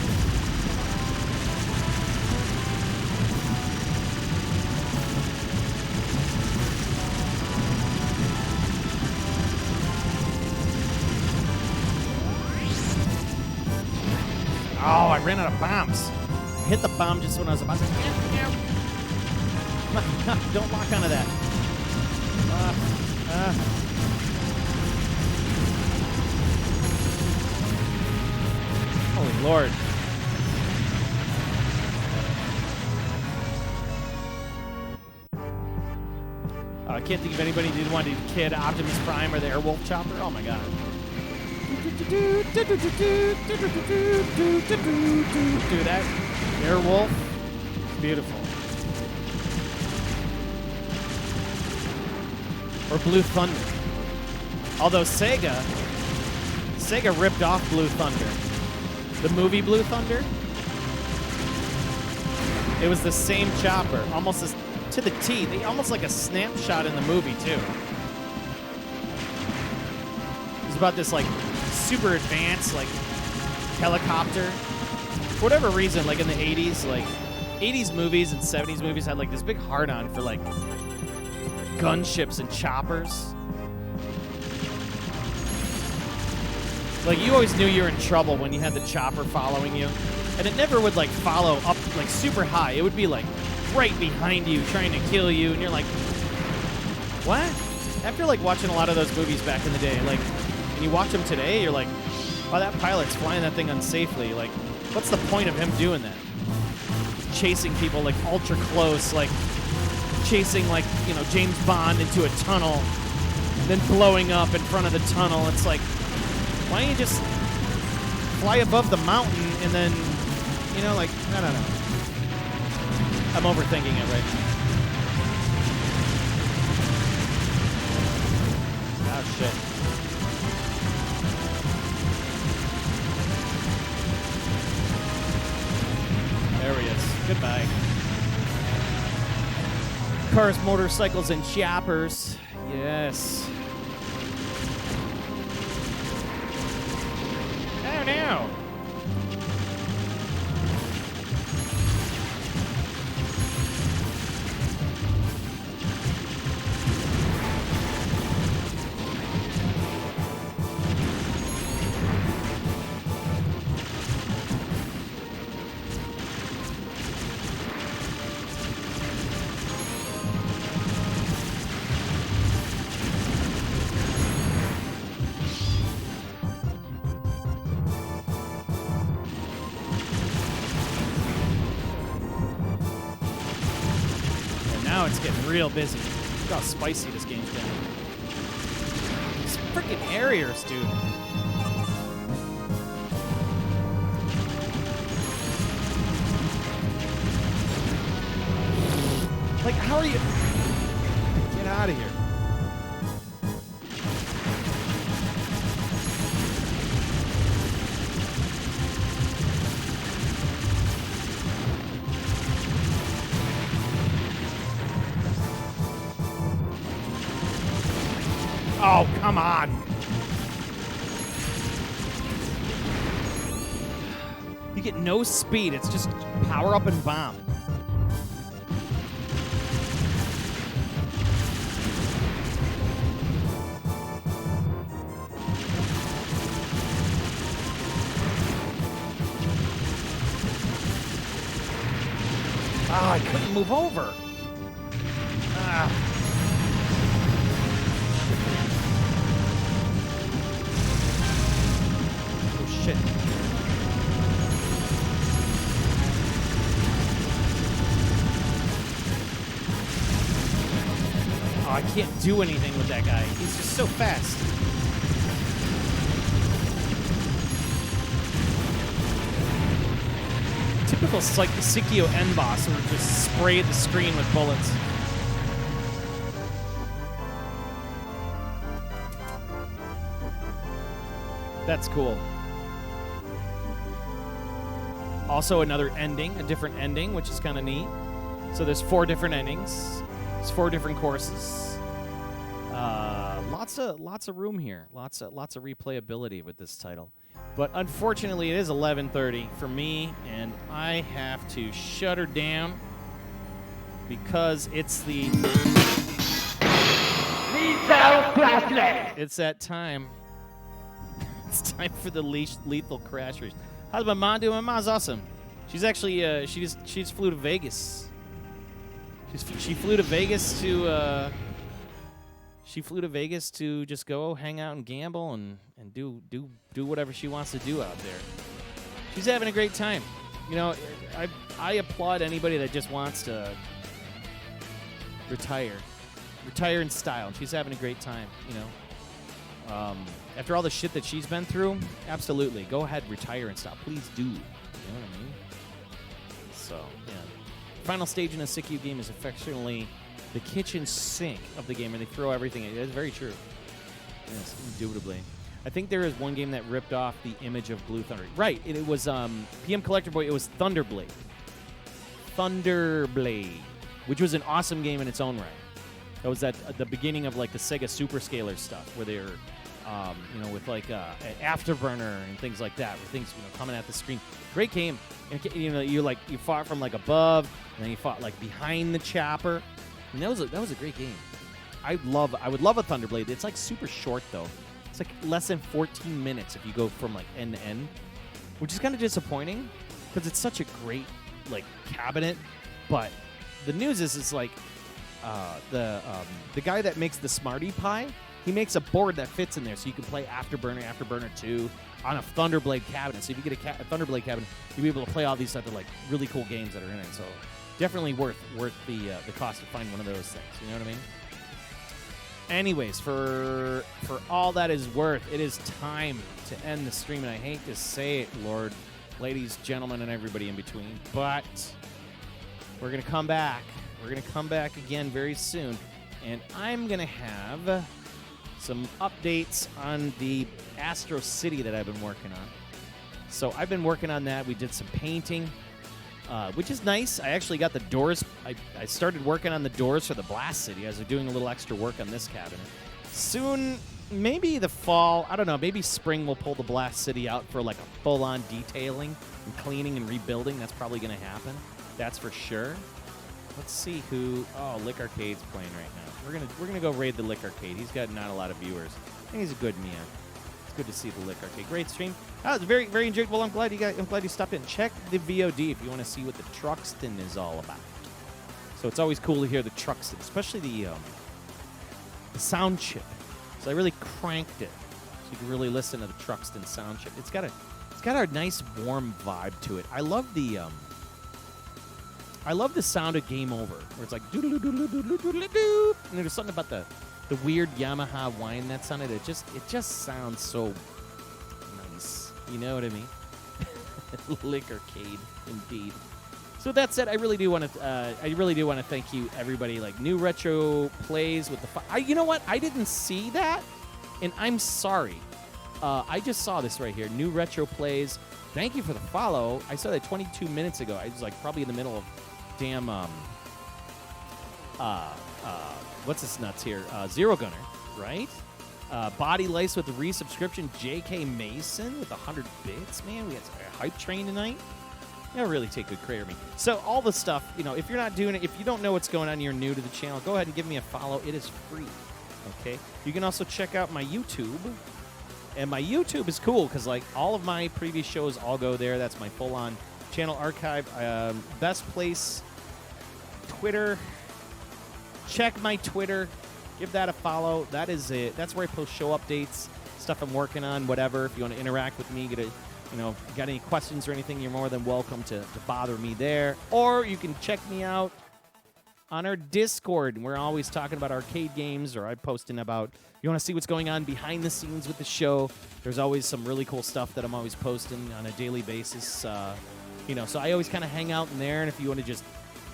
Oh, I ran out of bombs. I hit the bomb just when I was about to... Don't lock onto that. Holy Lord. I can't think of anybody who didn't want to kid Optimus Prime or the Airwolf Chopper. Oh my god. Dude, that Airwolf, beautiful. Or Blue Thunder. Although Sega ripped off Blue Thunder. The movie Blue Thunder. It was the same chopper, almost to the T. Almost like a snapshot in the movie too. about this like super advanced like helicopter. For whatever reason, like in the 80s, like 80s movies and 70s movies had like this big hard-on for like gunships and choppers. Like you always knew you were in trouble when you had the chopper following you. And it never would like follow up like super high. It would be like right behind you trying to kill you, and you're like, what? After like watching a lot of those movies back in the day, like, and you watch them today, you're like, wow, that pilot's flying that thing unsafely. Like, what's the point of him doing that? Chasing people like ultra close, like chasing like, you know, James Bond into a tunnel, then blowing up in front of the tunnel. It's like, why don't you just fly above the mountain and then, you know, like, I don't know. I'm overthinking it right now. Oh, shit. There he is. Goodbye. Cars, motorcycles, and choppers. Yes. Oh, no. Now it's getting real busy. Look how spicy this game's getting. These freaking areas, dude. Like, how are you? Get out of here. Oh, come on. You get no speed. It's just power up and bomb. Oh, I couldn't move over. Ah. Shit. Oh, I can't do anything with that guy. He's just so fast. Typical Psikyo end boss who just spray the screen with bullets. That's cool. Also another ending, a different ending, which is kind of neat. So there's 4 different endings. There's 4 different courses. Lots of room here. Lots of replayability with this title. But unfortunately, it is 11:30 for me, and I have to shut her down because it's the it's that time. It's time for the lethal crash race. How's my mom doing? My mom's awesome. She's actually she's flew to Vegas. She flew to Vegas to just go hang out and gamble and do whatever she wants to do out there. She's having a great time. You know, I applaud anybody that just wants to retire in style. And she's having a great time. You know. After all the shit that she's been through, absolutely. Go ahead, retire and stop. Please do. You know what I mean? So, yeah. Final stage in a Psikyo game is affectionately the kitchen sink of the game, and they throw everything in. That's very true. Yes, indubitably. I think there is one game that ripped off the image of Blue Thunder. Right. It was PM Collector Boy. It was Thunderblade. Which was an awesome game in its own right. That was at the beginning of like the Sega Superscaler stuff, where they were with like Afterburner and things like that, with things coming at the screen. Great game. And you fought from like above, and then you fought like behind the chopper, and that was a great game. I would love a Thunderblade. It's like super short though. It's like less than 14 minutes if you go from like end to end, which is kind of disappointing because it's such a great like cabinet. But the news is it's like the guy that makes the Smarty Pie, he makes a board that fits in there, so you can play Afterburner 2 on a Thunderblade cabinet. So if you get a Thunderblade cabinet, you'll be able to play all these other like really cool games that are in it. So definitely worth the cost to find one of those things. You know what I mean? Anyways, for all that is worth, it is time to end the stream, and I hate to say it, Lord, ladies, gentlemen, and everybody in between, but we're gonna come back. We're gonna come back again very soon, and I'm gonna have some updates on the Astro City that I've been working on. So I've been working on that. We did some painting, which is nice. I actually got the doors. I started working on the doors for the Blast City. I was doing a little extra work on this cabinet. Soon, maybe the fall, I don't know, maybe spring we'll pull the Blast City out for like a full-on detailing and cleaning and rebuilding. That's probably going to happen. That's for sure. Let's see who... Oh, Lick Arcade's playing right now. We're gonna go raid the Lick Arcade. He's got not a lot of viewers. I think he's a good man. It's good to see the Lick Arcade. Great stream. Oh, it's very, very enjoyable. I'm glad you stopped in. Check the VOD if you want to see what the Truxton is all about. So it's always cool to hear the Truxton, especially the sound chip. So I really cranked it so you can really listen to the Truxton sound chip. It's got a nice warm vibe to it. I love the sound of Game Over, where it's like doodle doodle doodle doodle doo, and there's something about the weird Yamaha whine that's on it. It just sounds so nice. You know what I mean? Lick Arcade, indeed. So with that said, I really do want to thank you, everybody. Like New Retro Plays with the. You know what? I didn't see that, and I'm sorry. I just saw this right here. New Retro Plays. Thank you for the follow. I saw that 22 minutes ago. I was like probably in the middle of damn what's this nuts here? Zero Gunner, right? Body Lace with the resubscription. J.K. Mason with 100 bits. Man, we had a hype train tonight. That'll really take good care of me. So all the stuff, if you're not doing it, if you don't know what's going on, you're new to the channel, go ahead and give me a follow. It is free, okay? You can also check out my YouTube. And my YouTube is cool because, like, all of my previous shows all go there. That's my full-on channel archive. Best place, Twitter. Check my Twitter. Give that a follow. That is it. That's where I post show updates, stuff I'm working on, whatever. If you want to interact with me, got any questions or anything, you're more than welcome to bother me there. Or you can check me out on our Discord. We're always talking about arcade games, or I'm posting about, you want to see what's going on behind the scenes with the show. There's always some really cool stuff that I'm always posting on a daily basis. So I always kind of hang out in there, and if you want to just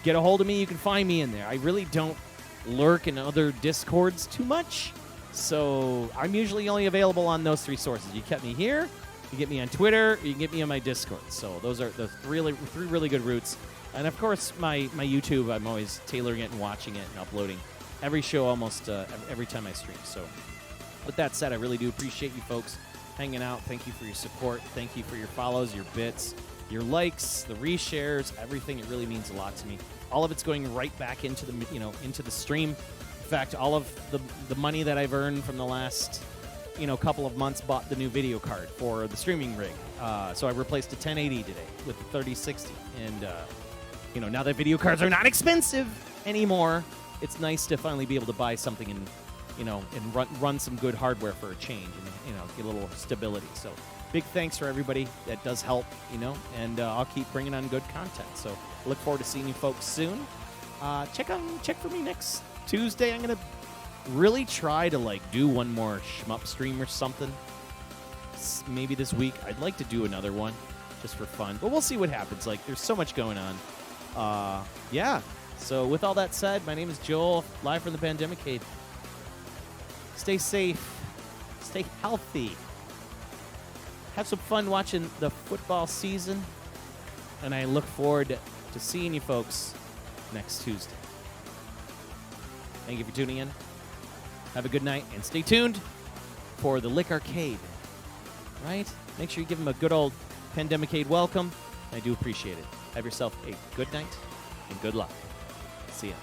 get a hold of me, you can find me in there. I really don't lurk in other Discords too much, so I'm usually only available on those three sources. You get me here, you get me on Twitter, or you can get me on my Discord. So those are the three really good routes. And, of course, my YouTube, I'm always tailoring it and watching it and uploading every show almost every time I stream. So with that said, I really do appreciate you folks hanging out. Thank you for your support. Thank you for your follows, your bits, your likes, the reshares, everything. It really means a lot to me. All of it's going right back into the stream. In fact, all of the money that I've earned from the last couple of months bought the new video card for the streaming rig. So I replaced a 1080 today with the 3060. And now that video cards are not expensive anymore, it's nice to finally be able to buy something and run some good hardware for a change and get a little stability. So big thanks for everybody that does help, and I'll keep bringing on good content. So look forward to seeing you folks soon. Check for me next Tuesday. I'm gonna really try to do one more shmup stream or something. Maybe this week. I'd like to do another one just for fun, but we'll see what happens. There's so much going on. Yeah. So with all that said, my name is Joel, live from the Pandemic Cave. Stay safe. Stay healthy. Have some fun watching the football season. And I look forward to seeing you folks next Tuesday. Thank you for tuning in. Have a good night and stay tuned for the Lick Arcade, right? Make sure you give them a good old Pandemicade welcome. I do appreciate it. Have yourself a good night and good luck. See ya.